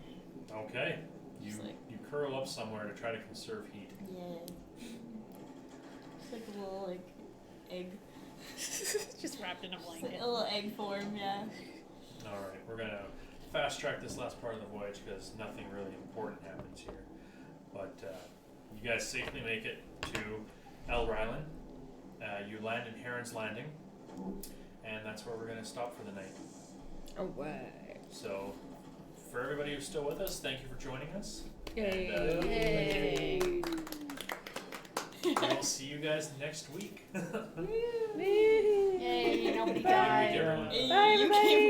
Okay. You Just like- you curl up somewhere to try to conserve heat. Yeah. It's like a little, like, egg. Just wrapped in a It's like blanket. a little egg form, yeah. All right, we're gonna fast track this last part of the voyage because nothing really important happens here. But you guys safely make it to Elr Island. You land in Heron's Landing, and that's where we're gonna stop for the night. Alright. So, for everybody who's still with us, thank you for joining us. Yay. And, Yay. we'll see you guys next week. Yay, nobody Have a good week, died. everyone. Hey, Bye, you everybody. came